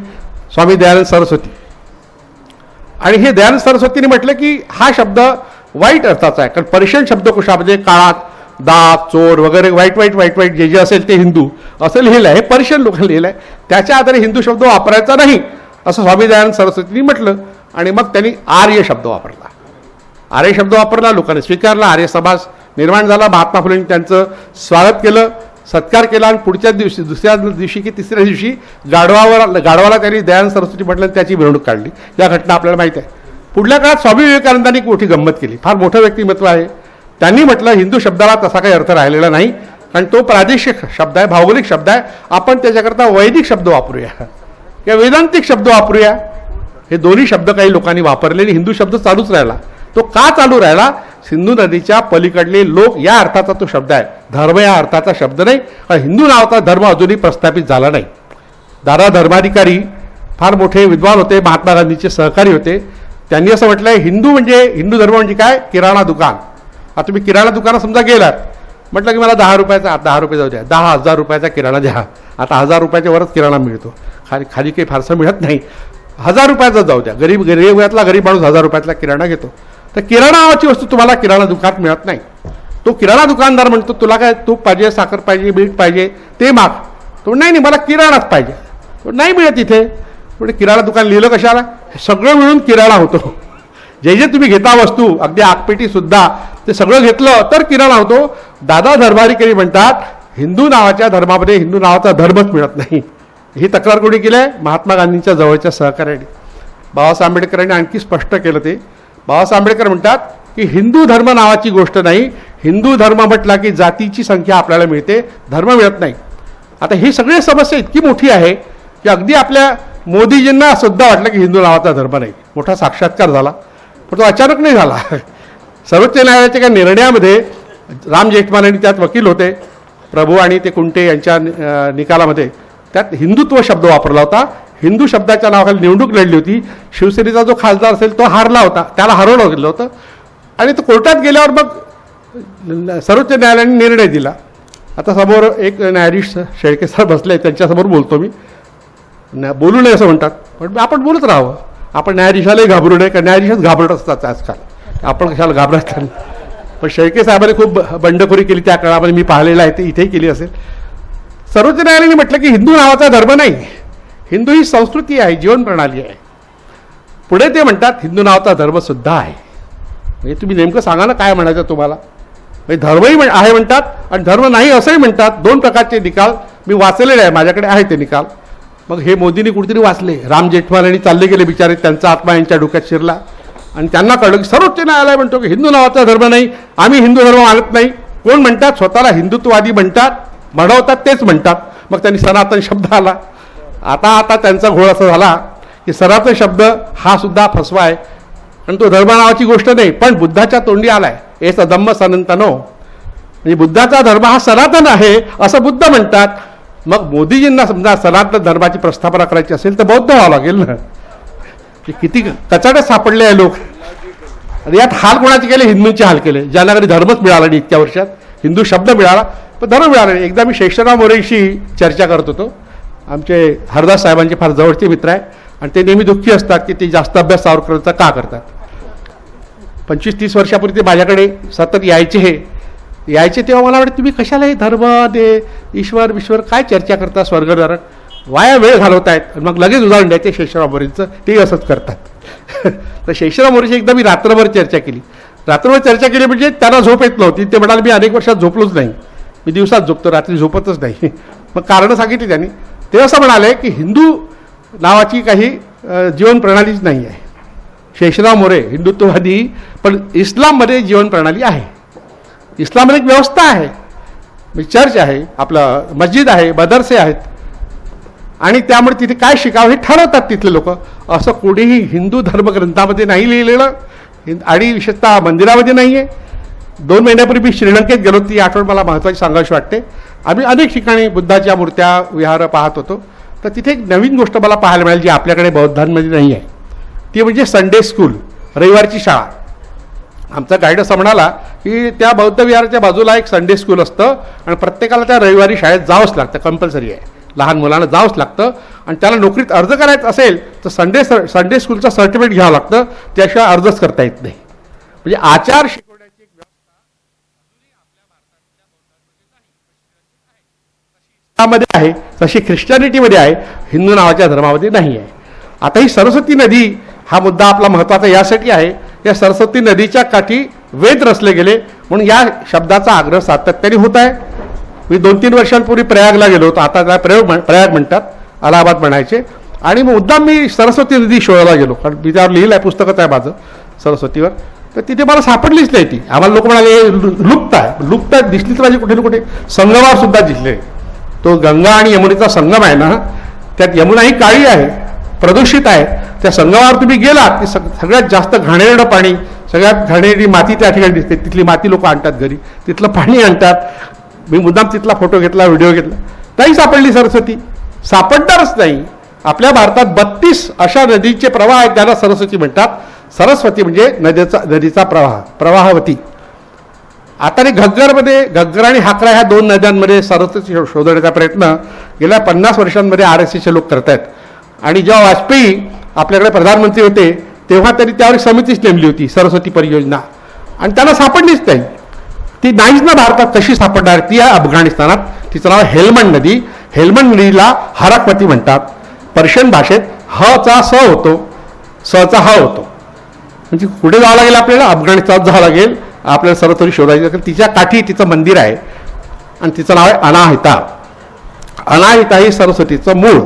C: स्वामी दयानंद सरस्वती. आणि हे दयानंद सरस्वतीने म्हटलं की हा शब्द वाईट अर्थाचा आहे, कारण पर्शियन शब्दकोशामध्ये काळात दाग चोर वगैरे वाईट वाईट वाईट वाईट जे जे असेल ते हिंदू असं लिहिलं आहे, हे पर्शियन लोकांनी लिहिलं आहे. त्याच्या आधारे हिंदू शब्द वापरायचा नाही असं स्वामी दयानंद सरस्वतींनी म्हटलं. आणि मग त्यांनी आर्य शब्द वापरला. आर्य शब्द वापरला, लोकांनी स्वीकारला, आर्य समाज निर्माण झाला. महात्मा फुलेंनी त्यांचं स्वागत केलं, सत्कार केला. आणि पुढच्या दिवशी, दुसऱ्या दिवशी की तिसऱ्या दिवशी गाढवाला त्यांनी दयानंद सरस्वती म्हटलं, त्याची मिरवणूक काढली. या घटना आपल्याला माहीत आहे. पुढल्या काळात स्वामी विवेकानंदांनी एक मोठी गंमत केली. फार मोठं व्यक्तिमत्व आहे. त्यांनी म्हटलं हिंदू शब्दाला तसा काही अर्थ राहिलेला नाही, कारण तो प्रादेशिक शब्द आहे, भौगोलिक शब्द आहे. आपण त्याच्याकरता वैदिक शब्द वापरूया किंवा वेदांतिक शब्द वापरूया. हे दोन्ही शब्द काही लोकांनी वापरले आणि हिंदू शब्द चालूच राहिला. तो का चालू राहिला? सिंधू नदीच्या पलीकडले लोक या अर्थाचा तो शब्द आहे, धर्म या अर्थाचा शब्द नाही. कारण हिंदू नावाचा धर्म अजूनही प्रस्थापित झाला नाही. दादा धर्माधिकारी फार मोठे विद्वान होते, महात्मा गांधीचे सहकारी होते. त्यांनी असं म्हटलंय हिंदू धर्म म्हणजे काय? किराणा दुकान. आता तुम्ही किराणा दुकानात समजा गेलात, म्हटलं की मला 10 रुपयाचा, 10 रुपये जाऊ द्या, 10,000 रुपयाचा किराणा द्या. आता 1000 रुपयाच्या वरच किराणा मिळतो, खाली काही फारसं मिळत नाही. 1000 रुपयाचा जाऊ द्या. गरीबातला गरीब माणूस 1000 रुपयातला किराणा घेतो. तर किराणा नावाची वस्तू तुम्हाला किराणा दुकानात मिळत नाही. तो किराणा दुकानदार म्हणतो तुला काय तूप पाहिजे, साखर पाहिजे, मीठ पाहिजे, ते माग. तो नाही मला किराणाच पाहिजे. तो नाही मिळत इथे. म्हणजे किराणा दुकान लिहिलं कशाला? सगळं मिळून किराणा होतो. जे जे तुम्ही घेता वस्तू, अगदी आगपेटी सुद्धा, ते सगळं घेतलं तर किराणा होतो. दादा धर्माधिकारी म्हणतात हिंदू नावाच्या धर्मामध्ये हिंदू नावाचा धर्मच मिळत नाही. ही तक्रार कोणी केली आहे? महात्मा गांधींच्या जवळच्या सहकार्याने. बाबासाहेब आंबेडकरांनी आणखी स्पष्ट केलं ते. बाबासाहेब आंबेडकर म्हणतात की हिंदू धर्म नावाची गोष्ट नाही. हिंदू धर्म म्हटला की जातीची संख्या आपल्याला मिळते, धर्म मिळत नाही. आता ही सगळी समस्या इतकी मोठी आहे की अगदी आपल्या मोदीजींना सुद्धा वाटलं की हिंदू नावाचा धर्म नाही. मोठा साक्षात्कार झाला, पण तो अचानक नाही झाला. सर्वोच्च न्यायालयाच्या काही निर्णयामध्ये राम जेठमलानी त्यात वकील होते, प्रभू आणि ते कुंटे यांच्या निकालामध्ये त्यात हिंदुत्व शब्द वापरला होता. हिंदू शब्दाच्या नावाखाली निवडणूक लढली होती. शिवसेनेचा जो खासदार असेल तो हारला होता, त्याला हरवलं गेलं होतं. आणि तो कोर्टात गेल्यावर मग सर्वोच्च न्यायालयाने निर्णय दिला. आता समोर एक न्यायाधीश शेळके सर बसले, त्यांच्यासमोर बोलतो मी. बोलू नये असं म्हणतात, पण आपण बोलत राहावं. आपण न्यायाधीशालाही घाबरू नये, कारण न्यायाधीशच घाबरत असतात आजकाल. आपण कशाला घाबरत नाही. पण शेळके साहेबांनी खूप बंडखोरी केली त्या काळामध्ये, मी पाहिलेलं आहे, ते इथेही केली असेल. सर्वोच्च न्यायालयाने म्हटलं की हिंदू नावाचा धर्म नाही, हिंदू ही संस्कृती आहे, जीवन प्रणाली आहे. पुढे ते म्हणतात हिंदू नावाचा धर्मसुद्धा आहे. म्हणजे तुम्ही नेमकं सांगा ना काय म्हणायचं तुम्हाला. म्हणजे धर्मही आहे म्हणतात आणि धर्म नाही असंही म्हणतात. 2 प्रकारचे निकाल मी वाचलेले आहे, माझ्याकडे आहे ते निकाल. मग हे मोदींनी कुठेतरी वाचले. राम जेठमलानी चालले गेले बिचारे, त्यांचा आत्मा यांच्या डोक्यात शिरला आणि त्यांना कळलं की सर्वोच्च न्यायालय म्हणतो की हिंदू नावाचा धर्म नाही, आम्ही हिंदू धर्म मानत नाही. कोण म्हणतात? स्वतःला हिंदुत्ववादी म्हणतात, म्हणवतात तेच म्हणतात. मग त्यांनी सनातन शब्द आला. आता त्यांचा घोळ असा झाला की सनातन शब्द हा सुद्धा फसवा आहे, आणि तो धर्म नावाची गोष्ट नाही, पण बुद्धाच्या तोंडी आलाय. हे सदम्म सनातनो, म्हणजे बुद्धाचा धर्म हा सनातन आहे असं बुद्ध म्हणतात. मग मोदीजींना समजा सनातन धर्माची प्रस्थापना करायची असेल तर बौद्ध व्हावं लागेल ना. किती कचाट्यात सापडले आहे लोक. आणि यात हाल कोणाचे केले? हिंदूंचे हाल केले. ज्यांना कधी धर्मच मिळाला नाही इतक्या वर्षात. हिंदू शब्द मिळाला पण धर्म मिळाला नाही. एकदा मी शेषराव मोरेंशी चर्चा करत होतो. आमचे हरदास साहेबांचे फार जवळचे मित्र आहे. आणि ते नेहमी दुःखी असतात की ते जास्त अभ्यास सावरकरांचा का करतात. 25-30 वर्षापूर्वी ते माझ्याकडे सतत यायचे तेव्हा मला वाटतं तुम्ही कशाला हे धर्म दे ईश्वर काय चर्चा करता, स्वर्ग नरक वाया वेळ घालवतायत. आणि मग लगेच उदाहरण द्यायचे शेषराव मोरेंचं, तेही असंच करतात. तर शेषराव मोरेची एकदा मी रात्रभर चर्चा केली म्हणजे त्यांना झोप येत नव्हती. ते म्हणाले मी अनेक वर्षात झोपलोच नाही, मी दिवसात झोपतो, रात्री झोपतच नाही. मग कारणं सांगितली त्यांनी. ते असं म्हणाले की हिंदू नावाची काही जीवन प्रणालीच नाही आहे. शेषराव मोरे हिंदुत्ववादी, पण इस्लाममध्ये जीवन प्रणाली आहे. इस्लाममध्ये एक व्यवस्था आहे, चर्च आहे, आपलं मस्जिद आहे, मदरसे आहेत, आणि त्यामुळे तिथे काय शिकावं हे ठरवतात तिथले लोक. असं कोणीही हिंदू धर्मग्रंथामध्ये नाही लिहिलेलं, आणि विशेषतः मंदिरामध्ये नाही आहे. 2 महिन्यापूर्वी मी श्रीलंकेत गेलो, ती आठवण मला महत्त्वाची सांगावीशी वाटते. आम्ही अनेक ठिकाणी बुद्धाच्या मूर्त्या विहार पाहत होतो. तर तिथे एक नवीन गोष्ट मला पाहायला मिळाली जी आपल्याकडे बौद्धांमध्ये नाही आहे. ती म्हणजे संडे स्कूल, रविवारची शाळा. आमचा गाईड असं म्हणाला की त्या बौद्ध विहाराच्या बाजूला एक संडे स्कूल असतं आणि प्रत्येकाला त्या रविवारी शाळेत जावंच लागतं, कंपल्सरी आहे, लहान मुलांना जावंच लागतं. आणि त्याला नोकरीत अर्ज करायचा असेल तर संडे स्कूलचं सर्टिफिकेट घ्यावं लागतं, त्याशिवाय अर्जच करता येत नाही. म्हणजे आचार शिकवण्याची एक व्यवस्था अजूनही आपल्या भारतामध्ये आहे, तशी ख्रिश्चनिटीमध्ये आहे, हिंदू नावाच्या धर्मामध्ये नाही आहे. आता ही सरस्वती नदी हा मुद्दा आपला महत्त्वाचा यासाठी आहे, या सरस्वती नदीच्या काठी वेद रचले गेले म्हणून या शब्दाचा आग्रह सातत्याने होत आहे. मी 2-3 वर्षांपूर्वी प्रयागला गेलो होतो, आता त्याला प्रयाग म्हणतात, अलाहाबाद म्हणायचे. आणि मग मुद्दाम मी सरस्वती नदी शोधायला गेलो, कारण मी त्यावर लिहिलं आहे, पुस्तकच आहे माझं सरस्वतीवर. तर तिथे मला सापडलीच नाही ती. आम्हाला लोक म्हणाले लुप्त दिसली तर माझी कुठे ना कुठे. संगमावर सुद्धा दिसले. तो गंगा आणि यमुनेचा संगम आहे ना, त्यात यमुना ही काळी आहे, प्रदूषित आहे. त्या संगमावर तुम्ही गेलात की सगळ्यात जास्त घाणेरडं पाणी, सगळ्यात घाणेरडी माती त्या ठिकाणी दिसते. तिथली माती लोक आणतात घरी, तिथलं पाणी आणतात. मी मुद्दाम तिथला फोटो घेतला, व्हिडिओ घेतला, नाही सापडली सरस्वती, सापडणारच नाही. आपल्या भारतात 32 अशा नदीचे प्रवाह आहेत, त्याला सरस्वती म्हणतात. सरस्वती म्हणजे नदीचा प्रवाहवती. आता घग्गर आणि हाकरा ह्या 2 नद्यांमध्ये सरस्वती शोधण्याचा प्रयत्न गेल्या 50 वर्षांमध्ये RSSचे लोक करत आहेत. आणि जेव्हा वाजपेयी आपल्याकडे प्रधानमंत्री होते तेव्हा त्यांनी त्यावर समितीच नेमली होती, सरस्वती परियोजना, आणि त्यांना सापडलीच नाही. ती नाहीच ना भारतात, कशी सापडणार? ती आहे अफगाणिस्तानात. तिचं नाव हेल्मंड नदी. हेल्मंड नदीला हराकवती म्हणतात. पर्शियन भाषेत हचा स होतो, सचा ह होतो. म्हणजे कुठे जावं लागेल आपल्याला? अफगाणिस्तानात जावं लागेल आपल्याला सरस्वती शोधायची असेल. तिच्या काठी तिचं मंदिर आहे आणि तिचं नाव आहे अनाहिता. अनाहिता ही सरस्वतीचं मूळ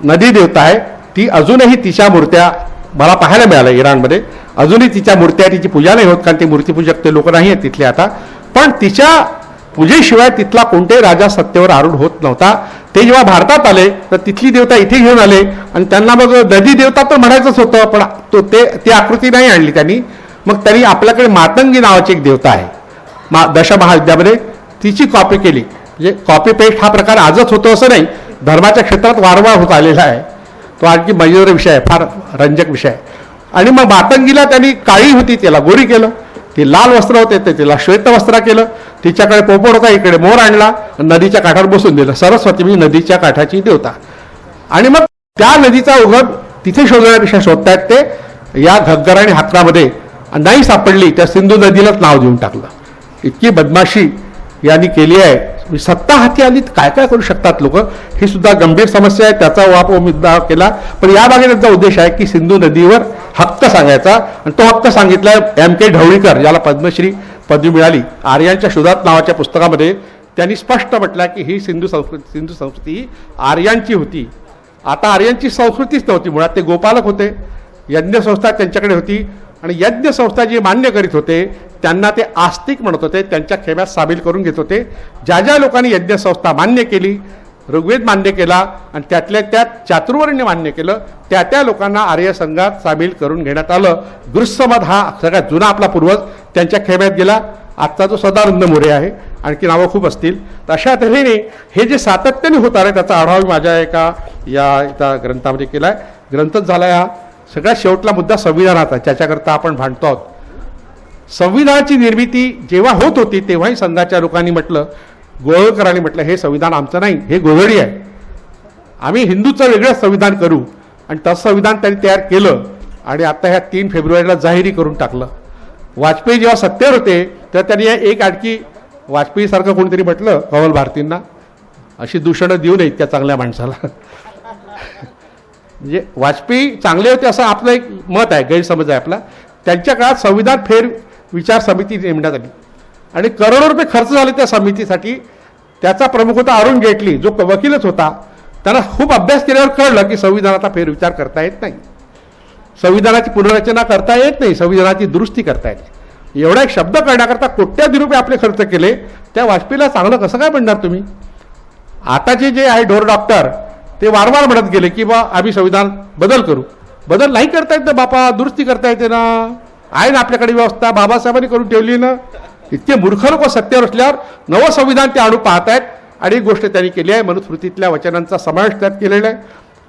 C: नदी देवता आहे. ती अजूनही तिच्या मूर्त्या मला पाहायला मिळाल्या इराणमध्ये. अजूनही तिच्या मूर्त्या, तिची पूजा नाही होत, कारण ते मूर्तीपूजक ते लोक नाही आहेत तिथले आता. पण तिच्या पूजेशिवाय तिथला कोणताही राजा सत्तेवर आरूढ होत नव्हता. ते जेव्हा भारतात आले तर तिथली देवता इथे घेऊन आले आणि त्यांना मग नदी देवता तर म्हणायचंच होतं, पण ती आकृती नाही आणली त्यांनी. मग त्यांनी आपल्याकडे मातंगी नावाची एक देवता आहे दशमहाविद्यामध्ये, तिची कॉपी केली. म्हणजे कॉपी पेस्ट हा प्रकार आजच होतो असं नाही, धर्माच्या क्षेत्रात वारंवार होत आलेला आहे. तो आणखी मजेदार विषय आहे, फार रंजक विषय आहे. आणि मग मातंगीला त्यांनी काळी होती त्याला गोरी केलं, ती लाल वस्त्र होते ते तिला श्वेत वस्त्र केलं, तिच्याकडे पोपट होता, इकडे मोर आणला, नदीच्या काठावर बसून दिलं. सरस्वती म्हणजे नदीच्या काठाची देवता. आणि मग त्या नदीचा उगम तिथे शोधण्यापेक्षा शोधतायत ते या घग्गर आणि हाकरामध्ये. नाही सापडली त्या सिंधू नदीलाच नाव देऊन टाकलं. इतकी बदमाशी यांनी केली आहे. सत्ता हाती आली काय काय करू शकतात लोक, ही सुद्धा गंभीर समस्या आहे. त्याचा वापर मुद्दा केला. पण या मागे त्यांचा उद्देश आहे की सिंधू नदीवर हक्क सांगायचा. आणि तो हक्क सांगितलाय M.K. ढवळीकर, याला पद्मश्री पदवी मिळाली. आर्यांच्या शोधात नावाच्या पुस्तकामध्ये त्यांनी स्पष्ट म्हटलं की ही सिंधू संस्कृती ही आर्यांची होती. आता आर्यांची संस्कृतीच नव्हती, मुळात ते गोपालक होते. यज्ञ संस्था त्यांच्याकडे होती आणि यज्ञ संस्था जे मान्य करीत होते त्यांना ते आस्तिक म्हणत होते, त्यांच्या खेम्यात सामील करून घेत होते. ज्या ज्या लोकांनी यज्ञ संस्था मान्य केली, ऋग्वेद मान्य केला आणि त्यातल्या त्यात चातुर्वर्ण्य मान्य केलं, त्या त्या लोकांना आर्य संघात सामील करून घेण्यात आलं. गृहसमद हा सगळ्यात जुना आपला पूर्वज त्यांच्या खेम्यात गेला. आजचा जो सदानंद मोरे आहे, आणखी नावं खूप असतील. तर अशा तऱ्हेने हे जे सातत्याने होत आहे त्याचा आढावा माझ्या एका ग्रंथामध्ये केला आहे. ग्रंथच झाला आहे हा. सगळ्यात शेवटला मुद्दा संविधानाचा, ज्याच्याकरता आपण भांडतो आहोत. संविधानाची निर्मिती जेव्हा होत होती तेव्हाही संघाच्या लोकांनी म्हटलं, गोळवळकरांनी म्हटलं, हे संविधान आमचं नाही, हे गोधडी आहे. आम्ही हिंदूचं वेगळं संविधान करू आणि तसं संविधान त्यांनी तयार केलं आणि आता ह्या 3 फेब्रुवारीला जाहीरी करून टाकलं. वाजपेयी जेव्हा सत्तेवर होते तेव्हा त्यांनी एक आणखी वाजपेयीसारखं कोणीतरी म्हटलं कमल भारतींना, अशी दूषणं देऊ नये इतक्या चांगल्या माणसाला. म्हणजे वाजपेयी चांगले होते असं आपलं एक मत आहे, गैरसमज आहे आपला. त्यांच्या काळात संविधान फेर विचार समिती नेमण्यात आली आणि करोडो रुपये खर्च झाले त्या समितीसाठी. त्याचा प्रमुख होता अरुण जेटली, जो वकीलच होता. त्यांना खूप अभ्यास केल्यावर कळलं की संविधानाचा फेरविचार करता येत नाही, संविधानाची पुनर्रचना करता येत नाही, संविधानाची दुरुस्ती करता येत नाही. एवढा एक शब्द करण्याकरता कोट्याधी रुपये आपले खर्च केले. त्या वाजपेयीला चांगलं कसं काय म्हणणार तुम्ही? आताचे जे आहे ढोर डॉक्टर ते वारंवार म्हणत गेले की बा आम्ही संविधान बदल करू. बदल नाही करता येत ना बापा, दुरुस्ती करता येते ना, आहे ना आपल्याकडे व्यवस्था, बाबासाहेबांनी करून ठेवली ना. इतके मूर्ख लोक सत्तेवर असल्यावर नवं संविधान ते आणू पाहतायत. आणि एक गोष्ट त्यांनी केली आहे, मनुस्मृतीतल्या वचनांचा समावेश त्यात केलेला आहे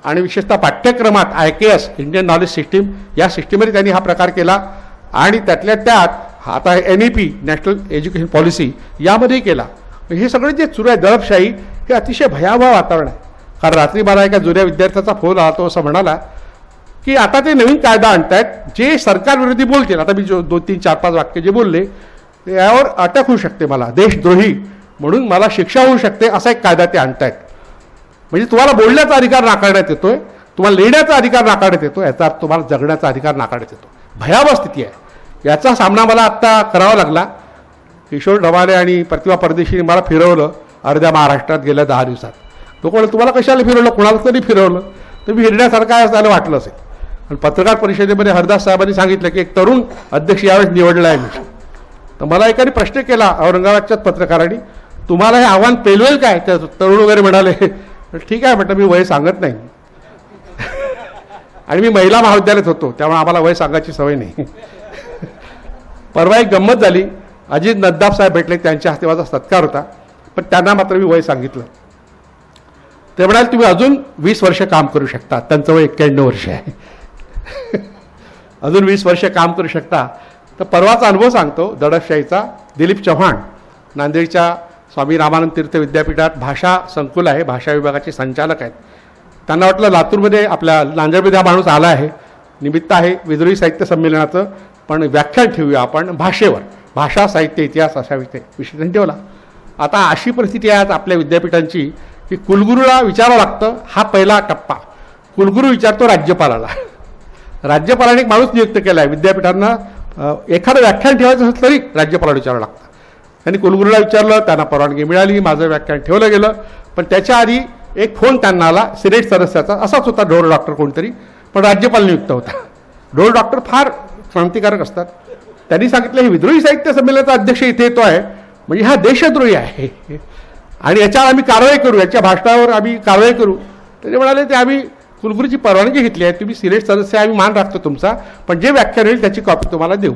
C: आणि विशेषतः पाठ्यक्रमात IKS इंडियन नॉलेज सिस्टीम या सिस्टीममध्ये त्यांनी हा प्रकार केला आणि त्यातल्या त्यात आता NEP नॅशनल एज्युकेशन पॉलिसी यामध्येही केला. हे सगळे जे सुरू आहे दडपशाही, हे अतिशय भयावह वातावरण आहे. कारण रात्री मला एका जुन्या विद्यार्थ्याचा फोन आला, तो असं म्हणाला की आता ते नवीन कायदा आणतायत जे सरकारविरोधी बोलतील. आता मी जो 2, 3, 4, 5 वाक्य जे बोलले ते यावर अटक होऊ शकते, मला देशद्रोही म्हणून मला शिक्षा होऊ शकते असा एक कायदा ते आणतायत. म्हणजे तुम्हाला बोलण्याचा अधिकार नाकारण्यात येतोय, तुम्हाला लिहिण्याचा अधिकार नाकारण्यात येतो, याचा अर्थ तुम्हाला जगण्याचा अधिकार नाकारण्यात येतो. भयावह स्थिती आहे. याचा सामना मला आत्ता करावा लागला. किशोर ढवाले आणि प्रतिभा परदेशीने मला फिरवलं अर्ध्या महाराष्ट्रात गेल्या 10 दिवसात. लोक म्हणलं तुम्हाला कशाला फिरवलं, कोणाला तरी फिरवलं, तर मी फिरण्यासारखं आहे असं वाटलं असेल. आणि पत्रकार परिषदेमध्ये हरदास साहेबांनी सांगितलं की एक तरुण अध्यक्ष यावेळेस निवडला आहे मी. तर मला एकाने प्रश्न केला औरंगाबादच्याच पत्रकारांनी, तुम्हाला हे आव्हान पेलवेल काय? त्या तरुण वगैरे म्हणाले ठीक आहे म्हटलं, मी वय सांगत नाही. आणि मी महिला महाविद्यालयात होतो त्यामुळे आम्हाला वय सांगायची सवय नाही. परवा एक गंमत झाली, अजित नद्दाफ साहेब भेटले, त्यांच्या हस्ते माझा सत्कार होता, पण त्यांना मात्र मी वय सांगितलं. ते म्हणाले तुम्ही अजून 20 वर्ष काम करू शकता. त्यांचं वय 91 वर्ष आहे. अजून 20 वर्ष काम करू शकता. तर परवाचा अनुभव सांगतो दडपशाहीचा. दिलीप चव्हाण नांदेडच्या स्वामी रामानंद तीर्थ विद्यापीठात भाषा संकुल आहे, भाषा विभागाचे संचालक आहेत. त्यांना वाटलं लातूरमध्ये आपल्या नांदेडमध्ये हा माणूस आला आहे, निमित्त आहे विद्रोही साहित्य संमेलनाचं, पण व्याख्यान ठेवूया आपण भाषेवर, भाषा साहित्य इतिहास अशा विषय त्यांनी ठेवला. आता अशी परिस्थिती आहे आज आपल्या विद्यापीठांची की कुलगुरूला विचारावं लागतं. हा पहिला टप्पा. कुलगुरू विचारतो राज्यपालाला. राज्यपालाने एक माणूस नियुक्त केला आहे. विद्यापीठांना एखादं व्याख्यान ठेवायचं असेल तरी राज्यपालाला विचारावं लागतं. त्यांनी कुलगुरूला विचारलं, त्यांना परवानगी मिळाली, माझं व्याख्यान ठेवलं गेलं. पण त्याच्या आधी एक फोन त्यांना आला सिनेट सदस्याचा, असाच होता ढोर डॉक्टर कोणतरी, पण राज्यपाल नियुक्त होता. ढोर डॉक्टर फार क्रांतिकारक असतात. त्यांनी सांगितलं हे विद्रोही साहित्य संमेलनाचा अध्यक्ष इथे येतो आहे म्हणजे हा देशद्रोही आहे आणि याच्यावर आम्ही कारवाई करू, याच्या भाषणावर आम्ही कारवाई करू. ते म्हणाले ते आम्ही कुलगुरूची परवानगी घेतली आहे, तुम्ही सिनेट सदस्य, आम्ही मान राखतो तुमचा, पण जे व्याख्यान होईल त्याची कॉपी तुम्हाला देऊ.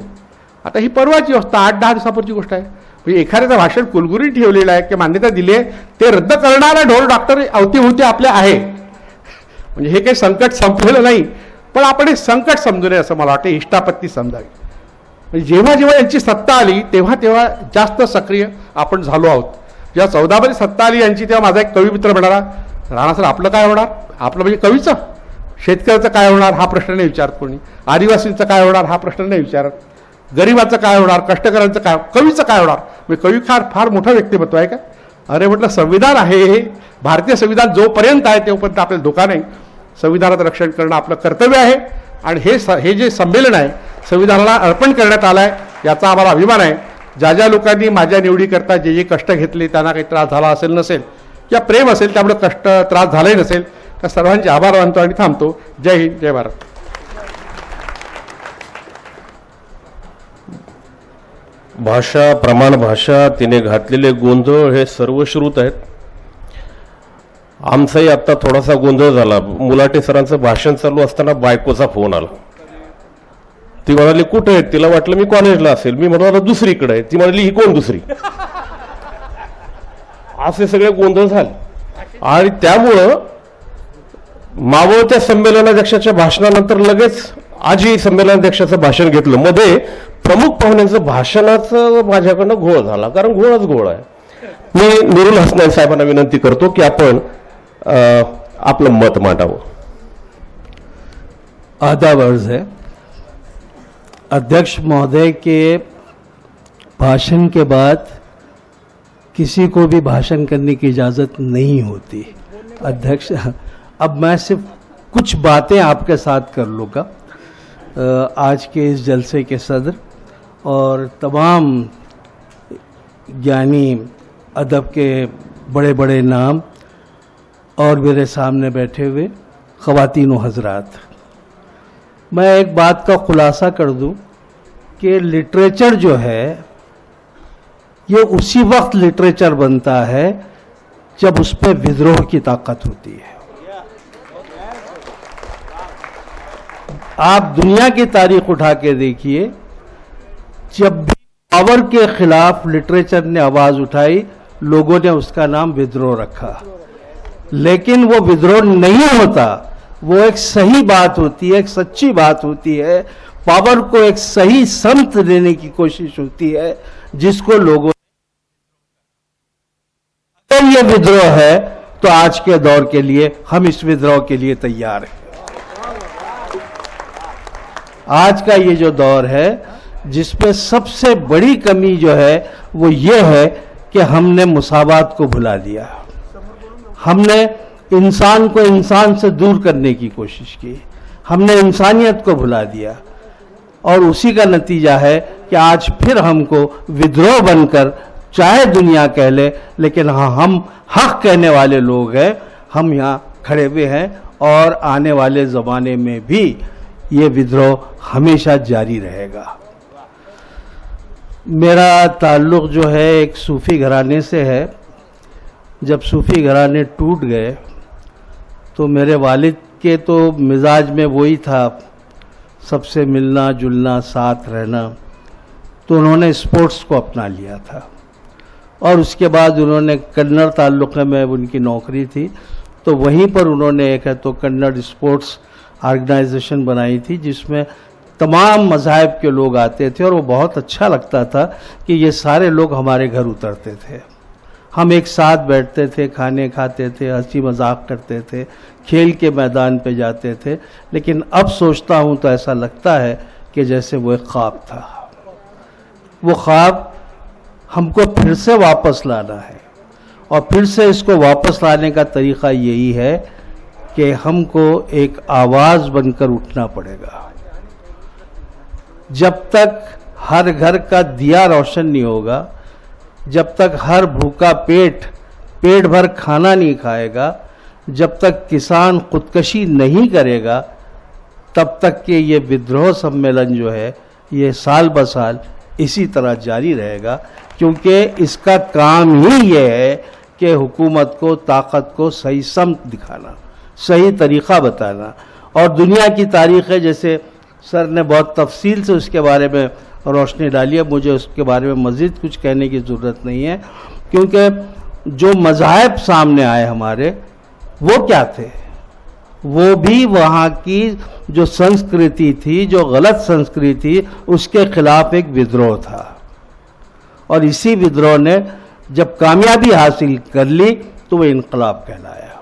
C: आता ही परवाची अवस्था 8-10 दिवसापूर्वीची गोष्ट आहे. म्हणजे एखाद्याचं भाषण कुलगुरूने ठेवलेलं आहे की मान्यता दिली आहे, ते रद्द करणारा ढोर डॉक्टर अवतीभोवती आपल्या आहे. म्हणजे हे काही संकट संपलेलं नाही, पण आपण हे संकट समजू नये असं मला वाटतं, इष्टापत्ती समजावी. म्हणजे जेव्हा जेव्हा यांची सत्ता आली तेव्हा तेव्हा जास्त सक्रिय आपण झालो आहोत. जेव्हा 14 सत्ता आली यांची, तेव्हा माझा एक कवी मित्र म्हणाला, राणा सर आपलं काय होणार? आपलं म्हणजे कवीचं, शेतकऱ्याचं काय होणार हा प्रश्न नाही विचारत कोणी, आदिवासींचं काय होणार हा प्रश्न नाही विचारत, गरिबाचं काय होणार, कष्टकऱ्यांचं काय, कवीचं काय होणार? म्हणजे कवी फार मोठा व्यक्तिमत्व आहे का? अरे म्हटलं संविधान आहे, भारतीय संविधान जोपर्यंत आहे तोपर्यंत आपल्याला धोका नाही. संविधानाचं रक्षण करणं आपलं कर्तव्य आहे आणि हे जे संमेलन आहे संविधानाला अर्पण करण्यात आलं आहे याचा आम्हाला अभिमान आहे. ज्या ज्या लोकांनी माझ्या निवडीकरता जे कष्ट घेतले त्यांना काही त्रास झाला असेल नसेल किंवा प्रेम असेल त्यामुळे त्रास झालाही नसेल, त्या सर्वांचे आभार मानतो आणि थांबतो. जय हिंद, जय भारत.
A: भाषा, प्रमाण भाषा, तिने घातलेले गोंधळ हे सर्व श्रुत आहेत. आमचाही आत्ता थोडासा गोंधळ झाला. मुलाटे सरांचं भाषण चालू असताना बायकोचा फोन आला. ती म्हणाली कुठे आहे? तिला वाटलं मी कॉलेजला असेल. मी म्हणाला दुसरीकडे आहे. ती म्हणाली ही कोण दुसरी? असे सगळे गोंधळ झाले आणि त्यामुळं मावळत्या संमेलनाध्यक्षाच्या भाषणानंतर लगेच आजी संमेलनाध्यक्षाचं भाषण घेतलं. मध्ये प्रमुख पाहुण्यांचं भाषणाचं माझ्याकडनं घोळ झाला, कारण घोळच घोळ आहे. मी नुरुल हसनैन साहेबांना विनंती करतो की आपण आपलं मत मांडावं.
D: आदाब अर्ज है। अध्यक्ष महोदय के भाषण के बाद किसी को भी भाषण करने की इजाज़त नहीं होती। अध्यक्ष, अब मैं सिर्फ कुछ बातें आपके साथ कर लूँगा। आज के इस जलसे के सदर और तमाम ज्ञानी अदब के बड़े बड़े नाम और मेरे सामने बैठे हुए ख़वातीन व हज़रात, मैं एक बात का खुलासा कर दूं कि लिटरेचर जो है ये उसी वक्त लिटरेचर बनता है जब उस पर विद्रोह की ताकत होती है। आप दुनिया की तारीख उठा के देखिए, जब भी पावर के खिलाफ लिटरेचर ने आवाज उठाई, लोगों ने उसका नाम विद्रोह रखा। लेकिन वो विद्रोह नहीं होता, वो एक सही बात होती है, एक सच्ची बात होती है। पावर को एक सही समत देने की कोशिश होती है, जिसको लोगों, अगर ये विद्रोह है तो आज के दौर के लिए हम इस विद्रोह के लिए तैयार हैं। आज का ये जो दौर है, जिसपे सबसे बड़ी कमी जो है वो ये है कि हमने मुसावात को भुला दिया। हमने इंसान को इंसान से दूर करने की कोशिश की, हमने इंसानियत को भुला दिया, और उसी का नतीजा है कि आज फिर हमको विद्रोह बनकर, चाहे दुनिया कह ले, लेकिन हाँ, हम हक कहने वाले लोग हैं, हम यहाँ खड़े हुए हैं, और आने वाले ज़माने में भी ये विद्रोह हमेशा जारी रहेगा। मेरा ताल्लुक़ जो है एक सूफ़ी घराने से है। जब सूफ़ी घराने टूट गए तो मेरे वालिद के तो मिजाज में वही था, सबसे मिलना जुलना, साथ रहना, तो उन्होंने स्पोर्ट्स को अपना लिया था। और उसके बाद उन्होंने कन्नड़ ताल्लुक़ में उनकी नौकरी थी, तो वहीं पर उन्होंने एक है तो कन्नड़ स्पोर्ट्स ऑर्गेनाइजेशन बनाई थी, जिसमें तमाम मज़ाहिब के लोग आते थे, और वो बहुत अच्छा लगता था कि ये सारे लोग हमारे घर उतरते थे। हम एक साथ बैठते थे, खाने खाते थे, हंसी मजाक करते थे, खेल के मैदान पे जाते थे। लेकिन अब सोचता हूँ तो ऐसा लगता है कि जैसे वो एक ख्वाब था। वो ख्वाब हमको फिर से वापस लाना है, और फिर से इसको वापस लाने का तरीक़ा यही है कि हमको एक आवाज़ बनकर उठना पड़ेगा। जब तक हर घर का दिया रोशन नहीं होगा, जब तक हर भूखा पेट भर खाना नहीं खाएगा, जब तक किसान खुदकशी नहीं करेगा, तब तक के ये विद्रोह सम्मेलन जो है ये साल ब साल इसी तरह जारी रहेगा। क्योंकि इसका काम ही ये है कि हुकूमत को, ताकत को सही समत दिखाना, सही तरीक़ा बताना। और दुनिया की तारीख़ है, जैसे सर ने बहुत तफसील से उसके बारे में रोशनी डाली है, मुझे उसके बारे में मज़ीद कुछ कहने की ज़रूरत नहीं है। क्योंकि जो मज़ाहिब सामने आए हमारे, वो क्या थे? वो भी वहाँ की जो संस्कृति थी, जो गलत संस्कृति थी, उसके खिलाफ एक विद्रोह था। और इसी विद्रोह ने जब कामयाबी हासिल कर ली तो वो इनकलाब कहलाया।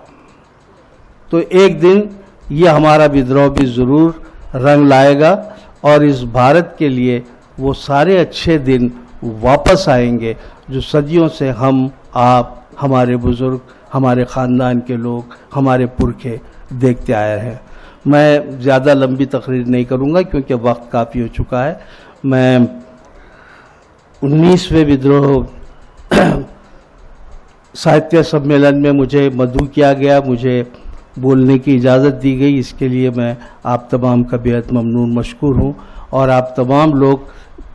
D: तो एक दिन ये हमारा विद्रोह भी ज़रूर रंग लाएगा, और इस भारत के लिए वो सारे अच्छे दिन वापस आएंगे जो सदियों से हम, आप, हमारे बुज़ुर्ग, हमारे ख़ानदान के लोग, हमारे पुरखे देखते आए हैं। मैं ज़्यादा लंबी तकरीर नहीं करूँगा क्योंकि वक्त काफ़ी हो चुका है। मैं 19वें विद्रोह साहित्य सम्मेलन में मुझे मदऊ किया गया, मुझे बोलने की इजाज़त दी गई, इसके लिए मैं आप तमाम का बेहद ममनून मशकूर हूँ। और आप तमाम लोग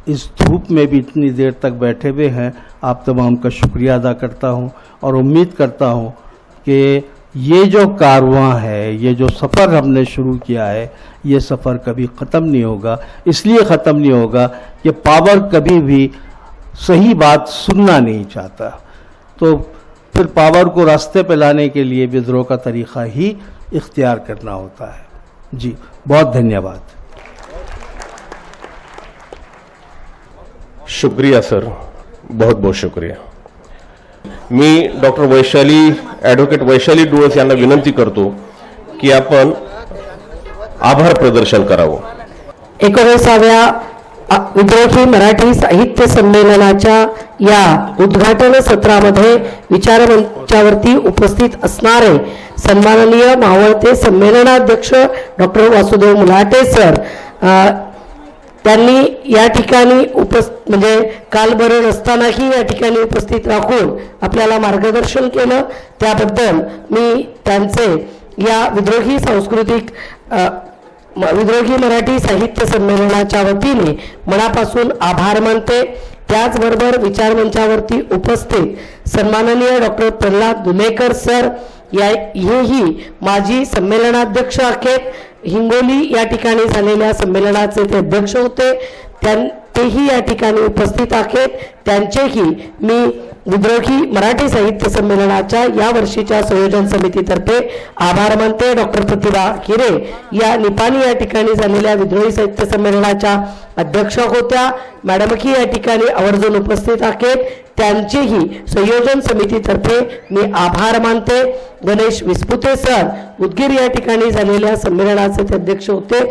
D: इस धूप में भी इतनी देर तक बैठे हुए हैं, आप तमाम का शुक्रिया अदा करता हूँ, और उम्मीद करता हूँ कि ये जो कारवां है, ये जो सफ़र हमने शुरू किया है, ये सफ़र कभी ख़त्म नहीं होगा। इसलिए ख़त्म नहीं होगा कि पावर कभी भी सही बात सुनना नहीं चाहता, तो फिर पावर को रास्ते पे लाने के लिए विद्रोह का तरीक़ा ही इख्तियार करना होता है। जी, बहुत धन्यवाद।
A: शुक्रिया सर, बहुत बहुत शुक्रिया। मी डॉक्टर ॲडव्होकेट वैशाली डुळस यांना विनंती करतो की आपण आभार प्रदर्शन करावं।
E: 19व्या विद्रोही मराठी साहित्य संमेलनाच्या या उद्घाटन सत्रामध्ये विचारमंचावरती उपस्थित असणारे सन्माननीय मावळते संमेलनाध्यक्ष डॉक्टर वासुदेव मुलाटे सर, त्यांनी या ठिकाणी म्हणजे काल बरं नसतानाही या ठिकाणी उपस्थित राहून आपल्याला मार्गदर्शन केलं, त्याबद्दल मी त्यांचे या विद्रोही मराठी साहित्य संमेलनाच्या वतीने मनापासून आभार मानते। त्याचबरोबर विचारमंचावरती उपस्थित सन्माननीय डॉक्टर प्रल्हाद दुलेकर सर हेही माजी संमेलनाध्यक्ष आहेत, हिंगोली या ठिकाणी झालेल्या संमेलनाचे ते अध्यक्ष होते, तेही या ठिकाणी उपस्थित आहेत। त्यांचेही मी विद्रोही मराठी साहित्य संमेलनाच्या या वर्षीच्या संयोजन समितीतर्फे आभार मानते। डॉक्टर प्रतिभा हिरे या निपाणी या ठिकाणी झालेल्या विद्रोही साहित्य संमेलनाच्या अध्यक्ष होत्या, मॅडमही या ठिकाणी आवर्जून उपस्थित आहेत, त्यांचेही संयोजन समितीतर्फे मी आभार मानते। गणेश विस्पुते सर उदगीर या ठिकाणी झालेल्या संमेलनाचे ते अध्यक्ष होते।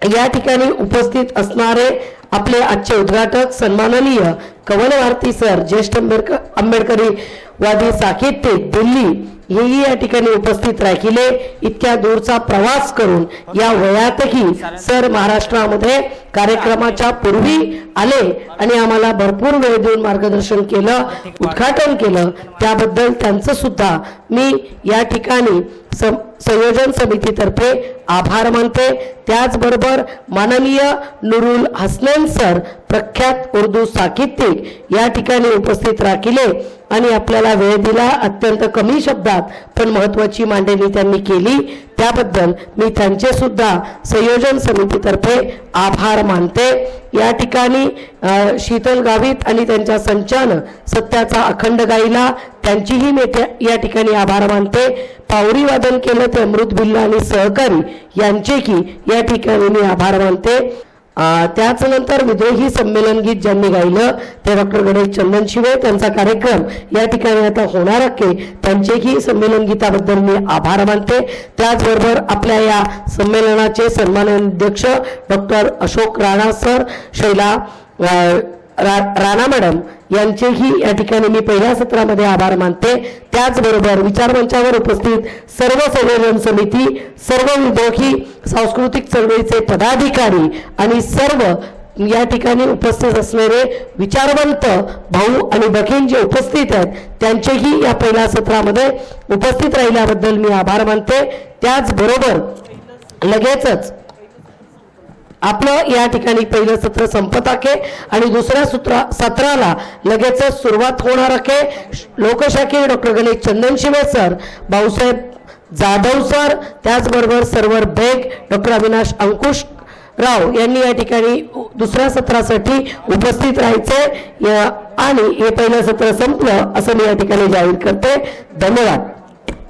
E: या ठिकाणी उपस्थित असणारे आपले आजचे उद्घाटक सन्माननीय कवल भारती सर, ज्येष्ठ आंबेडकरी वादी साहित्यिक दिल्ली, हेही या ठिकाणी उपस्थित राहिले। इतक्या दूरचा प्रवास करून या वयातही सर महाराष्ट्रामध्ये कार्यक्रमाच्या पूर्वी आले आणि आम्हाला भरपूर वेळ देऊन मार्गदर्शन केलं, उद्घाटन केलं, त्याबद्दल त्यांचं सुद्धा मी या ठिकाणी संयोजन समितीतर्फे आभार मानते। त्याचबरोबर माननीय नुरुल हसनैन सर, प्रख्यात उर्दू साहित्यिक, या ठिकाणी उपस्थित राहिले आणि आपल्याला वेळ दिला, अत्यंत कमी शब्दात पण महत्त्वाची मांडणी त्यांनी केली, त्याबद्दल मी त्यांचे सुद्धा संयोजन समितीतर्फे आभार मानते। या ठिकाणी शीतल गावित आणि त्यांच्या संचानं सत्याचा अखंड गायला, त्यांचीही मी या ठिकाणी आभार मानते। पावरी वादन केलं ते अमृत भिल्ला आणि सहकारी यांचेही या ठिकाणी मी आभार मानते। त्याच नंतर विद्रोही संमेलन गीत ज्यांनी गायलं ते डॉक्टर गणेश चंदनशिवे, त्यांचा कार्यक्रम या ठिकाणी आता होणार आहे, त्यांचेही संमेलन गीताबद्दल मी आभार मानते। त्याचबरोबर आपल्या या संमेलनाचे सन्मानाध्यक्ष doctor Ashok Rana sir, Shaila Rana madam यांचेही या ठिकाणी मी पहिल्या सत्रामध्ये आभार मानते। त्याचबरोबर विचारमंचावर उपस्थित सर्व संयोजन समिती, सर्व विद्रोही सांस्कृतिक चळवळीचे पदाधिकारी आणि सर्व या ठिकाणी उपस्थित असलेले विचारवंत भाऊ आणि भगिनी जे उपस्थित आहेत त्यांचेही या पहिल्या सत्रामध्ये उपस्थित राहिल्याबद्दल मी आभार मानते। त्याचबरोबर लगेचच आपलं या ठिकाणी पहिलं सत्र संपत आहे आणि दुसऱ्या सत्राला लगेचच सुरुवात होणार आहे। लोकशाहीर doctor Ganesh Chandanshive sir, Bhausaheb Jadhav sir, त्याचबरोबर सर्वर बेग डॉक्टर अविनाश अंकुश राव यांनी या ठिकाणी दुसऱ्या सत्रासाठी उपस्थित राहायचे आणि हे पहिलं सत्र संपलं असं मी या ठिकाणी जाहीर करते। धन्यवाद।